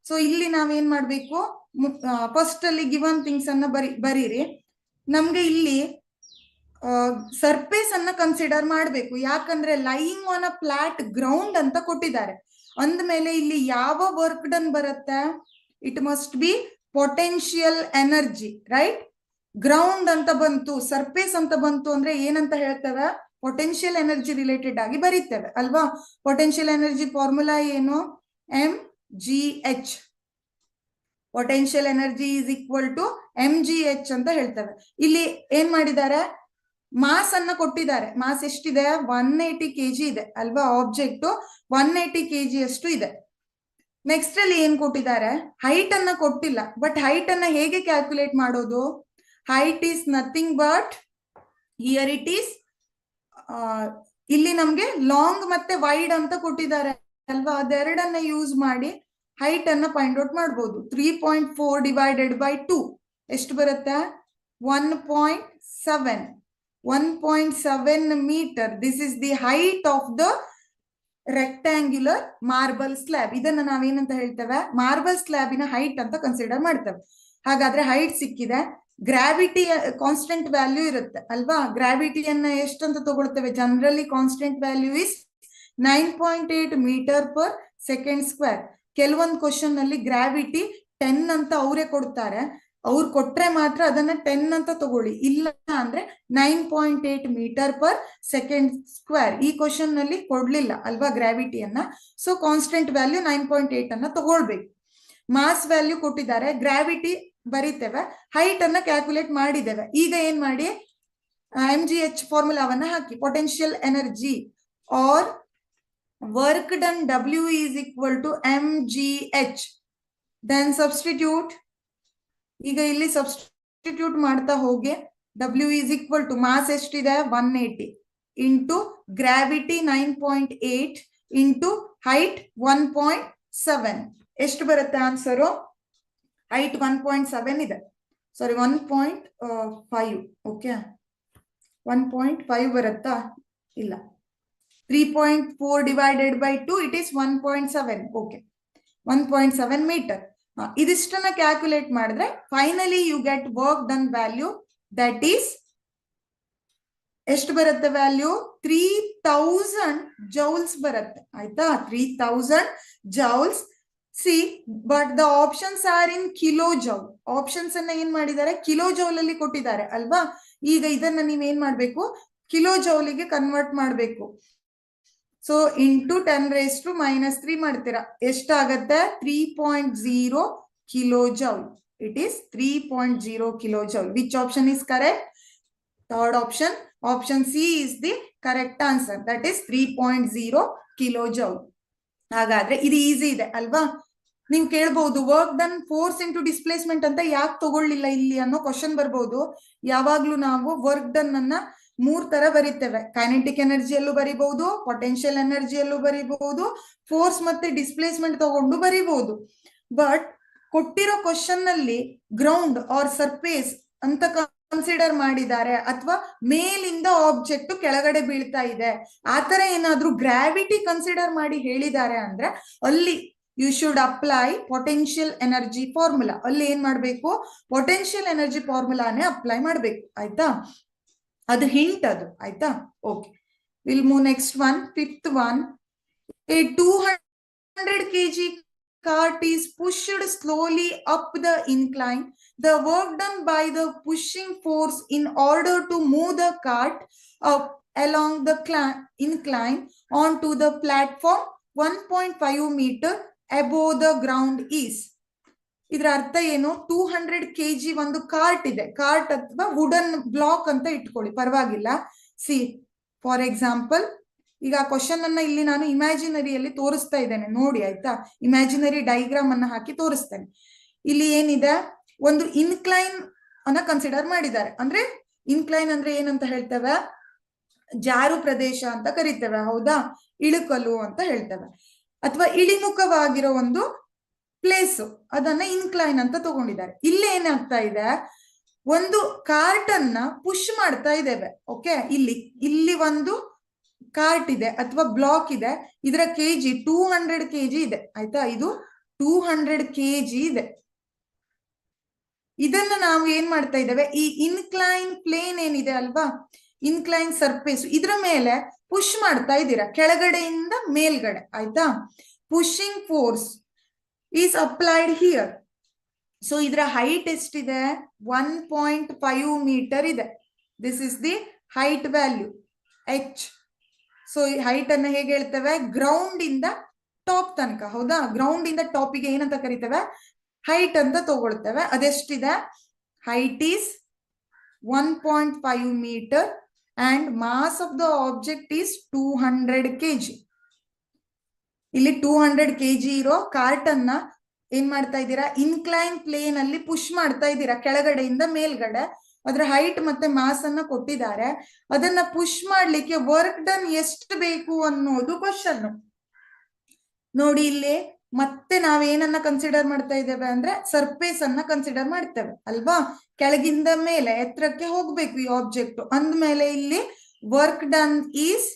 so ಇಲ್ಲಿ ನಾವೇನ್ ಮಾಡ್ಬೇಕು, ಫಸ್ಟ್ ಅಲ್ಲಿ ಗಿವನ್ ಥಿಂಗ್ಸ್ ಅನ್ನ ಬರೀರಿ. ನಮ್ಗೆ ಇಲ್ಲಿ ಸರ್ಫೇಸ್ ಅನ್ನ ಕನ್ಸಿಡರ್ ಮಾಡ್ಬೇಕು, ಯಾಕಂದ್ರೆ lying on a flat ground ಅಂತ ಕೊಟ್ಟಿದ್ದಾರೆ. ಅಂದ್ಮೇಲೆ ಇಲ್ಲಿ ಯಾವ ವರ್ಕ್ ಡನ್ ಬರುತ್ತೆ, it must be potential energy, right? Ground ಅಂತ ಬಂತು, ಸರ್ಫೇಸ್ ಅಂತ ಬಂತು ಅಂದ್ರೆ ಏನಂತ ಹೇಳ್ತೇವೆ, ಪೊಟೆನ್ಶಿಯಲ್ ಎನರ್ಜಿ ರಿಲೇಟೆಡ್ ಆಗಿ ಬರೀತೇವೆ ಅಲ್ವಾ? ಪೊಟೆನ್ಶಿಯಲ್ ಎನರ್ಜಿ ಫಾರ್ಮುಲಾ ಏನು, mgh. Potential energy is equal to mgh ಅಂತ ಹೇಳ್ತೇವೆ. ಇಲ್ಲಿ ಏನ್ ಮಾಡಿದ್ದಾರೆ, ಮಾಸ್ ಅನ್ನ ಕೊಟ್ಟಿದ್ದಾರೆ. ಮಾಸ್ ಎಷ್ಟಿದೆ, 180 kg ಇದೆ ಅಲ್ವಾ? ಆಬ್ಜೆಕ್ಟ್ 180 kg ಅಷ್ಟು ಇದೆ. ನೆಕ್ಸ್ಟ್ ಅಲ್ಲಿ ಏನ್ ಕೊಟ್ಟಿದ್ದಾರೆ, ಹೈಟ್ ಅನ್ನ ಕೊಟ್ಟಿಲ್ಲ. ಬಟ್ ಹೈಟ್ ಅನ್ನ ಹೇಗೆ ಕ್ಯಾಲ್ಕುಲೇಟ್ ಮಾಡೋದು, height is nothing but, here it is, ಇಲ್ಲಿ ನಮ್ಗೆ ಲಾಂಗ್ ಮತ್ತೆ ವೈಡ್ ಅಂತ ಕೊಟ್ಟಿದ್ದಾರೆ ಅಲ್ವಾ? ಅದೆರಡನ್ನ ಯೂಸ್ ಮಾಡಿ ಹೈಟ್ ಅನ್ನ ಫೈಂಡ್ ಔಟ್ ಮಾಡಬಹುದು. 3.4 ಡಿವೈಡೆಡ್ ಬೈ 2 ಎಷ್ಟು ಬರುತ್ತೆ, 1.7 metre. This is the height of the rectangular marble slab. ಇದನ್ನ ನಾವೇನಂತ ಹೇಳ್ತೇವೆ, ಮಾರ್ಬಲ್ ಸ್ಲ್ಯಾಬಿನ ಹೈಟ್ ಅಂತ ಕನ್ಸಿಡರ್ ಮಾಡ್ತೇವೆ. ಹಾಗಾದ್ರೆ ಹೈಟ್ ಸಿಕ್ಕಿದೆ, ಗ್ರಾವಿಟಿ ಕಾನ್ಸ್ಟೆಂಟ್ ವ್ಯಾಲ್ಯೂ ಇರುತ್ತೆ ಅಲ್ವಾ. ಗ್ರಾವಿಟಿಯನ್ನ ಎಷ್ಟಂತ ತಗೊಳ್ತೇವೆ, generally constant value is 9.8 metre per second square. ಕೆಲವೊಂದು ಕ್ವಶನ್ ನಲ್ಲಿ ಗ್ರಾವಿಟಿ 10 ಅಂತ ಅವರೇ ಕೊಡ್ತಾರೆ, ಅವ್ರು ಕೊಟ್ರೆ ಮಾತ್ರ ಅದನ್ನ 10 ಅಂತ ತಗೊಳ್ಳಿ, ಇಲ್ಲ ಅಂದ್ರೆ 9.8 ಮೀಟರ್ ಪರ್ ಸೆಕೆಂಡ್ ಸ್ಕ್ವೇರ್. ಈ ಕ್ವಶನ್ ನಲ್ಲಿ ಕೊಡ್ಲಿಲ್ಲ ಅಲ್ವಾ ಗ್ರಾವಿಟಿಯನ್ನ, ಸೊ ಕಾನ್ಸ್ಟೆಂಟ್ ವ್ಯಾಲ್ಯೂ 9.8 ಅನ್ನ ತಗೊಳ್ಬೇಕು. ಮಾಸ್ ವ್ಯಾಲ್ಯೂ ಕೊಟ್ಟಿದ್ದಾರೆ, ಗ್ರಾವಿಟಿ ಬರೀತೇವೆ, ಹೈಟ್ ಅನ್ನ ಕ್ಯಾಲ್ಕುಲೇಟ್ ಮಾಡಿದ್ದೇವೆ. ಈಗ ಏನ್ ಮಾಡಿ, MGH ಫಾರ್ಮುಲಾವನ್ನ ಹಾಕಿ, potential energy or work done W is equal to MGH. then substitute. ಈಗ ಇಲ್ಲಿ ಸಬ್ಸ್ಟಿಟ್ಯೂಟ್ ಮಾಡ್ತಾ ಹೋಗಿ, W is equal to mass ಎಷ್ಟಿದೆ 180 ಇಂಟು ಗ್ರಾವಿಟಿ 9.8 ಇಂಟು ಹೈಟ್ 1.7. ಎಷ್ಟು ಬರುತ್ತೆ ಆನ್ಸರು? ಹೈಟ್ 1.7 ಇದೆ, ಸಾರಿ 1.5. ಓಕೆ, 1.5 ಬರುತ್ತಾ? ಇಲ್ಲ, 3.4 divided by 2 it is 1.7. Okay, 1.7 meter. ಇದಿಷ್ಟನ್ನ ಕ್ಯಾಲ್ಕುಲೇಟ್ ಮಾಡಿದ್ರೆ finally you get work done value, that is ಎಷ್ಟು ಬರುತ್ತೆ ವ್ಯಾಲ್ಯೂ? 3000 ಜೌಲ್ಸ್ ಬರುತ್ತೆ. ಆಯ್ತಾ, 3000 joules. See but the options are in kilo joule. Options ಅನ್ನ ಏನ್ ಮಾಡಿದ್ದಾರೆ, ಕಿಲೋ ಜೌಲ್ ಅಲ್ಲಿ ಕೊಟ್ಟಿದ್ದಾರೆ ಅಲ್ವಾ. ಈಗ ಇದನ್ನ ನೀವೇನ್ ಮಾಡ್ಬೇಕು, ಕಿಲೋ ಜೌಲಿಗೆ ಕನ್ವರ್ಟ್ ಮಾಡ್ಬೇಕು. ಸೊ ಇಂಟು 10⁻³ ಮಾಡ್ತೀರಾ, ಎಷ್ಟಾಗತ್ತೆ? 3.0 kilo joule. It is 3.0 kilo joule. Which option is correct? Third option, option C is the correct answer, that is 3.0 kilo joule. ಹಾಗಾದ್ರೆ ಇದು ಈಸಿ ಇದೆ ಅಲ್ವಾ. ನೀವು ಕೇಳ್ಬಹುದು, work done force into displacement ಅಂತ ಯಾಕೆ ತಗೊಳ್ಳಿಲ್ಲ ಇಲ್ಲಿ ಅನ್ನೋ ಕ್ವಶನ್ ಬರ್ಬೋದು. ಯಾವಾಗ್ಲೂ ನಾವು ವರ್ಕ್ ಡನ್ ಅನ್ನ 3 ತರ ಬರೀತೇವೆ, ಕೈನೆಟಿಕ್ ಎನರ್ಜಿಯಲ್ಲೂ ಬರಿಬಹುದು, ಪೊಟೆನ್ಶಿಯಲ್ ಎನರ್ಜಿಯಲ್ಲೂ ಬರಿಬಹುದು, ಫೋರ್ಸ್ ಮತ್ತೆ ಡಿಸ್ಪ್ಲೇಸ್ಮೆಂಟ್ ತಗೊಂಡು ಬರಿಬಹುದು. ಬಟ್ ಕೊಟ್ಟಿರೋ ಕ್ವಶನ್ ನಲ್ಲಿ ಗ್ರೌಂಡ್ ಆರ್ ಸರ್ಫೇಸ್ ಅಂತ ಕನ್ಸಿಡರ್ ಮಾಡಿದ್ದಾರೆ, ಅಥವಾ ಮೇಲಿಂದ ಆಬ್ಜೆಕ್ಟ್ ಕೆಳಗಡೆ ಬೀಳ್ತಾ ಇದೆ, ಆತರ ಏನಾದ್ರೂ ಗ್ರಾವಿಟಿ ಕನ್ಸಿಡರ್ ಮಾಡಿ ಹೇಳಿದ್ದಾರೆ ಅಂದ್ರೆ ಅಲ್ಲಿ you should apply potential energy formula. ಅಲ್ಲಿ ಏನ್ ಮಾಡ್ಬೇಕು, ಪೊಟೆನ್ಶಿಯಲ್ ಎನರ್ಜಿ ಫಾರ್ಮುಲಾನೇ ಅಪ್ಲೈ ಮಾಡ್ಬೇಕು. ಆಯ್ತಾ, ಅದು ಹಿಂಟ್ ಅದು. ಆಯ್ತಾ, okay, will move next one. Fifth one, a 200 kg cart is pushed slowly up the incline. The work done by the pushing force in order to move the cart up along the incline onto the platform 1.5 meter above the ground is. ಇದರ ಅರ್ಥ ಏನು? 200 kg ಒಂದು cart ಇದೆ, cart ಅಥವಾ wooden block ಅಂತ ಇಟ್ಕೊಳ್ಳಿ, ಪರವಾಗಿಲ್ಲ. C for example, ಈಗ ಕ್ವಶನ್ ಅನ್ನ ಇಲ್ಲಿ ನಾನು ಇಮ್ಯಾಜಿನರಿಯಲ್ಲಿ ತೋರಿಸ್ತಾ ಇದ್ದೇನೆ ನೋಡಿ. ಆಯ್ತಾ, ಇಮ್ಯಾಜಿನರಿ ಡೈಗ್ರಾಮ್ ಅನ್ನ ಹಾಕಿ ತೋರಿಸ್ತೇನೆ. ಇಲ್ಲಿ ಏನಿದೆ, ಒಂದು ಇನ್ಕ್ಲೈನ್ ಅನ್ನ ಕನ್ಸಿಡರ್ ಮಾಡಿದ್ದಾರೆ. ಅಂದ್ರೆ ಇನ್ಕ್ಲೈನ್ ಅಂದ್ರೆ ಏನಂತ ಹೇಳ್ತೇವೆ, ಜಾರು ಪ್ರದೇಶ ಅಂತ ಕರಿತೇವೆ, ಹೌದಾ, ಇಳುಕಲು ಅಂತ ಹೇಳ್ತೇವೆ, ಅಥವಾ ಇಳಿಮುಖವಾಗಿರೋ ಒಂದು ಪ್ಲೇಸ್, ಅದನ್ನ ಇನ್ಕ್ಲೈನ್ ಅಂತ ತಗೊಂಡಿದ್ದಾರೆ. ಇಲ್ಲಿ ಏನಾಗ್ತಾ ಇದೆ, ಒಂದು ಕಾರ್ಟ್ ಅನ್ನ ಪುಷ್ ಮಾಡ್ತಾ ಇದ್ದೇವೆ. ಓಕೆ, ಇಲ್ಲಿ ಒಂದು ಕಾರ್ಟ್ ಇದೆ ಅಥವಾ ಬ್ಲಾಕ್ ಇದೆ, ಇದರ ಕೆಜಿ 200 kg ಇದೆ. ಆಯ್ತಾ, ಇದು 200 kg ಇದೆ. ಇದನ್ನ ನಾವು ಏನ್ ಮಾಡ್ತಾ ಇದ್ದೇವೆ, ಈ ಇನ್ಕ್ಲೈನ್ ಪ್ಲೇನ್ ಏನಿದೆ ಅಲ್ವಾ, ಇನ್ಕ್ಲೈನ್ ಸರ್ಫೇಸ್, ಇದ್ರ ಮೇಲೆ ಪುಷ್ ಮಾಡ್ತಾ ಇದ್ದೀರಾ ಕೆಳಗಡೆಯಿಂದ ಮೇಲ್ಗಡೆ. ಆಯ್ತಾ, pushing force is applied here. So ಇದರ ಹೈಟ್ ಎಷ್ಟಿದೆ, 1.5 ಮೀಟರ್ ಇದೆ. This is the height value h. So ಈ ಹೈಟ್ ಅನ್ನ ಹೇಗೆ ಹೇಳ್ತೇವೆ, ಗ್ರೌಂಡ್ ಇಂದ ಟಾಪ್ ತನಕ, ಹೌದಾ, ಗ್ರೌಂಡ್ ಇಂದ ಟಾಪಿಗೆ ಏನಂತ ಕರಿತೇವೆ, ಹೈಟ್ ಅಂತ ತಗೊಳ್ತೇವೆ. ಅದೆಷ್ಟಿದೆ, height is 1.5 metre and mass of the object is 200 kg. ಇಲ್ಲಿ 200 kg ಇರೋ ಕಾರ್ಟ್ ಅನ್ನ ಏನ್ ಮಾಡ್ತಾ ಇದ್ದೀರಾ, ಇನ್ಕ್ಲೈನ್ ಪ್ಲೇನ್ ಅಲ್ಲಿ ಪುಷ್ ಮಾಡ್ತಾ ಇದ್ದೀರಾ ಕೆಳಗಡೆಯಿಂದ ಮೇಲ್ಗಡೆ. ಅದ್ರ ಹೈಟ್ ಮತ್ತೆ ಮಾಸ್ ಅನ್ನ ಕೊಟ್ಟಿದ್ದಾರೆ, ಅದನ್ನ ಪುಷ್ ಮಾಡ್ಲಿಕ್ಕೆ ವರ್ಕ್ ಡನ್ ಎಷ್ಟು ಬೇಕು ಅನ್ನೋದು ಕ್ವಶನ್. ನೋಡಿ ಇಲ್ಲಿ ಮತ್ತೆ ನಾವೇನನ್ನ ಕನ್ಸಿಡರ್ ಮಾಡ್ತಾ ಇದ್ದೇವೆ ಅಂದ್ರೆ ಸರ್ಫೇಸ್ ಅನ್ನ ಕನ್ಸಿಡರ್ ಮಾಡ್ತೇವೆ ಅಲ್ವಾ. ಕೆಳಗಿಂದ ಮೇಲೆ ಎತ್ತರಕ್ಕೆ ಹೋಗ್ಬೇಕು ಈ ಆಬ್ಜೆಕ್ಟ್ ಅಂದ್ಮೇಲೆ ಇಲ್ಲಿ work done is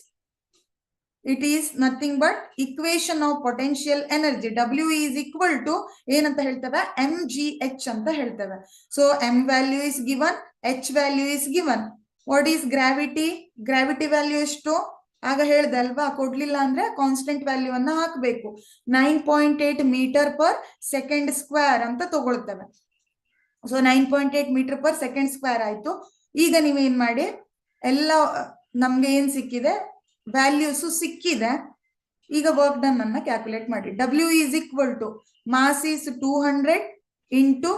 it is nothing but equation of potential energy. W is equal to ಏನಂತ ಹೇಳ್ತೇವೆ, ಎಂ ಜಿ ಎಚ್ ಅಂತ ಹೇಳ್ತೇವೆ. ಸೊ M value is given, H value is given. What is gravity? Gravity value ಎಷ್ಟು ಆಗ ಹೇಳ್ದೆ ಅಲ್ವಾ, ಕೊಡ್ಲಿಲ್ಲ ಅಂದ್ರೆ ಕಾನ್ಸ್ಟೆಂಟ್ ವ್ಯಾಲ್ಯೂ ಅನ್ನ ಹಾಕಬೇಕು. 9.8 ಮೀಟರ್ ಪರ್ ಸೆಕೆಂಡ್ ಸ್ಕ್ವೇರ್ ಅಂತ ತಗೊಳ್ತೇವೆ. So 9.8 metre per second square ಆಯ್ತು. ಈಗ ನೀವೇನ್ ಮಾಡಿ, ಎಲ್ಲ ನಮ್ಗೆ ಏನ್ ಸಿಕ್ಕಿದೆ, ವ್ಯಾಲ್ಯೂಸ್ ಸಿಕ್ಕಿದೆ. ಈಗ ವರ್ಕ್ ಡನ್ ಅನ್ನ ಕ್ಯಾಲ್ಕುಲೇಟ್ ಮಾಡಿ. W is equal to mass is 200 into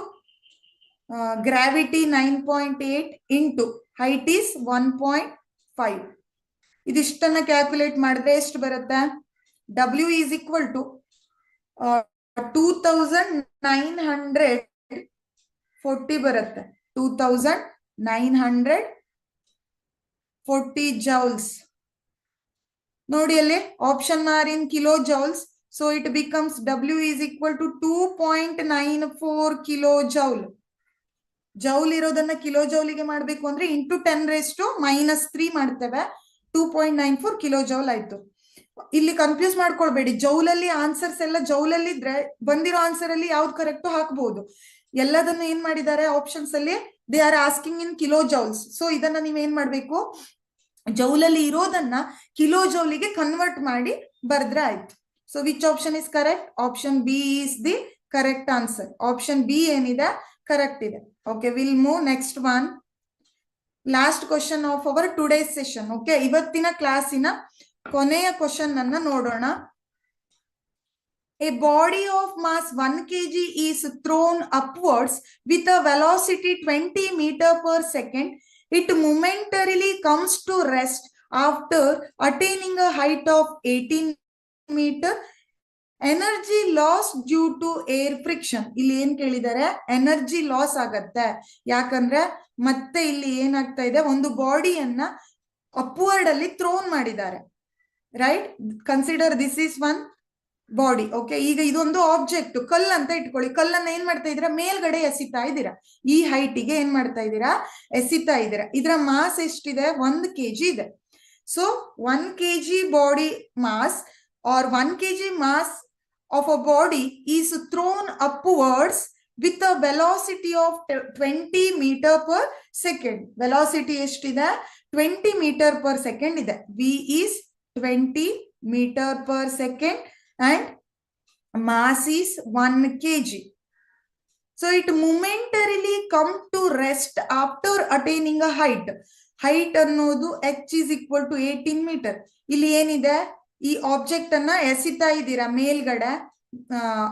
gravity 9.8 into height is 1.5. ಇದಿಷ್ಟನ್ನ ಕ್ಯಾಲ್ಕುಲೇಟ್ ಮಾಡಿದ್ರೆ ಎಷ್ಟು ಬರುತ್ತೆ? ಡಬ್ಲ್ಯೂ ಈಸ್ ಈಕ್ವಲ್ ಟು 2940 ಬರುತ್ತೆ. 2940 ಜೌಲ್ಸ್. ನೋಡಿ ಅಲ್ಲಿ option are in kilojoules. So it becomes W is equal to 2.94 kilojoule. Joule ಇರೋದನ್ನ ಕಿಲೋ ಜೌಲಿಗೆ ಮಾಡ್ಬೇಕು ಅಂದ್ರೆ ಇಂಟು 10⁻³ ಮಾಡ್ತೇವೆ. 2.94 ಕಿಲೋ ಜೌಲ್ ಆಯ್ತು. ಇಲ್ಲಿ ಕನ್ಫ್ಯೂಸ್ ಮಾಡ್ಕೊಳ್ಬೇಡಿ, ಜೌಲಲ್ಲಿ ಆನ್ಸರ್ಸ್ ಎಲ್ಲ ಜೌಲಲ್ಲಿ ಇದ್ರೆ ಬಂದಿರೋ ಆನ್ಸರ್ ಅಲ್ಲಿ ಯಾವ್ದು ಕರೆಕ್ಟ್ ಹಾಕ್ಬಹುದು. ಎಲ್ಲದನ್ನು ಏನ್ ಮಾಡಿದ್ದಾರೆ ಆಪ್ಷನ್ಸ್ ಅಲ್ಲಿ, they are asking in kilojoules. So ಇದನ್ನ ನೀವೇನ್ ಮಾಡ್ಬೇಕು, ಜೌಲಲ್ಲಿ ಇರೋದನ್ನ ಕಿಲೋ ಜೌಲಿಗೆ ಕನ್ವರ್ಟ್ ಮಾಡಿ ಬರ್ದ್ರೆ ಆಯ್ತು. So which option is correct? Option B is the correct answer. Option B ಏನಿದೆ ಕರೆಕ್ಟ್ ಇದೆ. Okay, will move next one. Last question of our today's session. Okay, ಇವತ್ತಿನ ಕ್ಲಾಸಿನ ಕೊನೆಯ ಕ್ವಶನ್ ಅನ್ನ ನೋಡೋಣ. A body of mass 1 kg is thrown upwards with a velocity 20 meter per second. It momentarily comes to rest after attaining a height of 18 meter. Energy loss due to air friction. ಇಲ್ಲಿ ಏನ್ ಕೇಳಿದ್ದಾರೆ, energy loss ಆಗತ್ತೆ. ಯಾಕಂದ್ರೆ ಮತ್ತೆ ಇಲ್ಲಿ ಏನಾಗ್ತಾ ಇದೆ, ಒಂದು ಬಾಡಿಯನ್ನ ಅಪ್ವರ್ಡ್ ಅಲ್ಲಿ ಥ್ರೋನ್ ಮಾಡಿದ್ದಾರೆ. Right, consider this is one body. Okay, ಈಗ ಇದೊಂದು ಆಬ್ಜೆಕ್ಟ್, ಕಲ್ಲು ಅಂತ ಇಟ್ಕೊಳ್ಳಿ. ಕಲ್ಲನ್ನ ಏನ್ ಮಾಡ್ತಾ ಇದ್ದೀರಾ, ಮೇಲ್ಗಡೆ ಎಸಿತಾ ಇದ್ದೀರಾ. ಈ ಹೈಟಿಗೆ ಏನ್ ಮಾಡ್ತಾ ಇದ್ದೀರಾ, ಎಸಿತಾ ಇದ್ದೀರಾ. ಇದರ ಮಾಸ್ ಎಷ್ಟಿದೆ, 1 kg ಇದೆ. ಸೊ 1 kg body mass or 1 kg mass of a body is thrown upwards with a velocity of 20 meter per second. Velocity ಎಷ್ಟಿದೆ, 20 meter per second ಇದೆ. V is 20 meter per second and mass is 1 kg. So it momentarily come to rest after attaining a height. Height ಅನ್ನೋದು h is equal to 18 meter. ಇಲ್ಲಿ ಏನಿದೆ, ಈ object ಅನ್ನ ಎಸಿತಾ ಇದ್ದೀರಾ ಮೇಲ್ಗಡೆ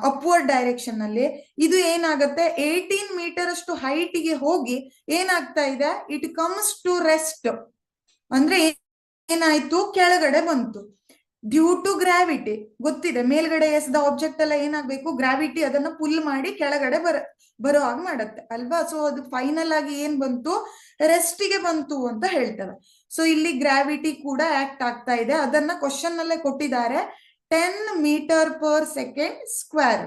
upward direction ಅಲ್ಲಿ. ಇದು ಏನಾಗುತ್ತೆ, 18 ಮೀಟರ್ ಅಷ್ಟು ಹೈಟ್ಗೆ ಹೋಗಿ ಏನಾಗ್ತಾ ಇದೆ, ಇಟ್ ಕಮ್ಸ್ ಟು ರೆಸ್ಟ್ ಅಂದ್ರೆ ಏನಾಯ್ತು, ಕೆಳಗಡೆ ಬಂತು. ಡ್ಯೂ ಟು ಗ್ರಾವಿಟಿ, ಗೊತ್ತಿದೆ ಮೇಲ್ಗಡೆ ಎಸ್ದ ಆಬ್ಜೆಕ್ಟ್ ಎಲ್ಲ ಏನಾಗ್ಬೇಕು, ಗ್ರಾವಿಟಿ ಅದನ್ನ ಪುಲ್ ಮಾಡಿ ಕೆಳಗಡೆ ಬರೋ ಹಾಗೆ ಮಾಡತ್ತೆ ಅಲ್ವಾ. ಸೊ ಅದು ಫೈನಲ್ ಆಗಿ ಏನ್ ಬಂತು, ರೆಸ್ಟಿಗೆ ಬಂತು ಅಂತ ಹೇಳ್ತೇವೆ. ಸೊ ಇಲ್ಲಿ ಗ್ರಾವಿಟಿ ಕೂಡ ಆಕ್ಟ್ ಆಗ್ತಾ ಇದೆ. ಅದನ್ನ ಕ್ವಶನ್ ಅಲ್ಲೇ ಕೊಟ್ಟಿದ್ದಾರೆ, 10 meter per second square.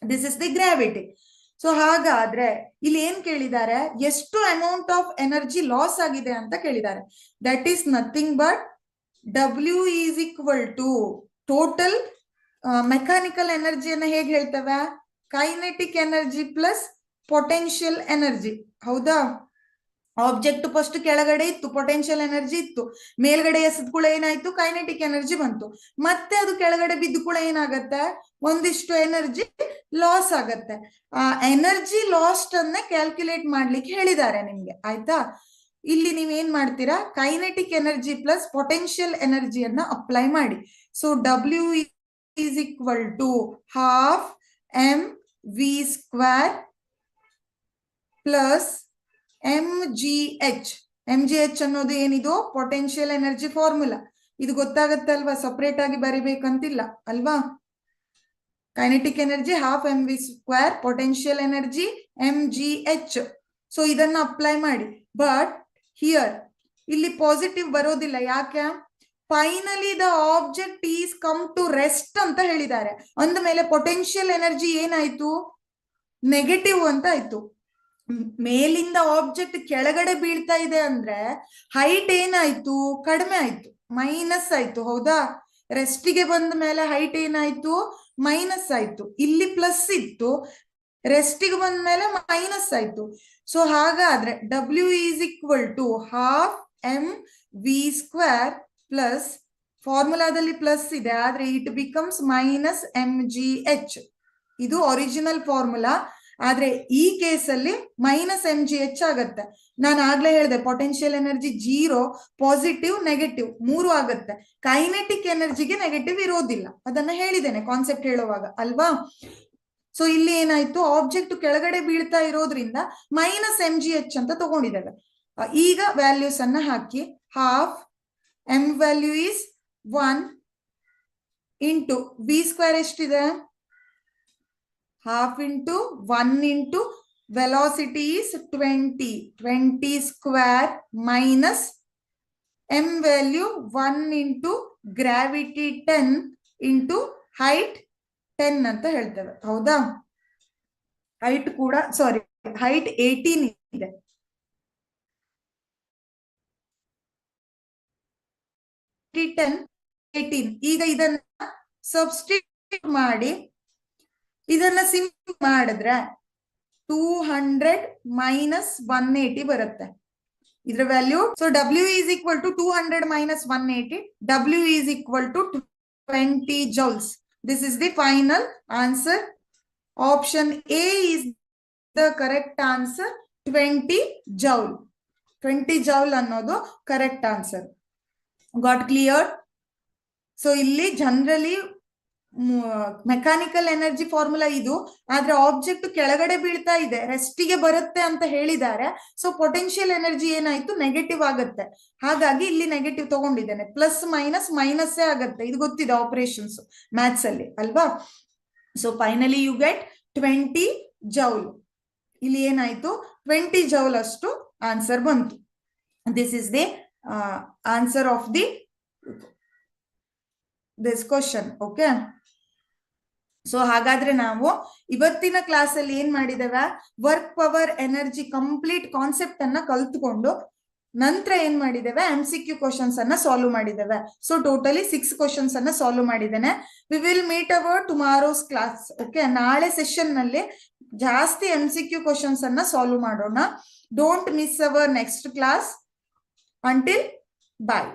This is the gravity. So ಹಾಗಾದ್ರೆ ಇಲ್ಲಿ ಏನ್ ಕೇಳಿದ್ದಾರೆ, ಎಷ್ಟು ಅಮೌಂಟ್ ಆಫ್ ಎನರ್ಜಿ ಲಾಸ್ ಆಗಿದೆ ಅಂತ ಕೇಳಿದ್ದಾರೆ. That is nothing but W is equal to total mechanical ಎನರ್ಜಿಯನ್ನ ಹೇಗೆ ಹೇಳ್ತೇವೆ, kinetic energy plus potential energy. ಹೌದಾ, ಆಬ್ಜೆಕ್ಟ್ ಫಸ್ಟ್ ಕೆಳಗಡೆ ಇತ್ತು, ಪೊಟೆನ್ಶಿಯಲ್ ಎನರ್ಜಿ ಇತ್ತು. ಮೇಲ್ಗಡೆ ಎಸೆದ ಕೂಡ ಏನಾಯ್ತು, ಕೈನೆಟಿಕ್ ಎನರ್ಜಿ ಬಂತು. ಮತ್ತೆ ಅದು ಕೆಳಗಡೆ ಬಿದ್ದು ಕೂಡ ಏನಾಗತ್ತೆ, ಒಂದಿಷ್ಟು ಎನರ್ಜಿ ಲಾಸ್ ಆಗತ್ತೆ. ಆ ಎನರ್ಜಿ ಲಾಸ್ಟ್ ಅನ್ನ ಕ್ಯಾಲ್ಕುಲೇಟ್ ಮಾಡ್ಲಿಕ್ಕೆ ಹೇಳಿದ್ದಾರೆ ನಿಮ್ಗೆ, ಆಯ್ತಾ. ಇಲ್ಲಿ ನೀವೇನ್ ಮಾಡ್ತೀರಾ, ಕೈನೆಟಿಕ್ ಎನರ್ಜಿ ಪ್ಲಸ್ ಪೊಟೆನ್ಶಿಯಲ್ ಎನರ್ಜಿಯನ್ನ ಅಪ್ಲೈ ಮಾಡಿ. So W is equal to half mv² plus mgh. mgh ಅನ್ನೋದು ಏನಿದು, ಪೊಟೆನ್ಶಿಯಲ್ ಎನರ್ಜಿ ಫಾರ್ಮುಲಾ. ಇದು ಗೊತ್ತಾಗತ್ತೆ ಅಲ್ವಾ, ಸಪರೇಟ್ ಆಗಿ ಬರಿಬೇಕಂತಿಲ್ಲ ಅಲ್ವಾ. Kinetic energy half mv², potential energy mgh. So ಇದನ್ನ ಅಪ್ಲೈ ಮಾಡಿ. ಬಟ್ ಹಿಯರ್ ಇಲ್ಲಿ ಪಾಸಿಟಿವ್ ಬರೋದಿಲ್ಲ. ಯಾಕೆ, finally the object is come to rest ಅಂತ ಹೇಳಿದ್ದಾರೆ. ಅಂದ ಮೇಲೆ ಪೊಟೆನ್ಶಿಯಲ್ ಎನರ್ಜಿ ಏನಾಯ್ತು, ನೆಗೆಟಿವ್ ಅಂತ ಆಯ್ತು. ಮೇಲಿಂದ ಆಬ್ಜೆಕ್ಟ್ ಕೆಳಗಡೆ ಬೀಳ್ತಾ ಇದೆ ಅಂದ್ರೆ ಹೈಟ್ ಏನಾಯ್ತು, ಕಡಿಮೆ ಆಯ್ತು. ಮೈನಸ್ ಆಯ್ತು, ಹೌದಾ? ರೆಸ್ಟಿಗೆ ಬಂದ ಮೇಲೆ ಹೈಟ್ ಏನಾಯ್ತು? ಮೈನಸ್ ಆಯ್ತು. ಇಲ್ಲಿ ಪ್ಲಸ್ ಇತ್ತು, ರೆಸ್ಟಿಗೆ ಬಂದ ಮೇಲೆ ಮೈನಸ್ ಆಯ್ತು. ಸೊ ಹಾಗಾದ್ರೆ W is equal to half M V square plus, ಫಾರ್ಮುಲಾದಲ್ಲಿ ಪ್ಲಸ್ ಇದೆ ಆದ್ರೆ it becomes minus M G H. ಇದು ಒರಿಜಿನಲ್ ಫಾರ್ಮುಲಾ, ಆದ್ರೆ ಈ ಕೇಸಲ್ಲಿ ಮೈನಸ್ ಎಂ ಜಿ ಎಚ್ ಆಗತ್ತೆ. ನಾನು ಆಗ್ಲೇ ಹೇಳಿದೆ potential energy zero, positive, negative ಮೂರು ಆಗತ್ತೆ. ಕೈನೆಟಿಕ್ ಎನರ್ಜಿಗೆ ನೆಗೆಟಿವ್ ಇರೋದಿಲ್ಲ, ಅದನ್ನ ಹೇಳಿದ್ದೇನೆ ಕಾನ್ಸೆಪ್ಟ್ ಹೇಳುವಾಗ ಅಲ್ವಾ? ಸೊ ಇಲ್ಲಿ ಏನಾಯ್ತು, ಆಬ್ಜೆಕ್ಟ್ ಕೆಳಗಡೆ ಬೀಳ್ತಾ ಇರೋದ್ರಿಂದ ಮೈನಸ್ ಎಂ ಜಿ ಎಚ್ ಅಂತ ತಗೊಂಡಿದ್ದೇವೆ. ಈಗ ವ್ಯಾಲ್ಯೂಸ್ ಅನ್ನ ಹಾಕಿ, half M value is 1 into V square ಎಷ್ಟಿದೆ? Half into 1 into velocity is 20 square minus M value 1 into gravity 10 into height 10 ಅಂತ ಹೇಳ್ತೇವೆ, ಹೌದಾ? ಹೈಟ್ ಕೂಡ ಸಾರಿ ಹೈಟ್ 18 ಇದೆ. ಈಗ ಇದನ್ನ ಸಬ್ಸ್ಟಿಟ್ಯೂಟ್ ಮಾಡಿ ಇದನ್ನ ಸಿಂಪಲ್ ಮಾಡಿದ್ರೆ 200 ಮೈನಸ್ 180 ಬರುತ್ತೆ ಇದ್ರ value. So W is equal to 200 minus 180, W is equal to 20 joules. This is the final answer. Option A is the correct answer. 20 joule. 20 joule ಅನ್ನೋದು correct answer. Got clear? So ಇಲ್ಲಿ generally mechanical energy formula ಇದು, ಆದ್ರೆ object ಕೆಳಗಡೆ ಬೀಳ್ತಾ ಇದೆ, ರೆಸ್ಟಿಗೆ ಬರುತ್ತೆ ಅಂತ ಹೇಳಿದ್ದಾರೆ. ಸೊ ಪೊಟೆನ್ಶಿಯಲ್ ಎನರ್ಜಿ ಏನಾಯ್ತು? ನೆಗೆಟಿವ್ ಆಗತ್ತೆ. ಹಾಗಾಗಿ ಇಲ್ಲಿ ನೆಗೆಟಿವ್ ತಗೊಂಡಿದ್ದೇನೆ. ಪ್ಲಸ್ ಮೈನಸ್ ಮೈನಸ್ ಆಗತ್ತೆ, ಇದು ಗೊತ್ತಿದೆ ಆಪರೇಷನ್ಸ್ ಮ್ಯಾಥ್ಸ್ ಅಲ್ಲಿ ಅಲ್ವಾ? So finally you get 20 joule. ಇಲ್ಲಿ ಏನಾಯ್ತು? 20 ಜೌಲ್ ಅಷ್ಟು ಆನ್ಸರ್ ಬಂತು. This is the answer of the this question. Okay, so ಹಾಗಾದ್ರೆ ನಾವು ಇವತ್ತಿನ ಕ್ಲಾಸ್ ಅಲ್ಲಿ ಏನ್ ಮಾಡಿದ್ದೇವೆ? Work power energy complete concept ಅನ್ನ ಕಲ್ತ್ಕೊಂಡು ನಂತರ ಏನ್ ಮಾಡಿದ್ದೇವೆ? MCQ ಕ್ವಶನ್ಸ್ ಅನ್ನ ಸಾಲ್ವ್ ಮಾಡಿದ್ದೇವೆ. ಸೊ ಟೋಟಲಿ 6 ಕ್ವಶನ್ಸ್ ಅನ್ನ ಸಾಲ್ವ್ ಮಾಡಿದ್ದೇನೆ. We will meet our tomorrow's class. Okay, ನಾಳೆ ಸೆಷನ್ ನಲ್ಲಿ ಜಾಸ್ತಿ MCQ ಕ್ವಶನ್ಸ್ ಅನ್ನ ಸಾಲ್ವ್ ಮಾಡೋಣ. Don't miss our next class. Until bye.